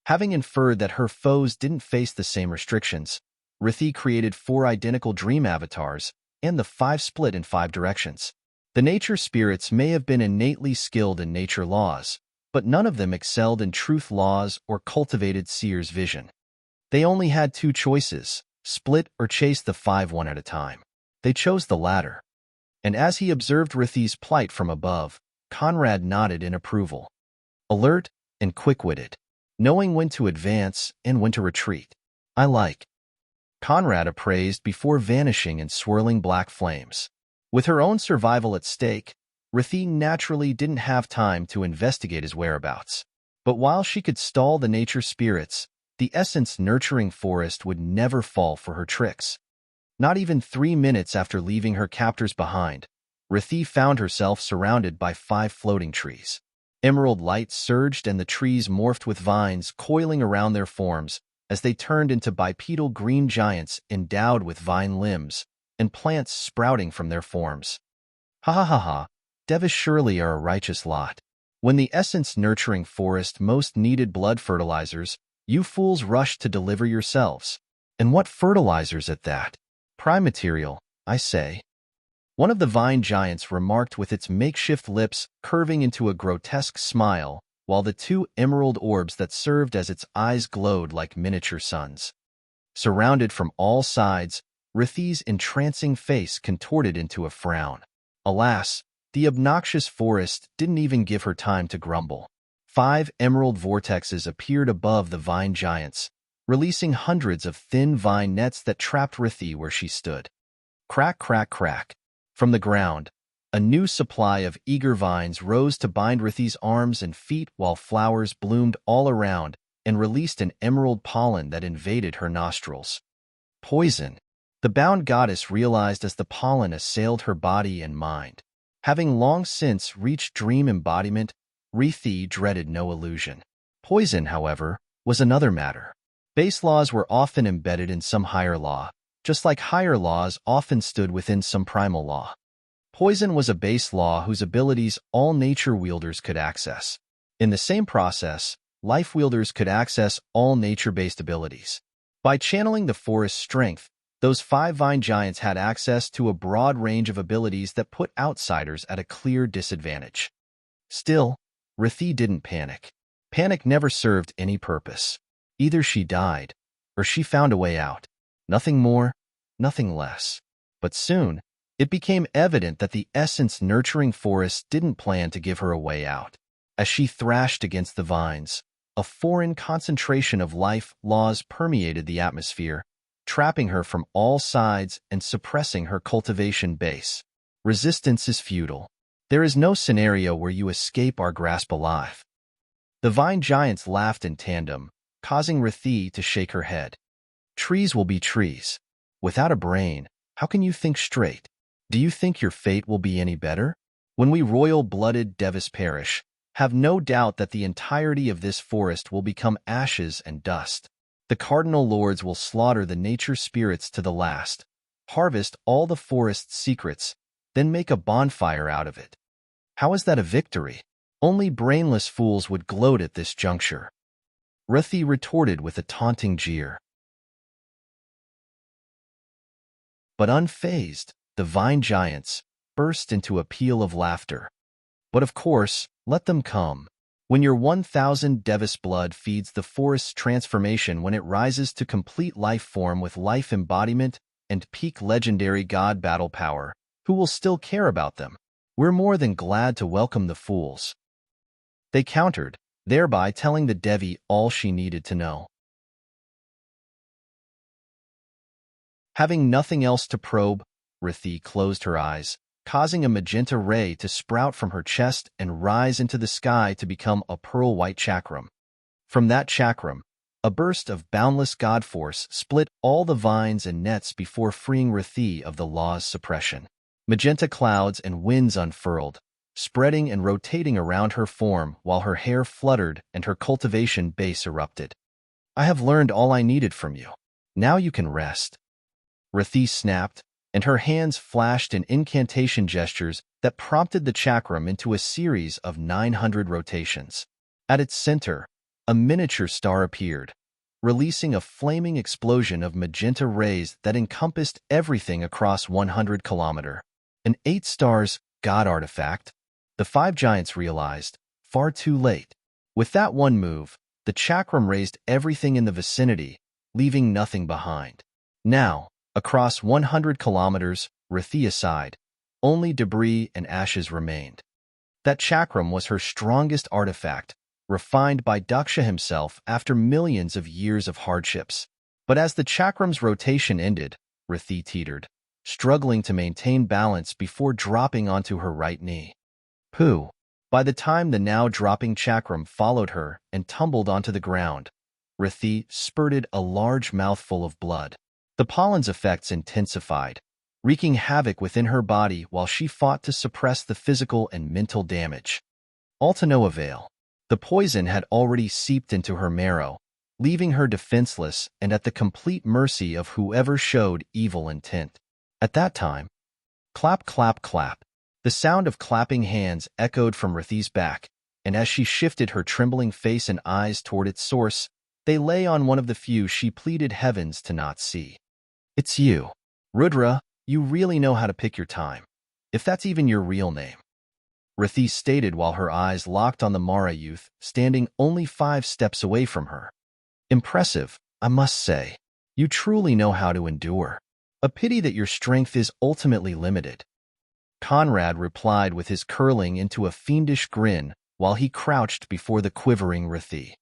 Having inferred that her foes didn't face the same restrictions, Rathi created 4 identical dream avatars, and the 5 split in 5 directions. The nature spirits may have been innately skilled in nature laws, but none of them excelled in truth laws or cultivated seer's vision. They only had 2 choices: split or chase the 5 one at a time. They chose the latter. And as he observed Rathi's plight from above, Conrad nodded in approval. Alert and quick-witted, knowing when to advance and when to retreat. I like. Conrad appraised before vanishing in swirling black flames. With her own survival at stake, Rathi naturally didn't have time to investigate his whereabouts. But while she could stall the nature spirits, the essence-nurturing forest would never fall for her tricks. Not even 3 minutes after leaving her captors behind, Rathi found herself surrounded by 5 floating trees. Emerald light surged and the trees morphed with vines coiling around their forms as they turned into bipedal green giants endowed with vine limbs and plants sprouting from their forms. Ha ha ha ha, Devas surely are a righteous lot. When the essence-nurturing forest most needed blood fertilizers, you fools rushed to deliver yourselves. And what fertilizers at that? Prime material, I say. One of the vine giants remarked with its makeshift lips curving into a grotesque smile, while the 2 emerald orbs that served as its eyes glowed like miniature suns. Surrounded from all sides, Rathi's entrancing face contorted into a frown. Alas, the obnoxious forest didn't even give her time to grumble. 5 emerald vortexes appeared above the vine giants, releasing hundreds of thin vine nets that trapped Rathi where she stood. Crack, crack, crack. From the ground, a new supply of eager vines rose to bind Rathi's arms and feet while flowers bloomed all around and released an emerald pollen that invaded her nostrils. Poison, the bound goddess realized as the pollen assailed her body and mind. Having long since reached dream embodiment, Rathi dreaded no illusion. Poison, however, was another matter. Base laws were often embedded in some higher law, just like higher laws often stood within some primal law. Poison was a base law whose abilities all nature wielders could access. In the same process, life wielders could access all nature-based abilities. By channeling the forest's strength, those 5 vine giants had access to a broad range of abilities that put outsiders at a clear disadvantage. Still, Rathi didn't panic. Panic never served any purpose. Either she died, or she found a way out. Nothing more, nothing less. But soon, it became evident that the essence-nurturing forest didn't plan to give her a way out. As she thrashed against the vines, a foreign concentration of life laws permeated the atmosphere, trapping her from all sides and suppressing her cultivation base. Resistance is futile. There is no scenario where you escape our grasp alive. The vine giants laughed in tandem, causing Rathi to shake her head. Trees will be trees. Without a brain, how can you think straight? Do you think your fate will be any better? When we royal-blooded Devas perish, have no doubt that the entirety of this forest will become ashes and dust. The cardinal lords will slaughter the nature spirits to the last, harvest all the forest's secrets, then make a bonfire out of it. How is that a victory? Only brainless fools would gloat at this juncture. Rathi retorted with a taunting jeer. But unfazed, the vine giants burst into a peal of laughter. But of course, let them come. When your 1,000 Devas blood feeds the forest's transformation, when it rises to complete life form with life embodiment and peak legendary god battle power, who will still care about them? We're more than glad to welcome the fools. They countered, thereby telling the Devi all she needed to know. Having nothing else to probe, Rathi closed her eyes, causing a magenta ray to sprout from her chest and rise into the sky to become a pearl-white chakram. From that chakram, A burst of boundless god force split all the vines and nets before freeing Rethie of the law's suppression. Magenta clouds and winds unfurled, spreading and rotating around her form while her hair fluttered and her cultivation base erupted. I have learned all I needed from you. Now you can rest. Rethie snapped, and her hands flashed in incantation gestures that prompted the chakram into a series of 900 rotations. At its center, a miniature star appeared, releasing a flaming explosion of magenta rays that encompassed everything across 100 kilometers. An 8 stars god artifact, the 5 giants realized, far too late. With that one move, the chakram raised everything in the vicinity, leaving nothing behind. Now, across 100 kilometers, Rethie aside, only debris and ashes remained. That chakram was her strongest artifact, refined by Daksha himself after millions of years of hardships. But as the chakram's rotation ended, Rethie teetered, struggling to maintain balance before dropping onto her right knee. Pooh! By the time the now dropping chakram followed her and tumbled onto the ground, Rethie spurted a large mouthful of blood. The pollen's effects intensified, wreaking havoc within her body while she fought to suppress the physical and mental damage. All to no avail. The poison had already seeped into her marrow, leaving her defenseless and at the complete mercy of whoever showed evil intent. At that time, clap, clap, clap. The sound of clapping hands echoed from Rethie's back, and as she shifted her trembling face and eyes toward its source, they lay on one of the few she pleaded heavens to not see. It's you. Rudra, you really know how to pick your time, if that's even your real name. Rethie stated while her eyes locked on the Mara youth, standing only 5 steps away from her. Impressive, I must say. You truly know how to endure. A pity that your strength is ultimately limited. Conrad replied with his curling into a fiendish grin while he crouched before the quivering Rethie.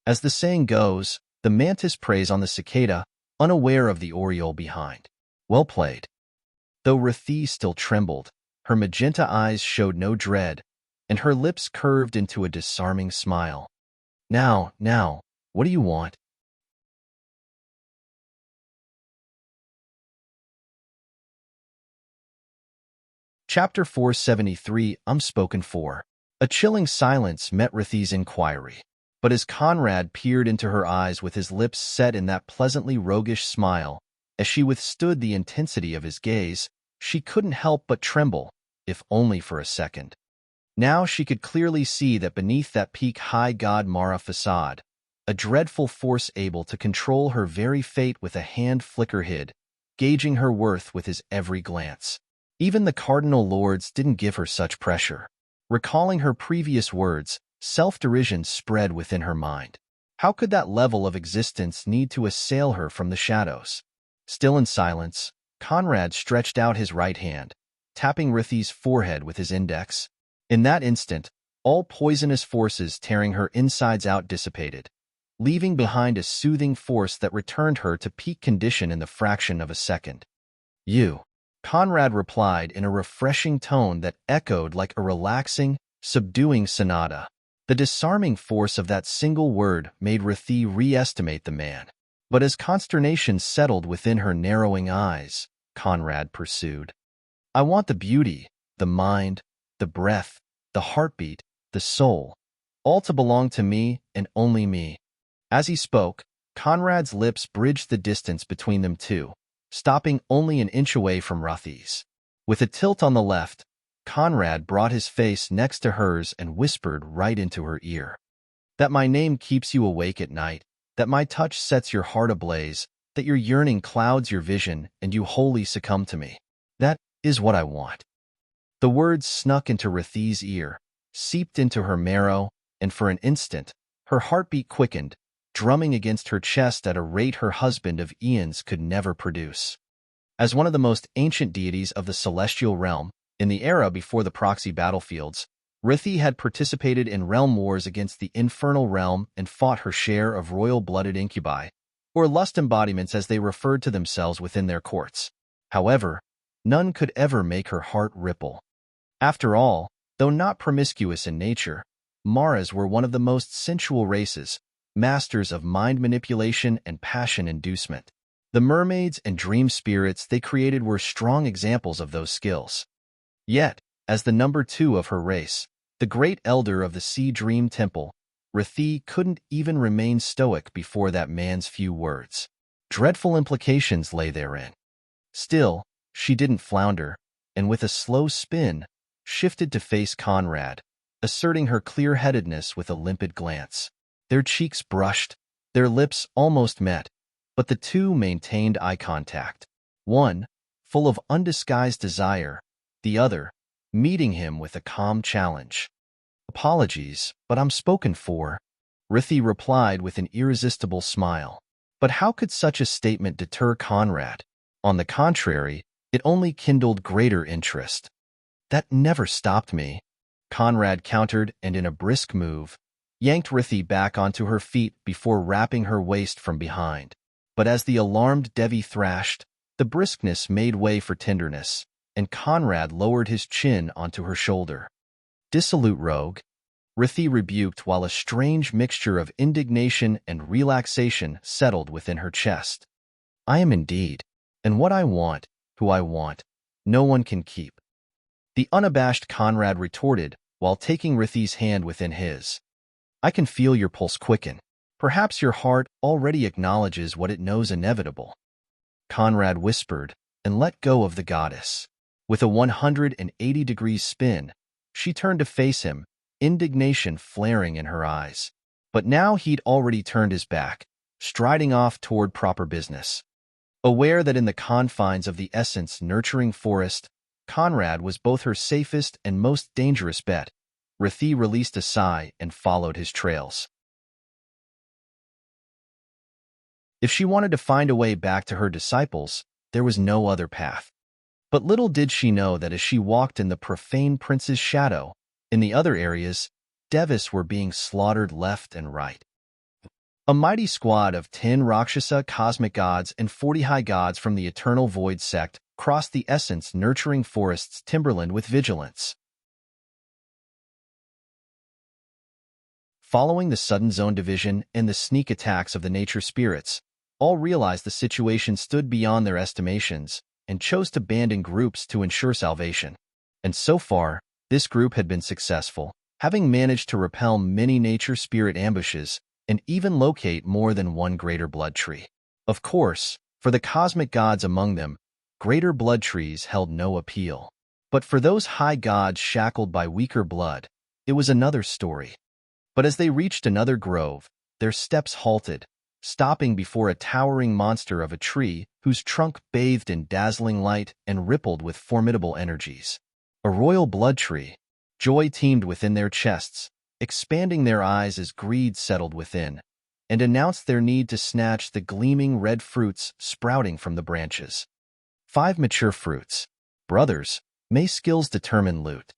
As the saying goes, the mantis preys on the cicada, unaware of the oriole behind. Well played. Though Rethie still trembled, her magenta eyes showed no dread, and her lips curved into a disarming smile. Now, what do you want? Chapter 473, Unspoken 4. A chilling silence met Rethie's inquiry. But as Conrad peered into her eyes with his lips set in that pleasantly roguish smile, as she withstood the intensity of his gaze, she couldn't help but tremble, if only for a second. Now she could clearly see that beneath that peak-high god Mara facade, a dreadful force able to control her very fate with a hand flicker hid, gauging her worth with his every glance. Even the cardinal lords didn't give her such pressure. Recalling her previous words, self-derision spread within her mind. How could that level of existence need to assail her from the shadows? Still in silence, Conrad stretched out his right hand, tapping Rethie's forehead with his index. In that instant, all poisonous forces tearing her insides out dissipated, leaving behind a soothing force that returned her to peak condition in the fraction of a second. You. Conrad replied in a refreshing tone that echoed like a relaxing, subduing sonata. The disarming force of that single word made Rethie re-estimate the man. But as consternation settled within her narrowing eyes, Conrad pursued. I want the beauty, the mind, the breath, the heartbeat, the soul, all to belong to me and only me. As he spoke, Conrad's lips bridged the distance between them two, stopping only an inch away from Rethie's. With a tilt on the left, Conrad brought his face next to hers and whispered right into her ear. That my name keeps you awake at night, that my touch sets your heart ablaze, that your yearning clouds your vision and you wholly succumb to me. That is what I want. The words snuck into Rethie's ear, seeped into her marrow, and for an instant, her heartbeat quickened, drumming against her chest at a rate her husband of eons could never produce. As one of the most ancient deities of the celestial realm, in the era before the proxy battlefields, Rethie had participated in realm wars against the infernal realm and fought her share of royal-blooded incubi, or lust embodiments as they referred to themselves within their courts. However, none could ever make her heart ripple. After all, though not promiscuous in nature, Maras were one of the most sensual races, masters of mind manipulation and passion inducement. The mermaids and dream spirits they created were strong examples of those skills. Yet, as the number 2 of her race, the great elder of the Sea Dream Temple, Rithi couldn't even remain stoic before that man's few words. Dreadful implications lay therein. Still, she didn't flounder, and with a slow spin, shifted to face Conrad, asserting her clear-headedness with a limpid glance. Their cheeks brushed, their lips almost met, but the two maintained eye contact. One, full of undisguised desire, the other, meeting him with a calm challenge. "Apologies, but I'm spoken for," Rithi replied with an irresistible smile. But how could such a statement deter Conrad? On the contrary, it only kindled greater interest. "That never stopped me," Conrad countered, and in a brisk move, yanked Rithi back onto her feet before wrapping her waist from behind. But as the alarmed Devi thrashed, the briskness made way for tenderness, and Conrad lowered his chin onto her shoulder. "Dissolute rogue," Rithi rebuked while a strange mixture of indignation and relaxation settled within her chest. "I am indeed, and what I want, who I want, no one can keep," the unabashed Conrad retorted while taking Rithi's hand within his. "I can feel your pulse quicken. Perhaps your heart already acknowledges what it knows inevitable," Conrad whispered, and let go of the goddess. With a 180-degree spin, she turned to face him, indignation flaring in her eyes. But now he'd already turned his back, striding off toward proper business. Aware that in the confines of the essence-nurturing forest, Conrad was both her safest and most dangerous bet, Rithi released a sigh and followed his trails. If she wanted to find a way back to her disciples, there was no other path. But little did she know that as she walked in the Profane prince's shadow, in the other areas, Devis were being slaughtered left and right. A mighty squad of 10 Rakshasa cosmic gods and 40 high gods from the Eternal Void sect crossed the essence-nurturing forest's timberland with vigilance. Following the sudden zone division and the sneak attacks of the nature spirits, all realized the situation stood beyond their estimations and chose to band in groups to ensure salvation. And so far, this group had been successful, having managed to repel many nature spirit ambushes and even locate more than one greater blood tree. Of course, for the cosmic gods among them, greater blood trees held no appeal. But for those high gods shackled by weaker blood, it was another story. But as they reached another grove, their steps halted, stopping before a towering monster of a tree whose trunk bathed in dazzling light and rippled with formidable energies. A royal blood tree. Joy teemed within their chests, expanding their eyes as greed settled within, and announced their need to snatch the gleaming red fruits sprouting from the branches. 5 mature fruits. Brothers, may skills determine loot.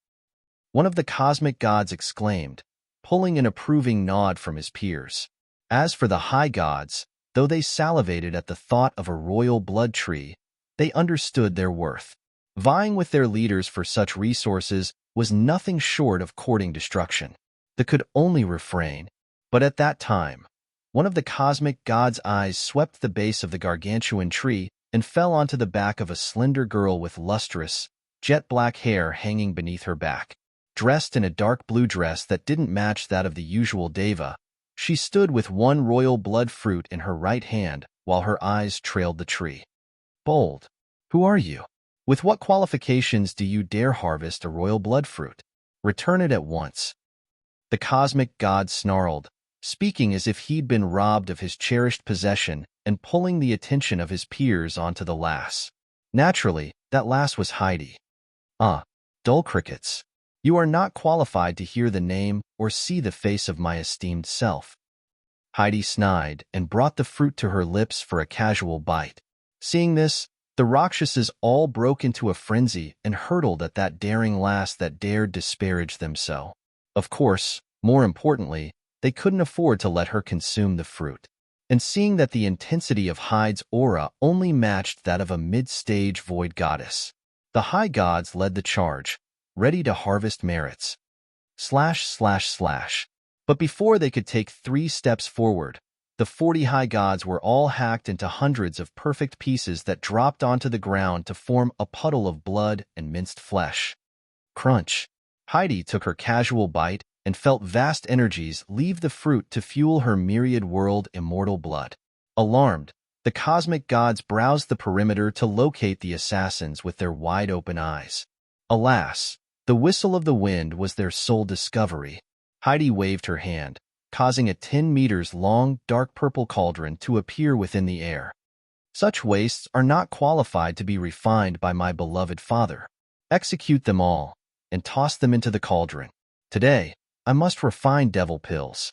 One of the cosmic gods exclaimed, pulling an approving nod from his peers. As for the high gods, though they salivated at the thought of a royal blood tree, they understood their worth. Vying with their leaders for such resources was nothing short of courting destruction. They could only refrain. But at that time, one of the cosmic gods' eyes swept the base of the gargantuan tree and fell onto the back of a slender girl with lustrous, jet-black hair hanging beneath her back. Dressed in a dark blue dress that didn't match that of the usual deva, she stood with one royal blood fruit in her right hand while her eyes trailed the tree. "Bold, who are you? With what qualifications do you dare harvest a royal blood fruit? Return it at once." The cosmic god snarled, speaking as if he'd been robbed of his cherished possession and pulling the attention of his peers onto the lass. Naturally, that lass was Heidi. "Ah, dull crickets. You are not qualified to hear the name or see the face of my esteemed self." Heidi snide and brought the fruit to her lips for a casual bite. Seeing this, the Rakshasas all broke into a frenzy and hurtled at that daring lass that dared disparage them so. Of course, more importantly, they couldn't afford to let her consume the fruit. And seeing that the intensity of Heidi's aura only matched that of a mid-stage void goddess, the high gods led the charge, ready to harvest merits. // But before they could take 3 steps forward, the 40 high gods were all hacked into hundreds of perfect pieces that dropped onto the ground to form a puddle of blood and minced flesh. Crunch. Heidi took her casual bite and felt vast energies leave the fruit to fuel her myriad-world immortal blood. Alarmed, the cosmic gods browsed the perimeter to locate the assassins with their wide-open eyes. Alas, the whistle of the wind was their sole discovery. Heidi waved her hand, causing a 10 meters long, dark purple cauldron to appear within the air. Such wastes are not qualified to be refined by my beloved father. Execute them all, and toss them into the cauldron. Today, I must refine devil pills.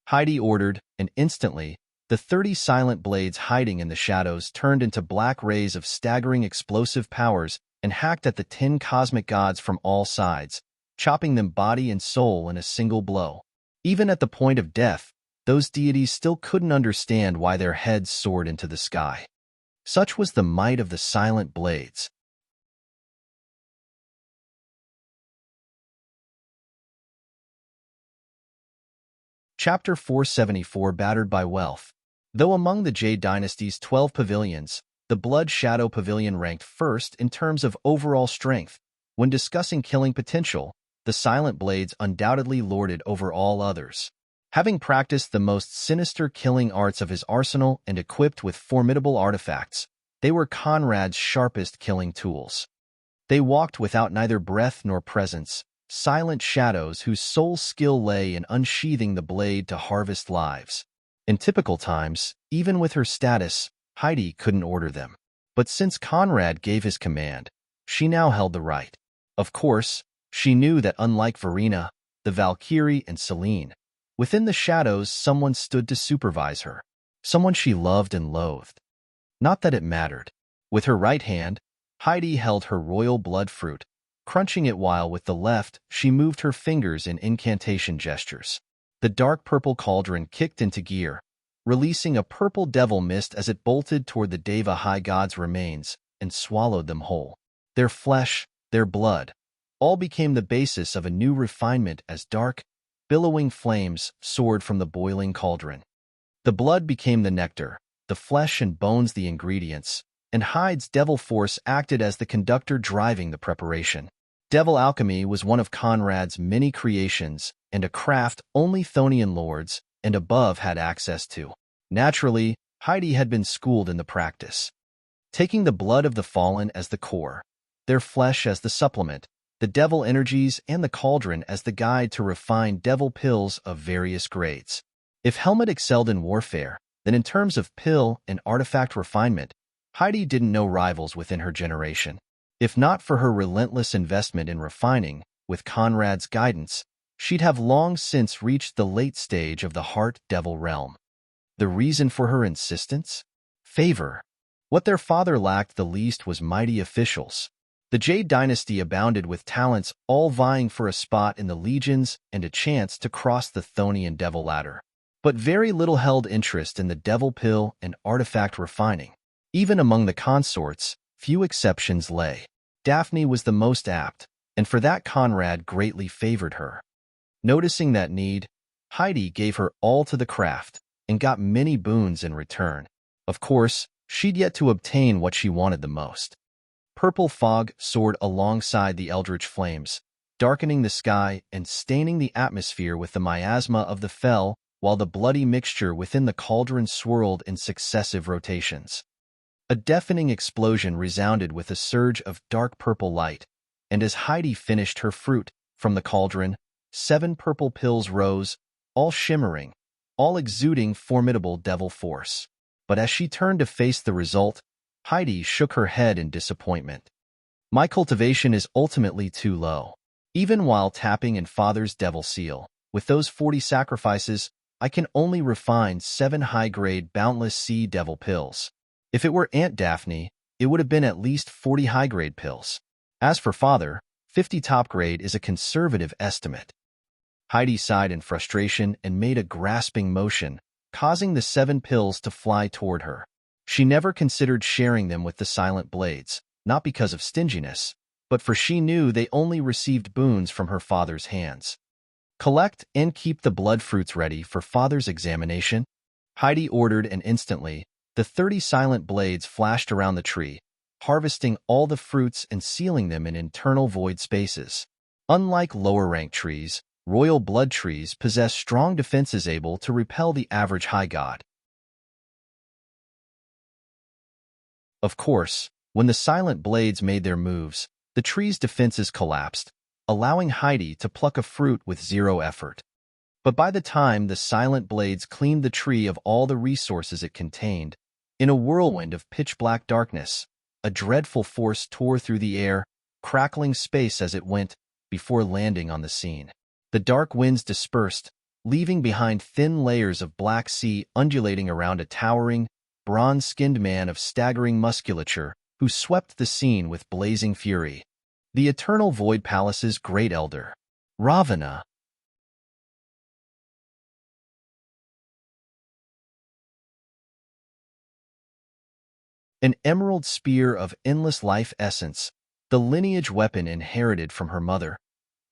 Heidi ordered, and instantly, the 30 silent blades hiding in the shadows turned into black rays of staggering explosive powers and hacked at the 10 cosmic gods from all sides, chopping them body and soul in a single blow. Even at the point of death, those deities still couldn't understand why their heads soared into the sky. Such was the might of the silent blades. Chapter 474 Battered by Wealth. Though among the Jade Dynasty's 12 pavilions, the Blood Shadow Pavilion ranked first in terms of overall strength, when discussing killing potential, the Silent Blades undoubtedly lorded over all others. Having practiced the most sinister killing arts of his arsenal and equipped with formidable artifacts, they were Conrad's sharpest killing tools. They walked without neither breath nor presence, silent shadows whose sole skill lay in unsheathing the blade to harvest lives. In typical times, even with her status, Heidi couldn't order them. But since Conrad gave his command, she now held the right. Of course, she knew that unlike Verena, the Valkyrie, and Celine, within the shadows someone stood to supervise her, someone she loved and loathed. Not that it mattered. With her right hand, Heidi held her royal blood fruit, crunching it while with the left she moved her fingers in incantation gestures. The dark purple cauldron kicked into gear, releasing a purple devil mist as it bolted toward the Deva high god's remains and swallowed them whole. Their flesh, their blood, all became the basis of a new refinement as dark, billowing flames soared from the boiling cauldron. The blood became the nectar, the flesh and bones the ingredients, and Hyde's devil force acted as the conductor driving the preparation. Devil alchemy was one of Conrad's many creations and a craft only Thonian lords and above had access to. Naturally, Heidi had been schooled in the practice. Taking the blood of the fallen as the core, their flesh as the supplement, the devil energies and the cauldron as the guide to refine devil pills of various grades. If Helmut excelled in warfare, then in terms of pill and artifact refinement, Heidi didn't know rivals within her generation. If not for her relentless investment in refining, with Conrad's guidance, she'd have long since reached the late stage of the heart devil realm. The reason for her insistence? Favor. What their father lacked the least was mighty officials. The Jade Dynasty abounded with talents all vying for a spot in the legions and a chance to cross the Thonian devil ladder. But very little held interest in the devil pill and artifact refining. Even among the consorts, few exceptions lay. Daphne was the most apt, and for that Conrad greatly favored her. Noticing that need, Heidi gave her all to the craft and got many boons in return. Of course, she'd yet to obtain what she wanted the most. Purple fog soared alongside the eldritch flames, darkening the sky and staining the atmosphere with the miasma of the fell, while the bloody mixture within the cauldron swirled in successive rotations. A deafening explosion resounded with a surge of dark purple light, and as Heidi finished her fruit, from the cauldron, 7 purple pills rose, all shimmering, all exuding formidable devil force. But as she turned to face the result, Heidi shook her head in disappointment. My cultivation is ultimately too low. Even while tapping in Father's devil seal, with those 40 sacrifices, I can only refine 7 high-grade boundless sea devil pills. If it were Aunt Daphne, it would have been at least 40 high-grade pills. As for Father, 50 top-grade is a conservative estimate. Heidi sighed in frustration and made a grasping motion, causing the 7 pills to fly toward her. She never considered sharing them with the silent blades, not because of stinginess, but for she knew they only received boons from her father's hands. Collect and keep the blood fruits ready for father's examination, Heidi ordered, and instantly, the 30 silent blades flashed around the tree, harvesting all the fruits and sealing them in internal void spaces. Unlike lower-ranked trees, royal blood trees possess strong defenses able to repel the average high god. Of course, when the silent blades made their moves, the tree's defenses collapsed, allowing Heidi to pluck a fruit with zero effort. But by the time the silent blades cleaned the tree of all the resources it contained, in a whirlwind of pitch-black darkness, a dreadful force tore through the air, crackling space as it went, before landing on the scene. The dark winds dispersed, leaving behind thin layers of black sea undulating around a towering, bronze-skinned man of staggering musculature who swept the scene with blazing fury. The Eternal Void Palace's great elder, Ravana. An emerald spear of endless life essence, the lineage weapon inherited from her mother,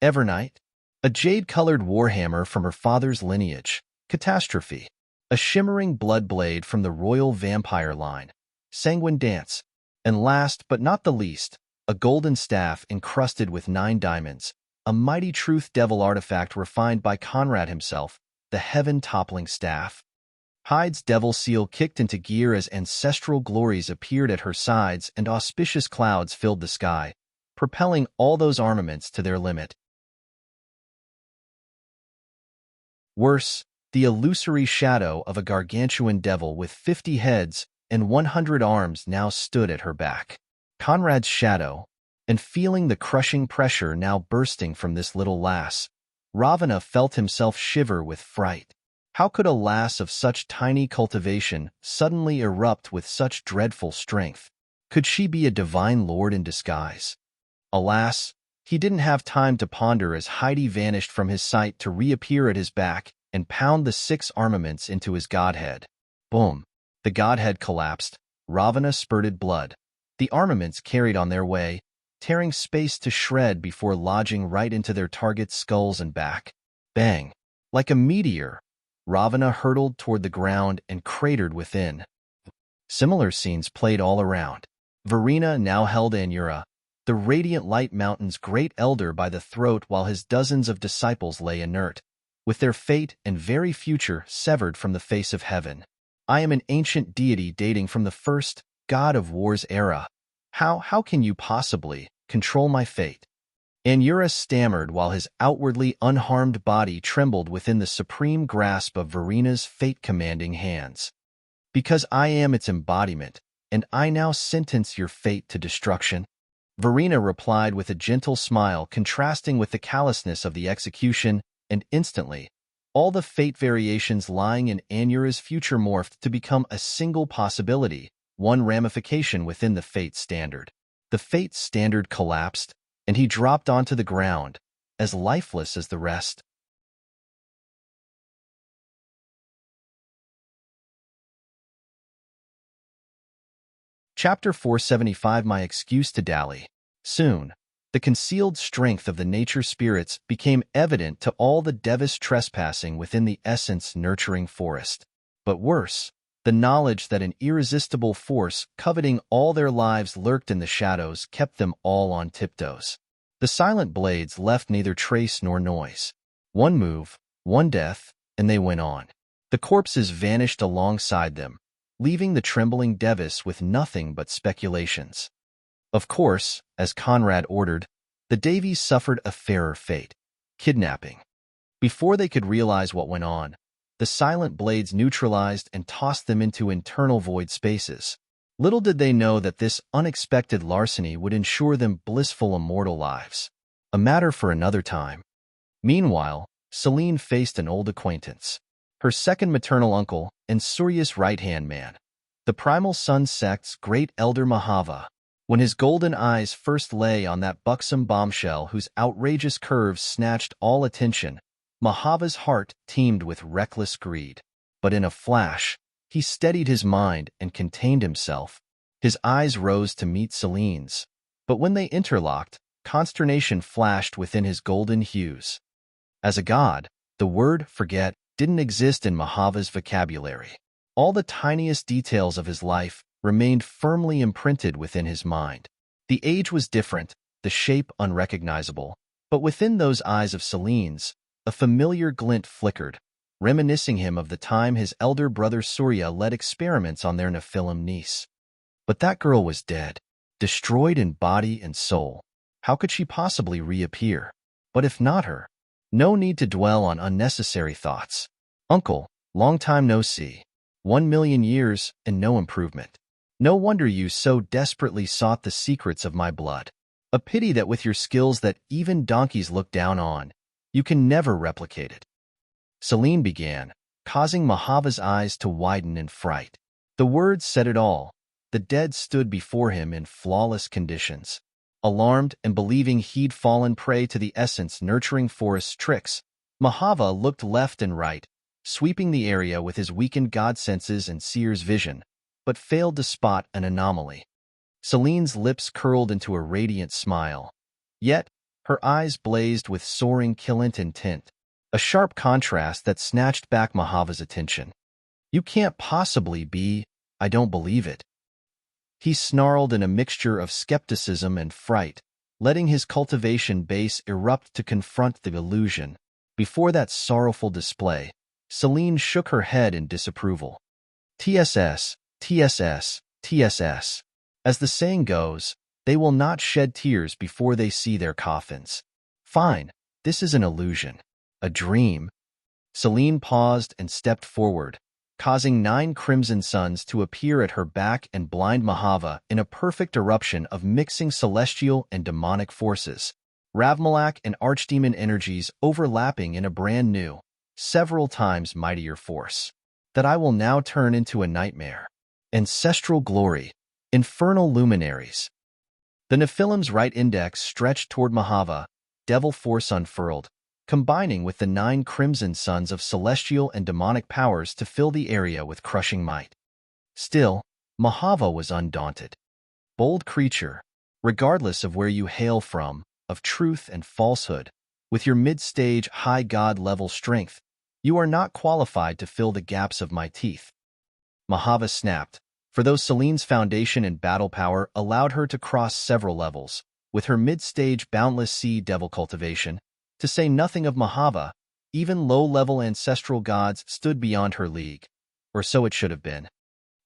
Evernight. A jade-colored warhammer from her father's lineage, Catastrophe. A shimmering blood blade from the royal vampire line, Sanguine Dance. And last but not the least, a golden staff encrusted with 9 diamonds, a mighty truth devil artifact refined by Conrad himself, the heaven-toppling staff. Hyde's devil seal kicked into gear as ancestral glories appeared at her sides and auspicious clouds filled the sky, propelling all those armaments to their limit. Worse, the illusory shadow of a gargantuan devil with 50 heads and 100 arms now stood at her back. Conrad's shadow, and feeling the crushing pressure now bursting from this little lass, Ravana felt himself shiver with fright. How could a lass of such tiny cultivation suddenly erupt with such dreadful strength? Could she be a divine lord in disguise? Alas, he didn't have time to ponder as Heidi vanished from his sight to reappear at his back and pound the 6 armaments into his godhead. Boom! The godhead collapsed. Ravana spurted blood. The armaments carried on their way, tearing space to shred before lodging right into their target's skulls and back. Bang! Like a meteor, Ravana hurtled toward the ground and cratered within. Similar scenes played all around. Verena now held Anura, the Radiant Light Mountain's great elder, by the throat while his dozens of disciples lay inert, with their fate and very future severed from the face of heaven. I am an ancient deity dating from the first God of War's era. How can you possibly control my fate? Anura stammered while his outwardly unharmed body trembled within the supreme grasp of Verena's fate-commanding hands. Because I am its embodiment, and I now sentence your fate to destruction. Verena replied with a gentle smile contrasting with the callousness of the execution, and instantly, all the fate variations lying in Anura's future morphed to become a single possibility, one ramification within the fate standard. The fate standard collapsed, and he dropped onto the ground, as lifeless as the rest. Chapter 475 My Excuse to Dally. Soon, the concealed strength of the nature spirits became evident to all the Devis trespassing within the essence-nurturing forest. But worse, the knowledge that an irresistible force coveting all their lives lurked in the shadows kept them all on tiptoes. The silent blades left neither trace nor noise. One move, one death, and they went on. The corpses vanished alongside them, leaving the trembling Devis with nothing but speculations. Of course, as Conrad ordered, the Davies suffered a fairer fate, kidnapping. Before they could realize what went on, the silent blades neutralized and tossed them into internal void spaces. Little did they know that this unexpected larceny would ensure them blissful immortal lives. A matter for another time. Meanwhile, Celine faced an old acquaintance. Her second maternal uncle and Surya's right-hand man, the Primal Sun sect's great elder Mahava. When his golden eyes first lay on that buxom bombshell whose outrageous curves snatched all attention, Mahava's heart teemed with reckless greed. But in a flash, he steadied his mind and contained himself. His eyes rose to meet Celine's, but when they interlocked, consternation flashed within his golden hues. As a god, the word forget didn't exist in Mahava's vocabulary. All the tiniest details of his life remained firmly imprinted within his mind. The age was different, the shape unrecognizable, but within those eyes of Selene's, a familiar glint flickered, reminiscing him of the time his elder brother Surya led experiments on their Nephilim niece. But that girl was dead, destroyed in body and soul. How could she possibly reappear? But if not her, no need to dwell on unnecessary thoughts. Uncle, long time no see. 1,000,000 years and no improvement. No wonder you so desperately sought the secrets of my blood. A pity that with your skills that even donkeys look down on, you can never replicate it. Selene began, causing Mahava's eyes to widen in fright. The words said it all. The dead stood before him in flawless conditions. Alarmed and believing he'd fallen prey to the essence-nurturing forest's tricks, Mahava looked left and right, sweeping the area with his weakened god senses and seer's vision, but failed to spot an anomaly. Selene's lips curled into a radiant smile. Yet, her eyes blazed with soaring killant intent, a sharp contrast that snatched back Mahava's attention. You can't possibly be, I don't believe it. He snarled in a mixture of skepticism and fright, letting his cultivation base erupt to confront the illusion. Before that sorrowful display, Selene shook her head in disapproval. TSS, TSS, TSS. As the saying goes, they will not shed tears before they see their coffins. Fine, this is an illusion. A dream. Selene paused and stepped forward, causing 9 crimson suns to appear at her back and blind Mahava in a perfect eruption of mixing celestial and demonic forces. Ravmalak and archdemon energies overlapping in a brand new, several times mightier force. That I will now turn into a nightmare. Ancestral glory. Infernal luminaries. The Nephilim's right index stretched toward Mahava, devil force unfurled, combining with the 9 crimson suns of celestial and demonic powers to fill the area with crushing might. Still, Mahava was undaunted. Bold creature, regardless of where you hail from, of truth and falsehood, with your mid-stage high god-level strength, you are not qualified to fill the gaps of my teeth. Mahava snapped, for though Selene's foundation and battle power allowed her to cross several levels, with her mid-stage boundless sea devil cultivation, to say nothing of Mahava, even low-level ancestral gods stood beyond her league, or so it should have been.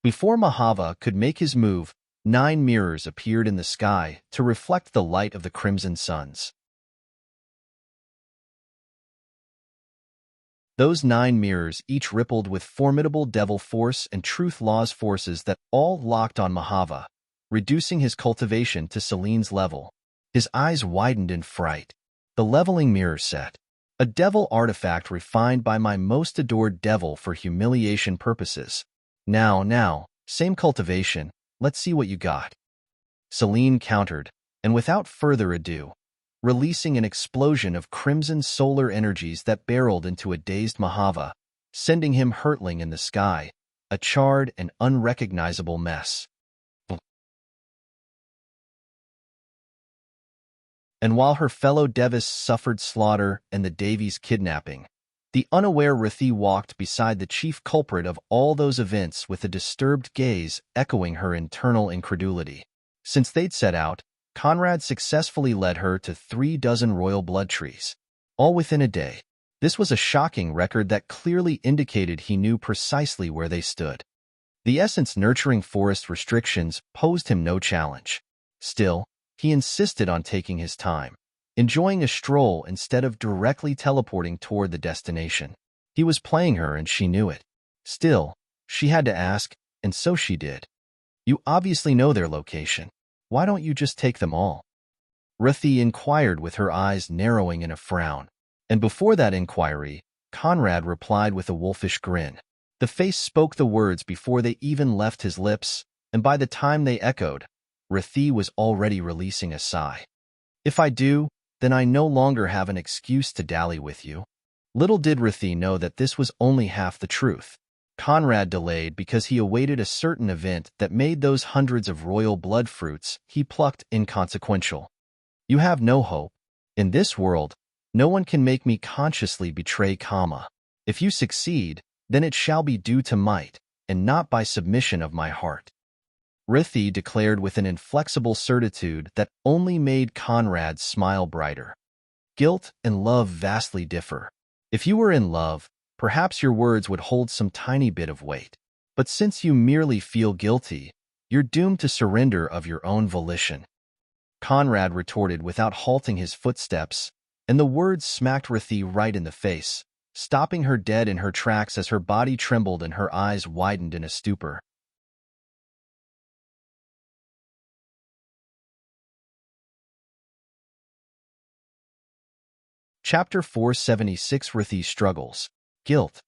Before Mahava could make his move, 9 mirrors appeared in the sky to reflect the light of the crimson suns. Those 9 mirrors each rippled with formidable devil force and truth law's forces that all locked on Mahava, reducing his cultivation to Selene's level. His eyes widened in fright. The leveling mirror set. A devil artifact refined by my most adored devil for humiliation purposes. Now, same cultivation, let's see what you got. Selene countered, and without further ado, releasing an explosion of crimson solar energies that barreled into a dazed Mahava, sending him hurtling in the sky, a charred and unrecognizable mess. And while her fellow Devis suffered slaughter and the Devi's kidnapping, the unaware Rithi walked beside the chief culprit of all those events with a disturbed gaze echoing her internal incredulity. Since they'd set out, Conrad successfully led her to 3 dozen royal blood trees, all within a day. This was a shocking record that clearly indicated he knew precisely where they stood. The essence-nurturing forest restrictions posed him no challenge. Still, he insisted on taking his time, enjoying a stroll instead of directly teleporting toward the destination. He was playing her and she knew it. Still, she had to ask, and so she did. You obviously know their location. Why don't you just take them all? Rithi inquired with her eyes narrowing in a frown. And before that inquiry, Conrad replied with a wolfish grin. The face spoke the words before they even left his lips, and by the time they echoed, Rithi was already releasing a sigh. If I do, then I no longer have an excuse to dally with you. Little did Rithi know that this was only half the truth. Conrad delayed because he awaited a certain event that made those hundreds of royal blood fruits he plucked inconsequential. You have no hope. In this world, No one can make me consciously betray Kama. If you succeed, then it shall be due to might, and not by submission of my heart. Rithi declared with an inflexible certitude that only made Conrad's smile brighter. Guilt and love vastly differ. If you were in love, perhaps your words would hold some tiny bit of weight. But since you merely feel guilty, you're doomed to surrender of your own volition. Conrad retorted without halting his footsteps, and the words smacked Rithi right in the face, stopping her dead in her tracks as her body trembled and her eyes widened in a stupor. Chapter 476 Rithi's Struggles. Guilt.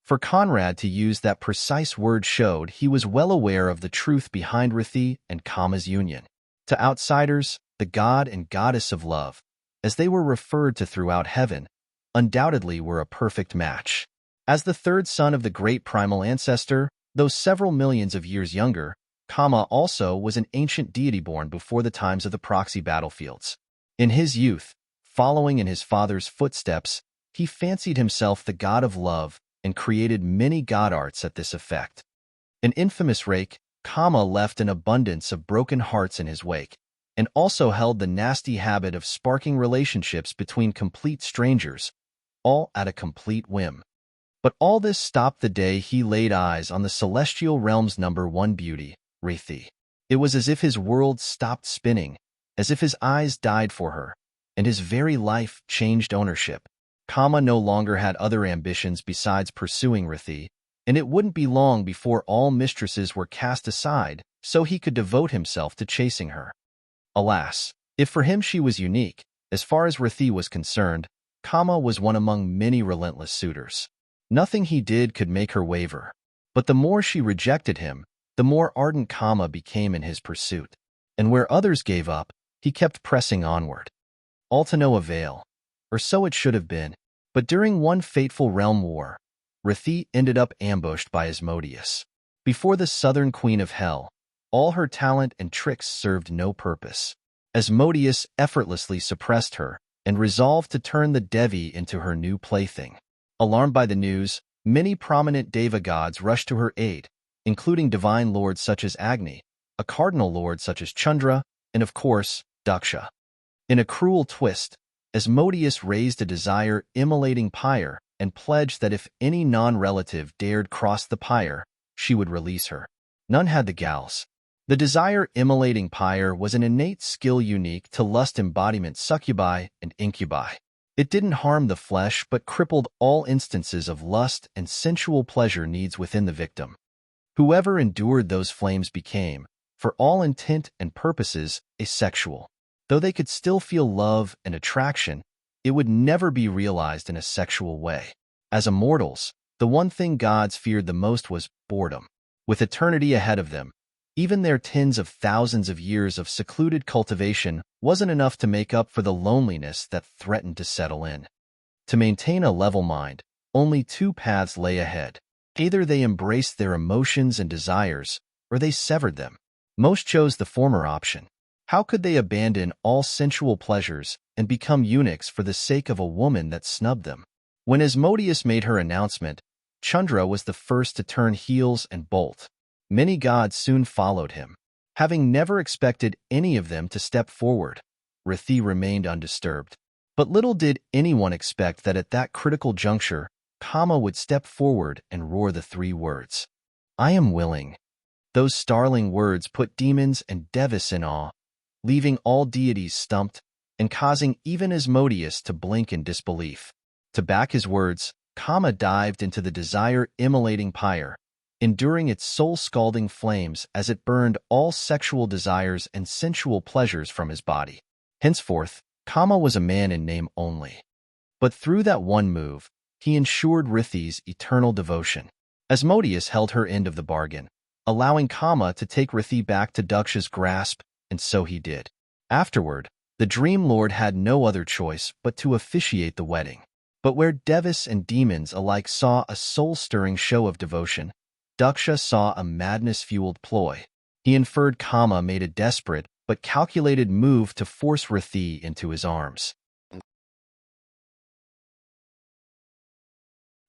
For Conrad to use that precise word showed he was well aware of the truth behind Rithi and Kama's union. To outsiders, the god and goddess of love, as they were referred to throughout heaven, undoubtedly were a perfect match. As the third son of the great primal ancestor, though several millions of years younger, Kama also was an ancient deity born before the times of the proxy battlefields. In his youth, following in his father's footsteps, he fancied himself the god of love and created many god arts at this effect. An infamous rake, Kama left an abundance of broken hearts in his wake, and also held the nasty habit of sparking relationships between complete strangers, all at a complete whim. But all this stopped the day he laid eyes on the celestial realm's #1 beauty, Rithi. It was as if his world stopped spinning, as if his eyes died for her, and his very life changed ownership. Kama no longer had other ambitions besides pursuing Rithi, and it wouldn't be long before all mistresses were cast aside so he could devote himself to chasing her. Alas, if for him she was unique, as far as Rithi was concerned, Kama was one among many relentless suitors. Nothing he did could make her waver, but the more she rejected him, the more ardent Kama became in his pursuit. And where others gave up, he kept pressing onward. All to no avail, or so it should have been, but during one fateful realm war, Rithi ended up ambushed by Asmodeus. Before the southern queen of hell, all her talent and tricks served no purpose. Asmodeus effortlessly suppressed her and resolved to turn the Devi into her new plaything. Alarmed by the news, many prominent Deva gods rushed to her aid, including divine lords such as Agni, a cardinal lord such as Chandra, and of course, Daksha. In a cruel twist, Asmodeus raised a desire-immolating pyre and pledged that if any non-relative dared cross the pyre, she would release her. None had the gals. The desire-immolating pyre was an innate skill unique to lust embodiment succubi and incubi. It didn't harm the flesh but crippled all instances of lust and sensual pleasure needs within the victim. Whoever endured those flames became, for all intent and purposes, asexual. Though they could still feel love and attraction, it would never be realized in a sexual way. As immortals, the one thing gods feared the most was boredom. With eternity ahead of them, even their tens of thousands of years of secluded cultivation wasn't enough to make up for the loneliness that threatened to settle in. To maintain a level mind, only two paths lay ahead. Either they embraced their emotions and desires, or they severed them. Most chose the former option. How could they abandon all sensual pleasures and become eunuchs for the sake of a woman that snubbed them? When Asmodeus made her announcement, Chandra was the first to turn heels and bolt. Many gods soon followed him. Having never expected any of them to step forward, Rithi remained undisturbed. But little did anyone expect that at that critical juncture, Kama would step forward and roar the three words, "I am willing." Those startling words put demons and devas in awe, leaving all deities stumped and causing even Asmodeus to blink in disbelief. To back his words, Kama dived into the desire-immolating pyre, enduring its soul-scalding flames as it burned all sexual desires and sensual pleasures from his body. Henceforth, Kama was a man in name only. But through that one move, he ensured Rithi's eternal devotion. Asmodeus held her end of the bargain, allowing Kama to take Rithi back to Daksha's grasp, and so he did. Afterward, the Dream Lord had no other choice but to officiate the wedding. But where devas and demons alike saw a soul-stirring show of devotion, Daksha saw a madness-fueled ploy. He inferred Kama made a desperate but calculated move to force Rithi into his arms.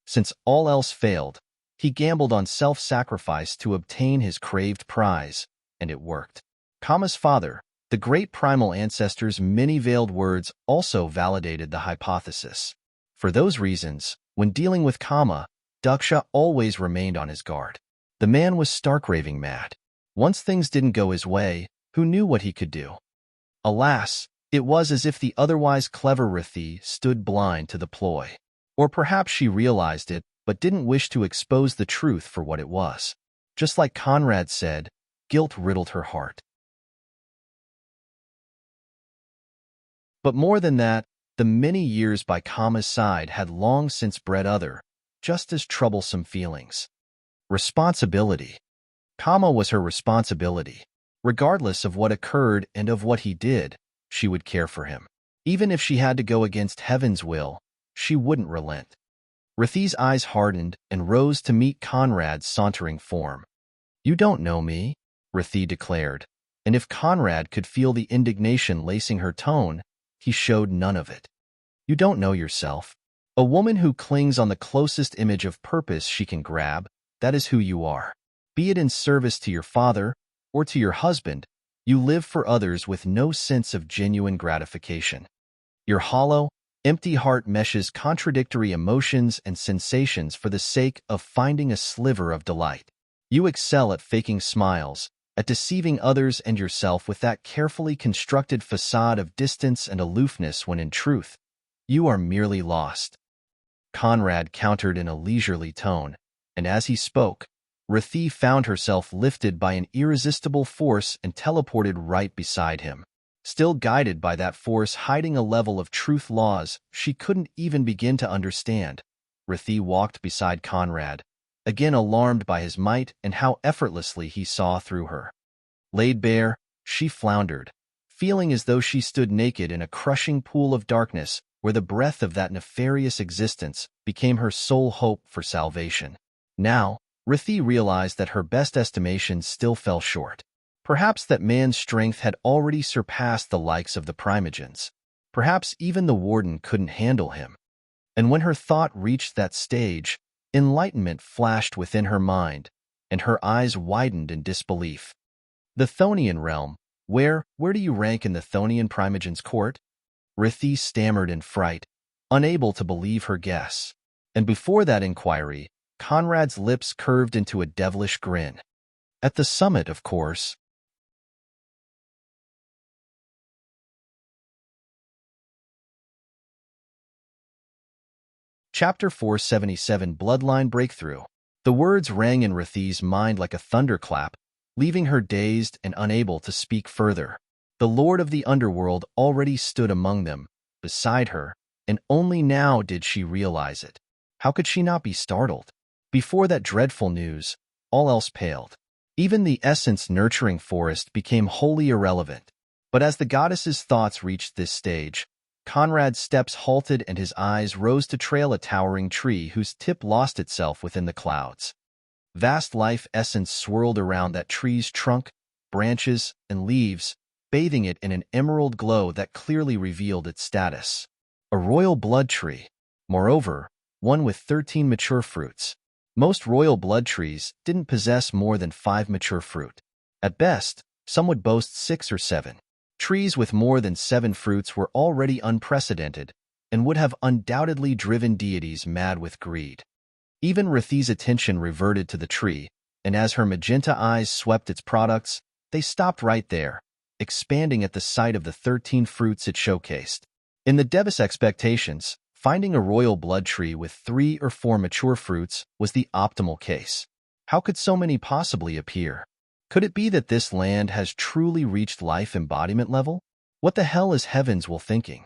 Since all else failed, he gambled on self-sacrifice to obtain his craved prize, and it worked. Kama's father, the great primal ancestor's many veiled words, also validated the hypothesis. For those reasons, when dealing with Kama, Daksha always remained on his guard. The man was stark raving mad. Once things didn't go his way, who knew what he could do? Alas, it was as if the otherwise clever Rithi stood blind to the ploy. Or perhaps she realized it, but didn't wish to expose the truth for what it was. Just like Conrad said, guilt riddled her heart. But more than that, the many years by Kama's side had long since bred other, just as troublesome feelings. Responsibility. Kama was her responsibility. Regardless of what occurred and of what he did, she would care for him. Even if she had to go against heaven's will, she wouldn't relent. Rithi's eyes hardened and rose to meet Conrad's sauntering form. "You don't know me," Rithi declared, and if Conrad could feel the indignation lacing her tone, he showed none of it. "You don't know yourself. A woman who clings on the closest image of purpose she can grab, that is who you are. Be it in service to your father or to your husband, you live for others with no sense of genuine gratification. Your hollow, empty heart meshes contradictory emotions and sensations for the sake of finding a sliver of delight. You excel at faking smiles, at deceiving others and yourself with that carefully constructed facade of distance and aloofness when in truth, you are merely lost." Conrad countered in a leisurely tone, and as he spoke, Rithi found herself lifted by an irresistible force and teleported right beside him. Still guided by that force hiding a level of truth laws she couldn't even begin to understand, Rithi walked beside Conrad, again alarmed by his might and how effortlessly he saw through her. Laid bare, she floundered, feeling as though she stood naked in a crushing pool of darkness where the breath of that nefarious existence became her sole hope for salvation. Now, Rithi realized that her best estimations still fell short. Perhaps that man's strength had already surpassed the likes of the Primogens. Perhaps even the warden couldn't handle him. And when her thought reached that stage, enlightenment flashed within her mind, and her eyes widened in disbelief. The Thonian realm. Where do you rank in the Thonian Primogen's court? Rithi stammered in fright, unable to believe her guess. And before that inquiry, Conrad's lips curved into a devilish grin. At the summit, of course. Chapter 477 Bloodline Breakthrough. The words rang in Rithi's mind like a thunderclap, leaving her dazed and unable to speak further. The Lord of the Underworld already stood among them, beside her, and only now did she realize it. How could she not be startled? Before that dreadful news, all else paled. Even the essence-nurturing forest became wholly irrelevant. But as the goddess's thoughts reached this stage, Conrad's steps halted and his eyes rose to trail a towering tree whose tip lost itself within the clouds. Vast life essence swirled around that tree's trunk, branches, and leaves, bathing it in an emerald glow that clearly revealed its status. A royal blood tree. Moreover, one with 13 mature fruits. Most royal blood trees didn't possess more than 5 mature fruit. At best, some would boast 6 or 7. Trees with more than 7 fruits were already unprecedented and would have undoubtedly driven deities mad with greed. Even Rithi's attention reverted to the tree, and as her magenta eyes swept its products, they stopped right there, expanding at the sight of the 13 fruits it showcased. In the Devis expectations, finding a royal blood tree with 3 or 4 mature fruits was the optimal case. How could so many possibly appear? Could it be that this land has truly reached life embodiment level? What the hell is Heaven's Will thinking?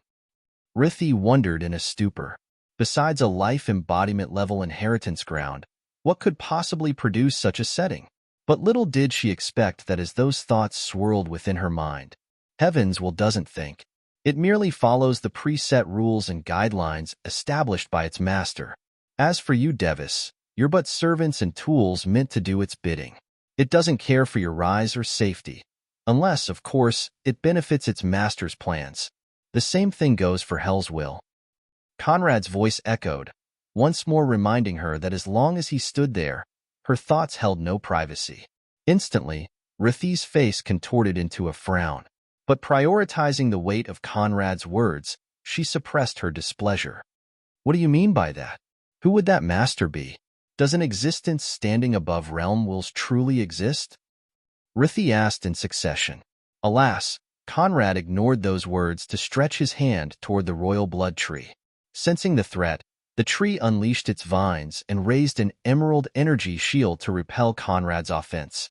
Rithi wondered in a stupor. Besides a life embodiment level inheritance ground, what could possibly produce such a setting? But little did she expect that as those thoughts swirled within her mind, Heaven's Will doesn't think. It merely follows the preset rules and guidelines established by its master. As for you, Devis, you're but servants and tools meant to do its bidding. It doesn't care for your rise or safety, unless, of course, it benefits its master's plans. The same thing goes for Hell's Will. Conrad's voice echoed, once more reminding her that as long as he stood there, her thoughts held no privacy. Instantly, Rithi's face contorted into a frown. But prioritizing the weight of Conrad's words, she suppressed her displeasure. What do you mean by that? Who would that master be? Does an existence standing above realm wills truly exist? Rithi asked in succession. Alas, Conrad ignored those words to stretch his hand toward the royal blood tree. Sensing the threat, the tree unleashed its vines and raised an emerald energy shield to repel Conrad's offense.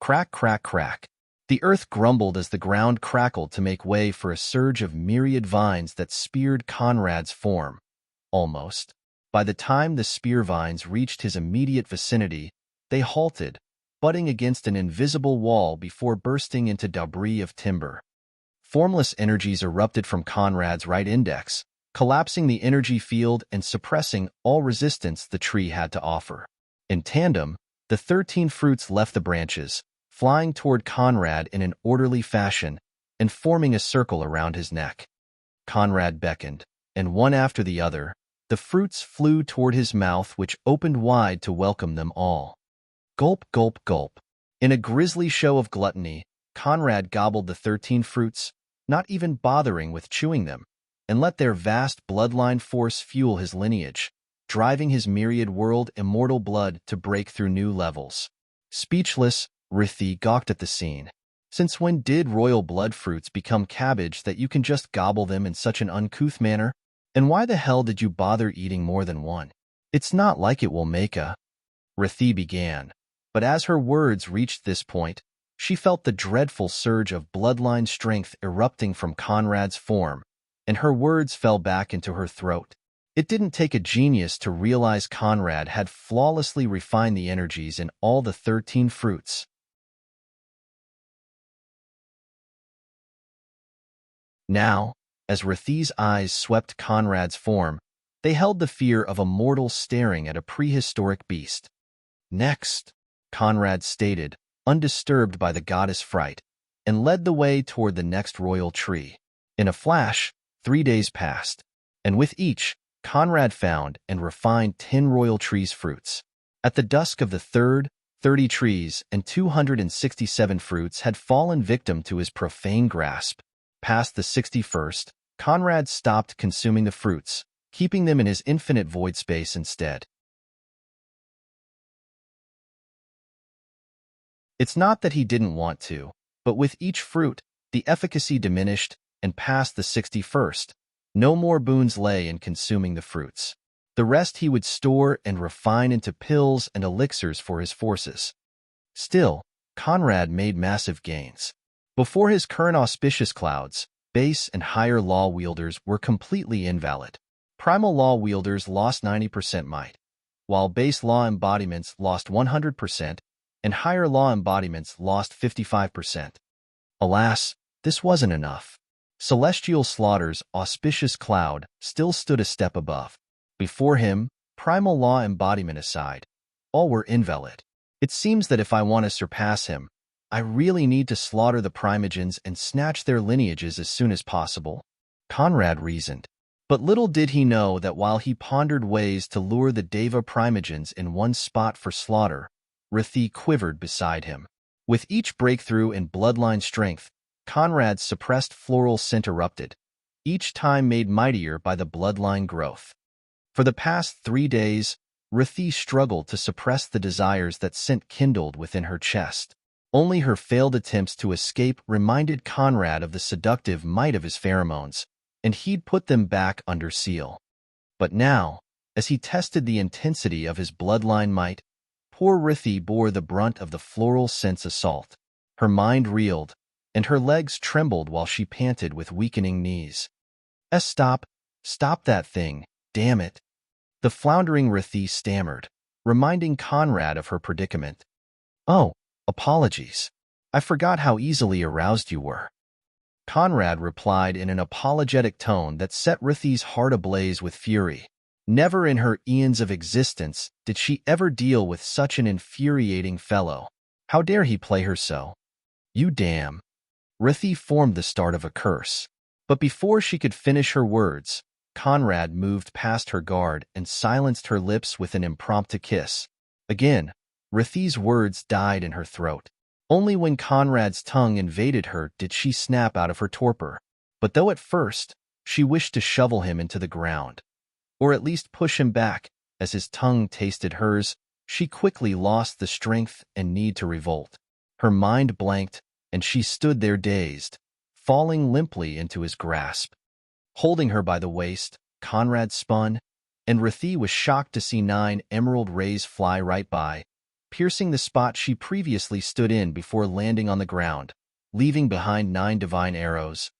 Crack, crack, crack. The earth grumbled as the ground crackled to make way for a surge of myriad vines that speared Conrad's form. Almost. By the time the spear vines reached his immediate vicinity, they halted, butting against an invisible wall before bursting into debris of timber. Formless energies erupted from Conrad's right index, collapsing the energy field and suppressing all resistance the tree had to offer. In tandem, the 13 fruits left the branches, flying toward Conrad in an orderly fashion and forming a circle around his neck. Conrad beckoned, and one after the other, the fruits flew toward his mouth, which opened wide to welcome them all. Gulp, gulp, gulp. In a grisly show of gluttony, Conrad gobbled the 13 fruits, not even bothering with chewing them, and let their vast bloodline force fuel his lineage, driving his myriad world immortal blood to break through new levels. Speechless, Rithi gawked at the scene. Since when did royal blood fruits become cabbage that you can just gobble them in such an uncouth manner? And why the hell did you bother eating more than one? It's not like it will make a... Rithi began, but as her words reached this point, she felt the dreadful surge of bloodline strength erupting from Conrad's form, and her words fell back into her throat. It didn't take a genius to realize Conrad had flawlessly refined the energies in all the 13 fruits. Now, as Rithi's eyes swept Conrad's form, they held the fear of a mortal staring at a prehistoric beast. Next, Conrad stated, undisturbed by the goddess' fright, and led the way toward the next royal tree. In a flash, 3 days passed, and with each, Conrad found and refined 10 royal trees' fruits. At the dusk of the third, 30 trees and 267 fruits had fallen victim to his profane grasp. Past the 61st, Conrad stopped consuming the fruits, keeping them in his infinite void space instead. It's not that he didn't want to, but with each fruit, the efficacy diminished, and past the 61st, no more boons lay in consuming the fruits. The rest he would store and refine into pills and elixirs for his forces. Still, Conrad made massive gains. Before his current auspicious clouds, base and higher law wielders were completely invalid. Primal law wielders lost 90% might, while base law embodiments lost 100%, and higher law embodiments lost 55%. Alas, this wasn't enough. Celestial Slaughter's auspicious cloud still stood a step above. Before him, primal law embodiment aside, all were invalid. It seems that if I want to surpass him, I really need to slaughter the primogens and snatch their lineages as soon as possible, Conrad reasoned. But little did he know that while he pondered ways to lure the Deva primogens in one spot for slaughter, Rithi quivered beside him. With each breakthrough in bloodline strength, Conrad's suppressed floral scent erupted, each time made mightier by the bloodline growth. For the past 3 days, Rithi struggled to suppress the desires that scent kindled within her chest. Only her failed attempts to escape reminded Conrad of the seductive might of his pheromones, and he'd put them back under seal. But now, as he tested the intensity of his bloodline might, poor Rithi bore the brunt of the floral scent's assault. Her mind reeled, and her legs trembled while she panted with weakening knees. Stop that thing, damn it. The floundering Rithi stammered, reminding Conrad of her predicament. Oh, apologies. I forgot how easily aroused you were. Conrad replied in an apologetic tone that set Rithi's heart ablaze with fury. Never in her eons of existence did she ever deal with such an infuriating fellow. How dare he play her so? You damn. Rithi formed the start of a curse. But before she could finish her words, Conrad moved past her guard and silenced her lips with an impromptu kiss. Again, Rthi's words died in her throat. Only when Conrad's tongue invaded her did she snap out of her torpor. But though at first, she wished to shovel him into the ground, or at least push him back, as his tongue tasted hers, she quickly lost the strength and need to revolt. Her mind blanked, and she stood there dazed, falling limply into his grasp. Holding her by the waist, Conrad spun, and Rthi was shocked to see 9 emerald rays fly right by, piercing the spot she previously stood in before landing on the ground, leaving behind 9 divine arrows.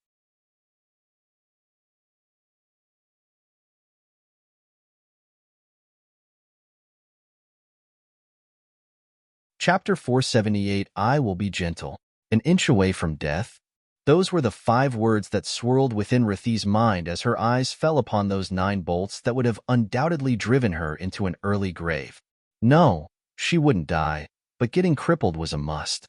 Chapter 478, I Will Be Gentle. An inch away from death? Those were the 5 words that swirled within Rthi's mind as her eyes fell upon those 9 bolts that would have undoubtedly driven her into an early grave. No, she wouldn't die, but getting crippled was a must.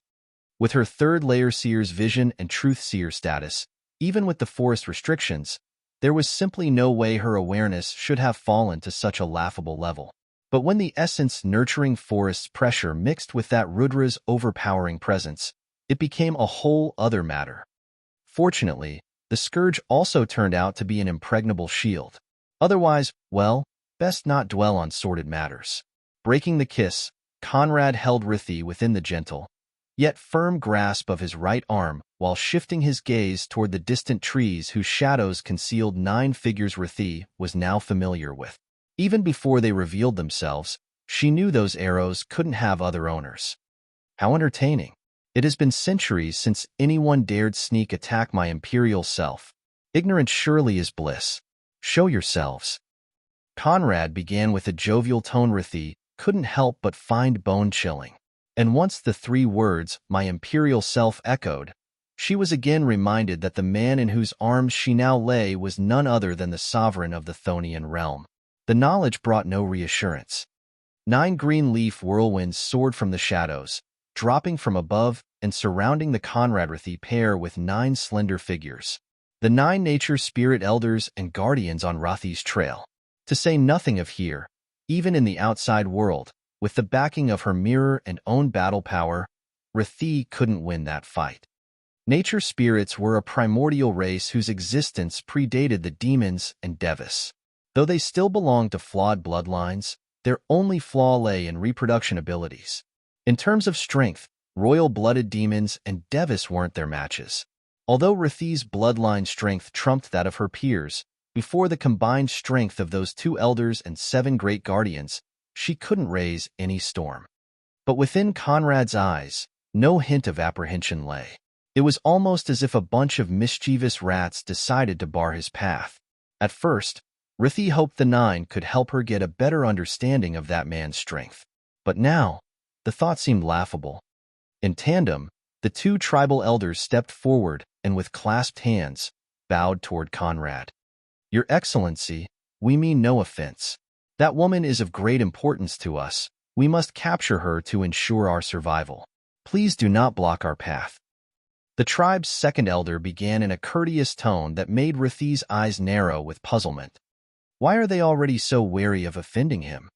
With her 3rd layer seer's vision and truth seer status, even with the forest restrictions, there was simply no way her awareness should have fallen to such a laughable level. But when the essence nurturing forest's pressure mixed with that Rudra's overpowering presence, it became a whole other matter. Fortunately, the scourge also turned out to be an impregnable shield. Otherwise, well, best not dwell on sordid matters. Breaking the kiss, Conrad held Rthi within the gentle, yet firm grasp of his right arm while shifting his gaze toward the distant trees whose shadows concealed 9 figures Rthi was now familiar with. Even before they revealed themselves, she knew those arrows couldn't have other owners. How entertaining. It has been centuries since anyone dared sneak attack my imperial self. Ignorance surely is bliss. Show yourselves. Conrad began with a jovial tone Rthi couldn't help but find bone-chilling. And once the 3 words, my imperial self, echoed, she was again reminded that the man in whose arms she now lay was none other than the sovereign of the Thonian realm. The knowledge brought no reassurance. 9 green leaf whirlwinds soared from the shadows, dropping from above and surrounding the Conrad Rthi pair with 9 slender figures. The 9 nature spirit elders and guardians on Rthi's trail. To say nothing of here, even in the outside world, with the backing of her mirror and own battle power, Rthi couldn't win that fight. Nature spirits were a primordial race whose existence predated the demons and Devis. Though they still belonged to flawed bloodlines, their only flaw lay in reproduction abilities. In terms of strength, royal-blooded demons and Devis weren't their matches. Although Rthi's bloodline strength trumped that of her peers, before the combined strength of those 2 elders and 7 great guardians, she couldn't raise any storm. But within Conrad's eyes, no hint of apprehension lay. It was almost as if a bunch of mischievous rats decided to bar his path. At first, Rthi hoped the 9 could help her get a better understanding of that man's strength. But now, the thought seemed laughable. In tandem, the 2 tribal elders stepped forward and with clasped hands, bowed toward Conrad. Your Excellency, we mean no offense. That woman is of great importance to us. We must capture her to ensure our survival. Please do not block our path. The tribe's 2nd elder began in a courteous tone that made Rthi's eyes narrow with puzzlement. Why are they already so wary of offending him?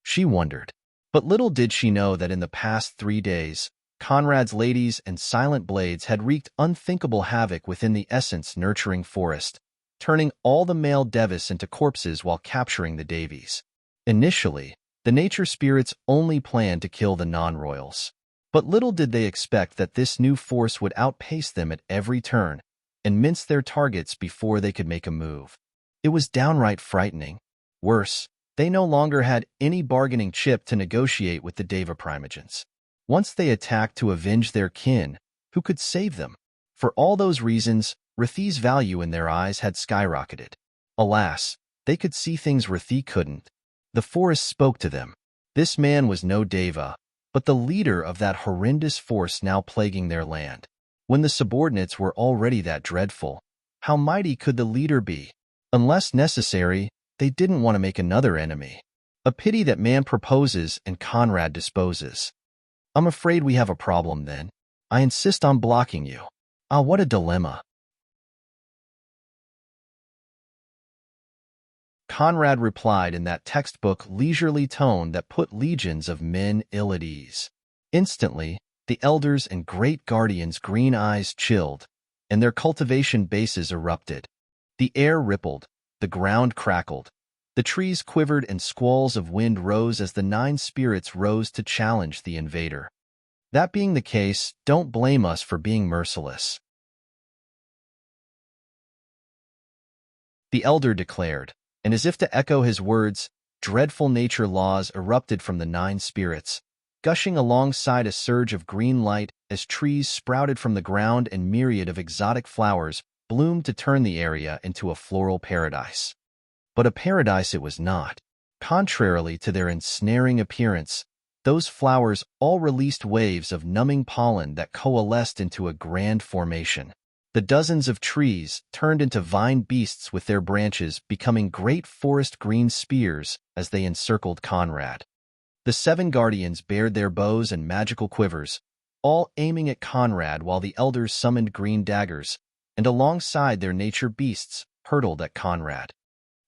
She wondered. But little did she know that in the past 3 days, Conrad's ladies and silent blades had wreaked unthinkable havoc within the essence-nurturing forest, turning all the male Devis into corpses while capturing the Davies. Initially, the nature spirits only planned to kill the non-royals. But little did they expect that this new force would outpace them at every turn and mince their targets before they could make a move. It was downright frightening. Worse, they no longer had any bargaining chip to negotiate with the Deva Primogens. Once they attacked to avenge their kin, who could save them? For all those reasons, Rthi's value in their eyes had skyrocketed. Alas, they could see things Rthi couldn't. The forest spoke to them. This man was no Deva, but the leader of that horrendous force now plaguing their land. When the subordinates were already that dreadful, how mighty could the leader be? Unless necessary, they didn't want to make another enemy. A pity that man proposes and Conrad disposes. I'm afraid we have a problem then. I insist on blocking you. Ah, what a dilemma. Conrad replied in that textbook leisurely tone that put legions of men ill at ease. Instantly, the elders and great guardians' green eyes chilled, and their cultivation bases erupted. The air rippled, the ground crackled, the trees quivered, and squalls of wind rose as the 9 spirits rose to challenge the invader. That being the case, don't blame us for being merciless, the elder declared, and as if to echo his words, dreadful nature laws erupted from the 9 spirits, gushing alongside a surge of green light as trees sprouted from the ground and myriad of exotic flowers bloomed to turn the area into a floral paradise. But a paradise it was not. Contrarily to their ensnaring appearance, those flowers all released waves of numbing pollen that coalesced into a grand formation. The dozens of trees turned into vine beasts with their branches becoming great forest green spears as they encircled Conrad. The 7 guardians bared their bows and magical quivers, all aiming at Conrad while the elders summoned green daggers, and alongside their nature beasts hurtled at Conrad.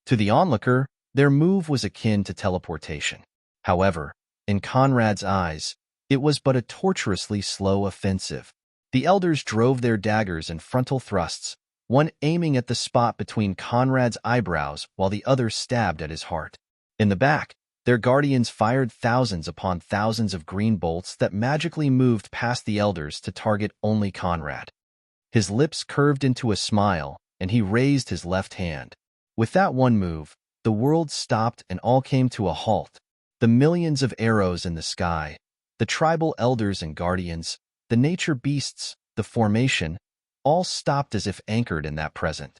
To the onlooker, their move was akin to teleportation. However, in Conrad's eyes, it was but a tortuously slow offensive. The elders drove their daggers in frontal thrusts, one aiming at the spot between Conrad's eyebrows while the other stabbed at his heart. In the back, their guardians fired thousands upon thousands of green bolts that magically moved past the elders to target only Conrad. His lips curved into a smile, and he raised his left hand. With that one move, the world stopped and all came to a halt. The millions of arrows in the sky, the tribal elders and guardians, the nature beasts, the formation, all stopped as if anchored in that present.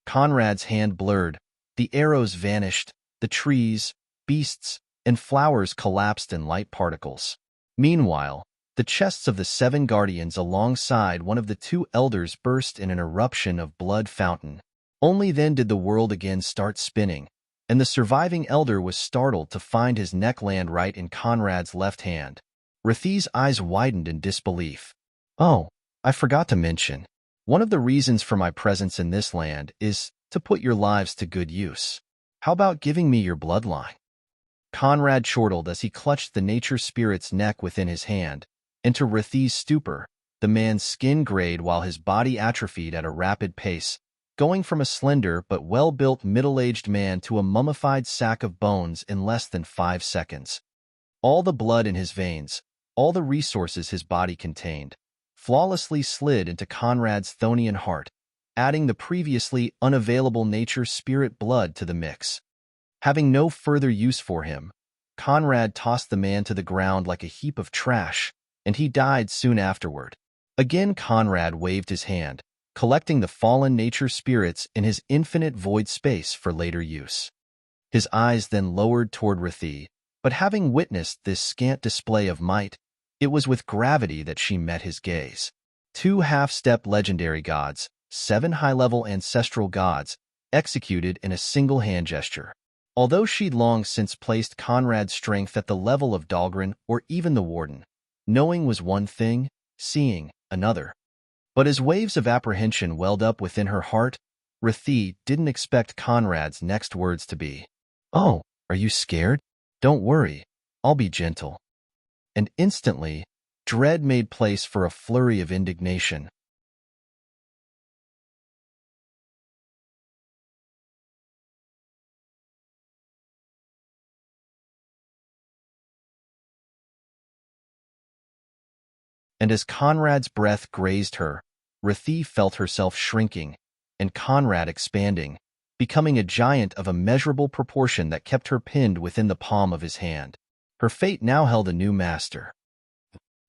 Conrad's hand blurred, the arrows vanished, the trees, beasts, and flowers collapsed in light particles. Meanwhile, the chests of the 7 guardians alongside one of the 2 elders burst in an eruption of blood fountain. Only then did the world again start spinning, and the surviving elder was startled to find his neck land right in Conrad's left hand. Rathi's eyes widened in disbelief. "Oh, I forgot to mention. One of the reasons for my presence in this land is to put your lives to good use. How about giving me your bloodline?" Conrad chortled as he clutched the nature spirit's neck within his hand, and to Rathi's stupor, the man's skin grayed while his body atrophied at a rapid pace, going from a slender but well-built middle-aged man to a mummified sack of bones in less than 5 seconds. All the blood in his veins, all the resources his body contained, flawlessly slid into Conrad's Thonian heart, adding the previously unavailable nature spirit blood to the mix. Having no further use for him, Conrad tossed the man to the ground like a heap of trash, and he died soon afterward. Again Conrad waved his hand, collecting the fallen nature spirits in his infinite void space for later use. His eyes then lowered toward Rathi, but having witnessed this scant display of might, it was with gravity that she met his gaze. 2 half-step legendary gods, 7 high-level ancestral gods, executed in a single hand gesture. Although she'd long since placed Conrad's strength at the level of Dahlgren or even the Warden, knowing was one thing, seeing another. But as waves of apprehension welled up within her heart, Rathi didn't expect Conrad's next words to be, "Oh, are you scared? Don't worry, I'll be gentle." And instantly, dread made place for a flurry of indignation. And as Conrad's breath grazed her, Rathi felt herself shrinking, and Conrad expanding, becoming a giant of immeasurable proportion that kept her pinned within the palm of his hand. Her fate now held a new master.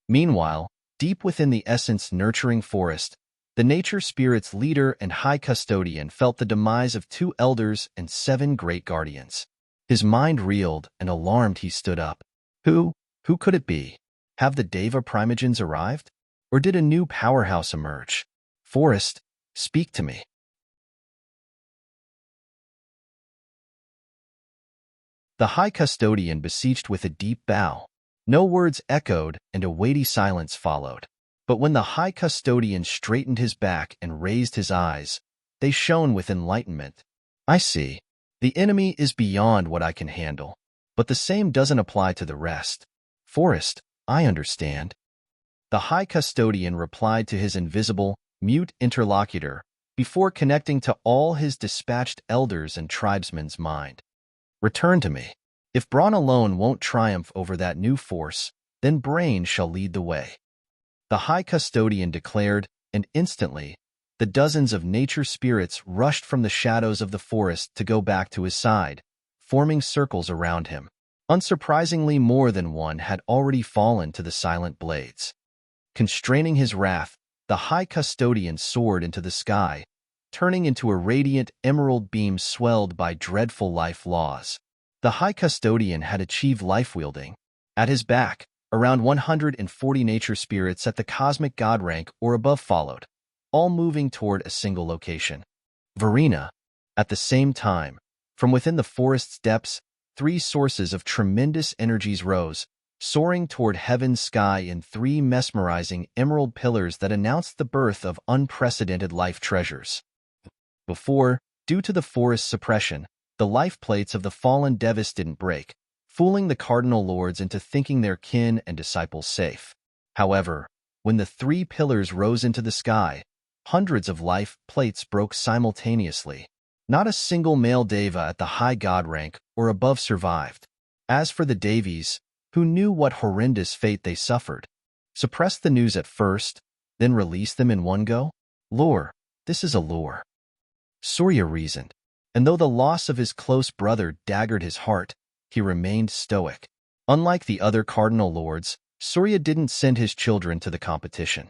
Meanwhile, deep within the essence-nurturing forest, the nature spirit's leader and high custodian felt the demise of 2 elders and 7 great guardians. His mind reeled, and alarmed he stood up. Who could it be? Have the Deva primogens arrived? Or did a new powerhouse emerge? Forest, speak to me. The high custodian beseeched with a deep bow. No words echoed, and a weighty silence followed. But when the high custodian straightened his back and raised his eyes, they shone with enlightenment. "I see. The enemy is beyond what I can handle, but the same doesn't apply to the rest. Forest, I understand. The High Custodian replied to his invisible, mute interlocutor before connecting to all his dispatched elders and tribesmen's mind. Return to me. If brawn alone won't triumph over that new force, then brain shall lead the way. The High Custodian declared, and instantly, the dozens of nature spirits rushed from the shadows of the forest to go back to his side, forming circles around him. Unsurprisingly, more than one had already fallen to the silent blades. Constraining his wrath, the High Custodian soared into the sky, turning into a radiant emerald beam swelled by dreadful life laws. The High Custodian had achieved life-wielding. At his back, around 140 nature spirits at the cosmic god rank or above followed, all moving toward a single location. Verena. At the same time, from within the forest's depths, 3 sources of tremendous energies rose, soaring toward heaven's sky in 3 mesmerizing emerald pillars that announced the birth of unprecedented life treasures. Before, due to the forest's suppression, the life plates of the fallen Devis didn't break, fooling the Cardinal Lords into thinking their kin and disciples safe. However, when the 3 pillars rose into the sky, hundreds of life plates broke simultaneously. Not a single male Deva at the high god rank or above survived. As for the Devis, who knew what horrendous fate they suffered, suppress the news at first, then release them in one go? Lore, this is a lure. Surya reasoned, and though the loss of his close brother daggered his heart, he remained stoic. Unlike the other Cardinal Lords, Surya didn't send his children to the competition.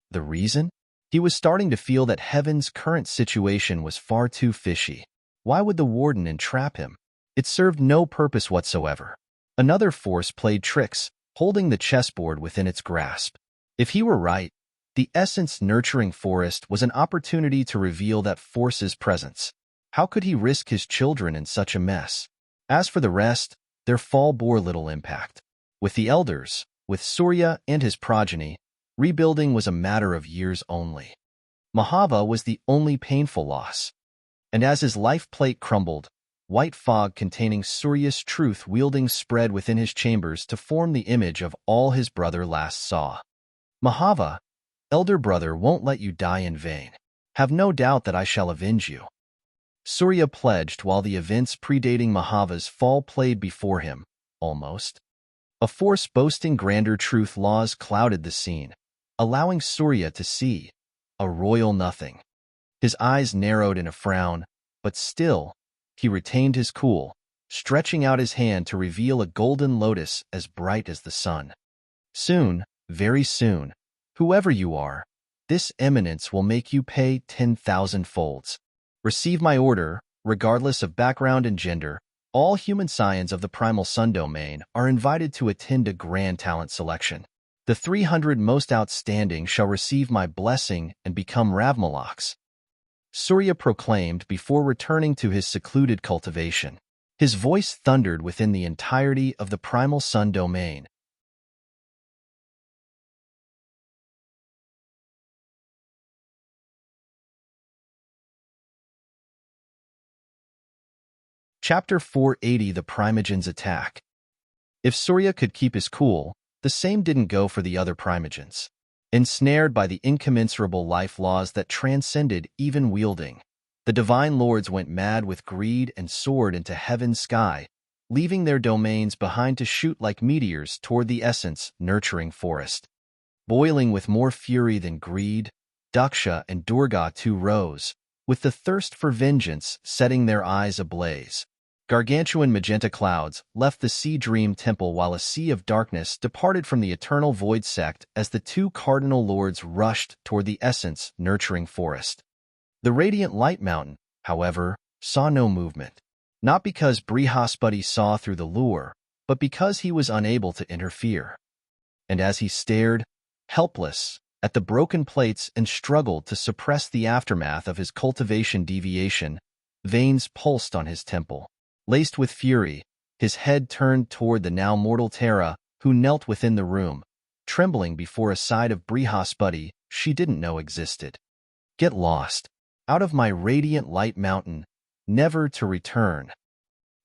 The reason? He was starting to feel that heaven's current situation was far too fishy. Why would the Warden entrap him? It served no purpose whatsoever. Another force played tricks, holding the chessboard within its grasp. If he were right, the essence-nurturing forest was an opportunity to reveal that force's presence. How could he risk his children in such a mess? As for the rest, their fall bore little impact. With the elders, with Surya and his progeny, rebuilding was a matter of years only. Mahava was the only painful loss. And as his life plate crumbled, white fog containing Surya's truth-wielding spread within his chambers to form the image of all his brother last saw. Mahava, elder brother won't let you die in vain. Have no doubt that I shall avenge you. Surya pledged while the events predating Mahava's fall played before him, almost. A force boasting grander truth laws clouded the scene, allowing Surya to see a royal nothing. His eyes narrowed in a frown, but still, he retained his cool, stretching out his hand to reveal a golden lotus as bright as the sun. Soon, very soon, whoever you are, this eminence will make you pay 10,000 folds. Receive my order, regardless of background and gender. All human scions of the Primal Sun domain are invited to attend a grand talent selection. The 300 most outstanding shall receive my blessing and become Ravmalaks. Surya proclaimed before returning to his secluded cultivation. His voice thundered within the entirety of the Primal Sun domain. Chapter 480: The Primogens Attack. If Surya could keep his cool, the same didn't go for the other Primogens. Ensnared by the incommensurable life laws that transcended even wielding, the Divine Lords went mad with greed and soared into heaven's sky, leaving their domains behind to shoot like meteors toward the essence-nurturing forest. Boiling with more fury than greed, Daksha and Durga too rose, with the thirst for vengeance setting their eyes ablaze. Gargantuan magenta clouds left the Sea Dream Temple while a sea of darkness departed from the Eternal Void sect as the 2 Cardinal Lords rushed toward the essence-nurturing forest. The Radiant Light Mountain, however, saw no movement. Not because Brihaspati saw through the lure, but because he was unable to interfere. And as he stared, helpless, at the broken plates and struggled to suppress the aftermath of his cultivation deviation, veins pulsed on his temple. Laced with fury, his head turned toward the now mortal Tara, who knelt within the room, trembling before a side of Brihaspati she didn't know existed. Get lost. Out of my radiant light mountain, never to return.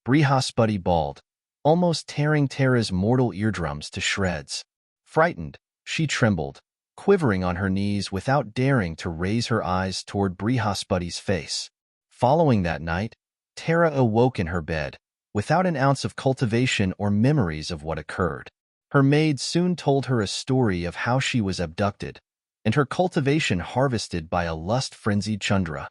Brihaspati bawled, almost tearing Tara's mortal eardrums to shreds. Frightened, she trembled, quivering on her knees without daring to raise her eyes toward Brihaspati's face. Following that night, Tara awoke in her bed, without an ounce of cultivation or memories of what occurred. Her maid soon told her a story of how she was abducted, and her cultivation harvested by a lust-frenzied Chandra.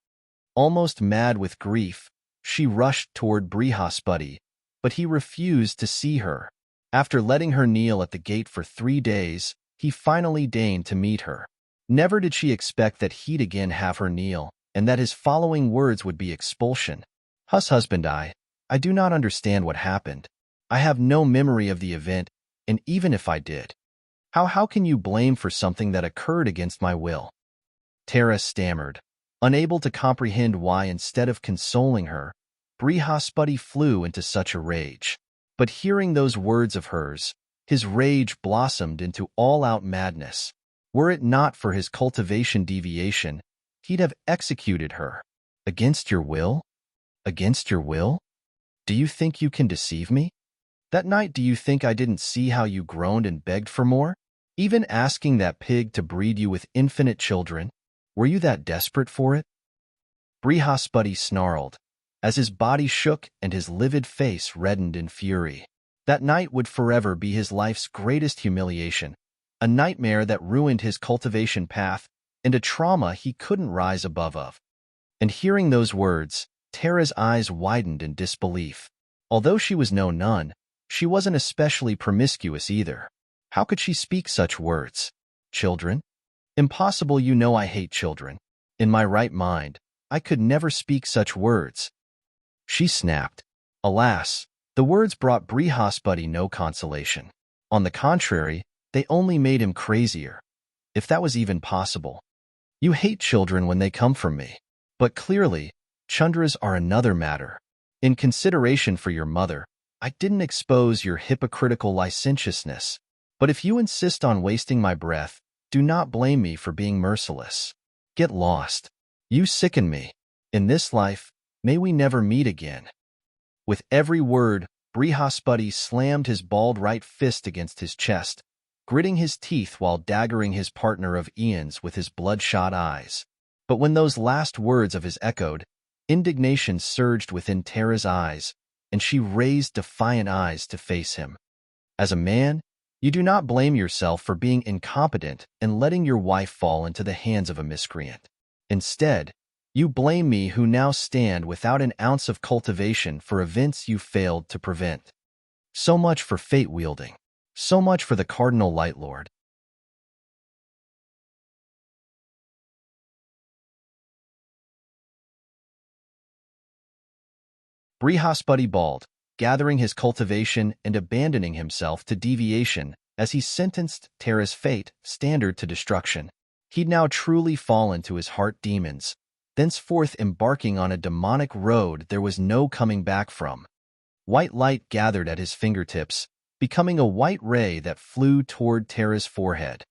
Almost mad with grief, she rushed toward Brihaspati, but he refused to see her. After letting her kneel at the gate for 3 days, he finally deigned to meet her. Never did she expect that he'd again have her kneel, and that his following words would be expulsion. Husband, I do not understand what happened. I have no memory of the event, and even if I did, how can you blame for something that occurred against my will? Tara stammered, unable to comprehend why instead of consoling her, Brihaspati flew into such a rage. But hearing those words of hers, his rage blossomed into all-out madness. Were it not for his cultivation deviation, he'd have executed her. Against your will? Against your will? Do you think you can deceive me? That night, do you think I didn't see how you groaned and begged for more? Even asking that pig to breed you with infinite children? Were you that desperate for it? Brihaspati snarled, as his body shook and his livid face reddened in fury. That night would forever be his life's greatest humiliation, a nightmare that ruined his cultivation path and a trauma he couldn't rise above of. And hearing those words, Tara's eyes widened in disbelief. Although she was no nun, she wasn't especially promiscuous either. How could she speak such words? Children? Impossible, you know I hate children. In my right mind, I could never speak such words. She snapped. Alas, the words brought Brihaspati no consolation. On the contrary, they only made him crazier, if that was even possible. You hate children when they come from me. But clearly, Chandras are another matter. In consideration for your mother, I didn't expose your hypocritical licentiousness. But if you insist on wasting my breath, do not blame me for being merciless. Get lost. You sicken me. In this life, may we never meet again. With every word, Brihaspati slammed his bald right fist against his chest, gritting his teeth while daggering his partner of eons with his bloodshot eyes. But when those last words of his echoed, indignation surged within Tara's eyes, and she raised defiant eyes to face him. As a man, you do not blame yourself for being incompetent and letting your wife fall into the hands of a miscreant. Instead, you blame me who now stand without an ounce of cultivation for events you failed to prevent. So much for fate wielding. So much for the Cardinal Light Lord. Brihaspati bawled, gathering his cultivation and abandoning himself to deviation as he sentenced Tara's fate standard to destruction. He'd now truly fallen to his heart demons, thenceforth embarking on a demonic road there was no coming back from. White light gathered at his fingertips, becoming a white ray that flew toward Tara's forehead.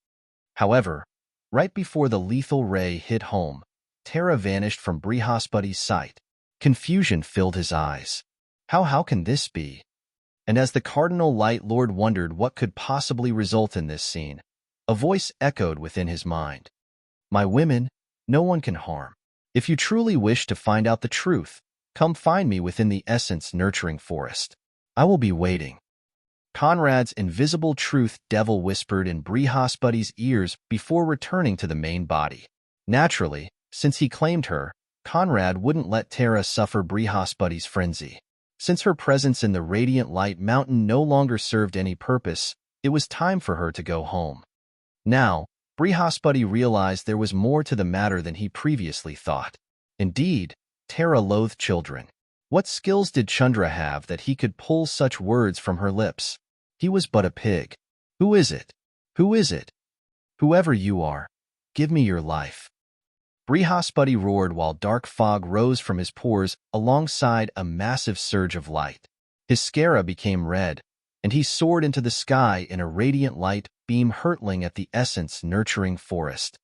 However, right before the lethal ray hit home, Tara vanished from Brihaspati's sight. Confusion filled his eyes. How can this be? And as the Cardinal Light Lord wondered what could possibly result in this scene, a voice echoed within his mind. My women, no one can harm. If you truly wish to find out the truth, come find me within the essence nurturing forest. I will be waiting. Conrad's invisible truth devil whispered in Brihaspati's ears before returning to the main body. Naturally, since he claimed her, Conrad wouldn't let Tara suffer Brihaspati's frenzy. Since her presence in the Radiant Light Mountain no longer served any purpose, it was time for her to go home. Now, Brihaspati realized there was more to the matter than he previously thought. Indeed, Tara loathed children. What skills did Chandra have that he could pull such words from her lips? He was but a pig. Who is it? Who is it? Whoever you are, give me your life. Brihaspati roared while dark fog rose from his pores alongside a massive surge of light. His scara became red, and he soared into the sky in a radiant light beam hurtling at the essence nurturing forest.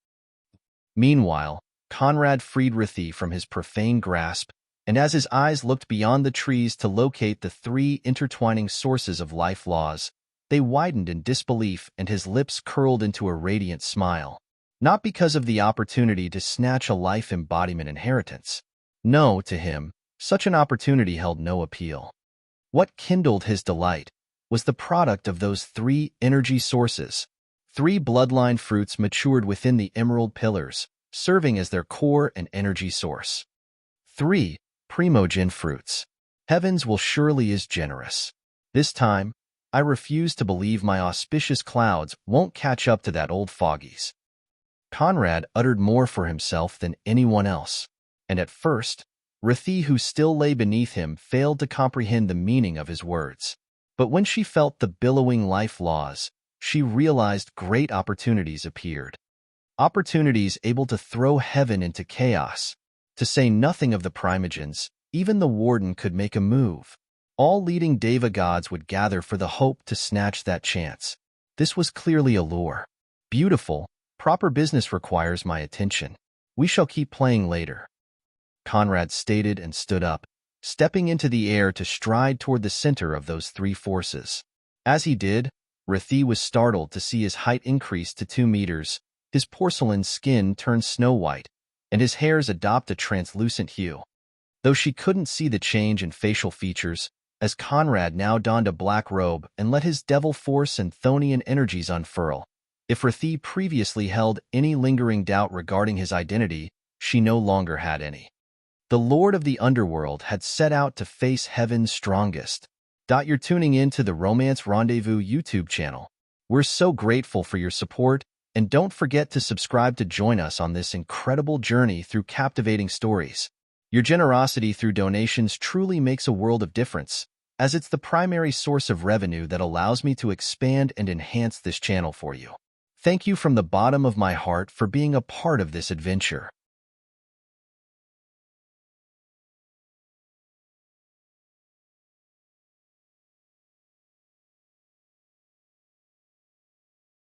Meanwhile, Conrad freed Rithi from his profane grasp and as his eyes looked beyond the trees to locate the three intertwining sources of life laws, they widened in disbelief and his lips curled into a radiant smile. Not because of the opportunity to snatch a life embodiment inheritance. No, to him, such an opportunity held no appeal. What kindled his delight was the product of those three energy sources, three bloodline fruits matured within the emerald pillars, serving as their core and energy source. 3. Primogen fruits. Heavens will surely is generous. This time, I refuse to believe my auspicious clouds won't catch up to that old foggies. Conrad uttered more for himself than anyone else, and at first, Rethie, who still lay beneath him, failed to comprehend the meaning of his words. But when she felt the billowing life laws, she realized great opportunities appeared. Opportunities able to throw heaven into chaos. To say nothing of the primogens, even the warden could make a move. All leading Deva gods would gather for the hope to snatch that chance. This was clearly a lure. Beautiful, proper business requires my attention. We shall keep playing later. Conrad stated and stood up, stepping into the air to stride toward the center of those three forces. As he did, Rethie was startled to see his height increase to 2 meters, his porcelain skin turn snow-white, and his hairs adopt a translucent hue. Though she couldn't see the change in facial features, as Conrad now donned a black robe and let his devil force and Thonian energies unfurl. If Rethie previously held any lingering doubt regarding his identity, she no longer had any. The Lord of the Underworld had set out to face heaven's strongest. You're tuning in to the Romance Rendezvous YouTube channel. We're so grateful for your support, and don't forget to subscribe to join us on this incredible journey through captivating stories. Your generosity through donations truly makes a world of difference, as it's the primary source of revenue that allows me to expand and enhance this channel for you. Thank you from the bottom of my heart for being a part of this adventure.